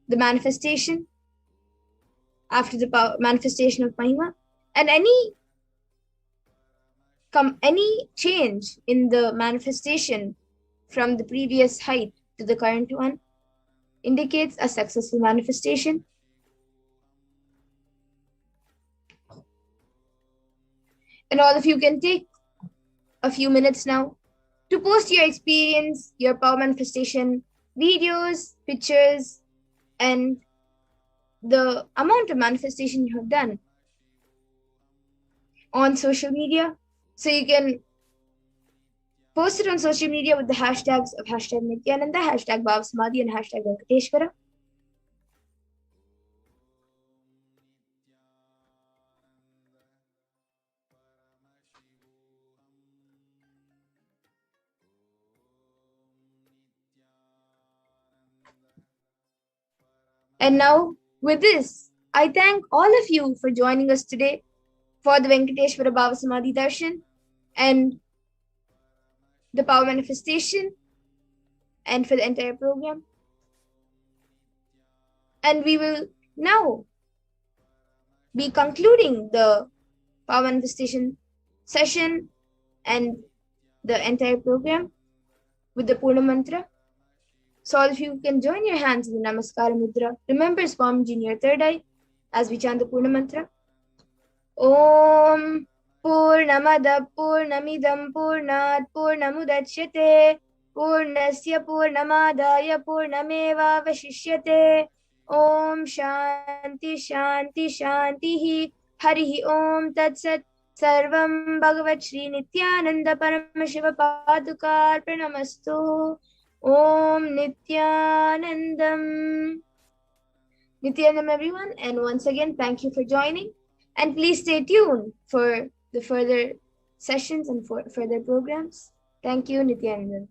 the manifestation after the manifestation of Mahima, and any change in the manifestation from the previous height to the current one indicates a successful manifestation. And all of you can take a few minutes now to post your experience, your power manifestation videos, pictures, and the amount of manifestation you have done on social media. So you can post it on social media with the hashtags of hashtag Nithyananda, hashtag BHAVASAMADHI, and hashtag Venkateshwara. And now, with this, I thank all of you for joining us today for the Venkateshwara BHAVASAMADHI Darshan and the power manifestation and for the entire program. And we will now be concluding the power manifestation session and the entire program with the Purna Mantra. So all of you can join your hands in the Namaskara Mudra. Remember Swamiji in your third eye as we chant the Purna Mantra. Om Purnamada Purnamidam Purnat Purnamudachyate Purnasya Purnamadaya Purnameva Vashishyate. Om Shanti Shanti Shanti Harihi Om Tat Sat. Sarvam Bhagavat Shri Nithyananda Paramashiva Padukar Pranamastu. Om Nithyanandam. Nithyanandam, everyone, and once again, thank you for joining. And please stay tuned for the further sessions and for further programs. Thank you, Nithyananda.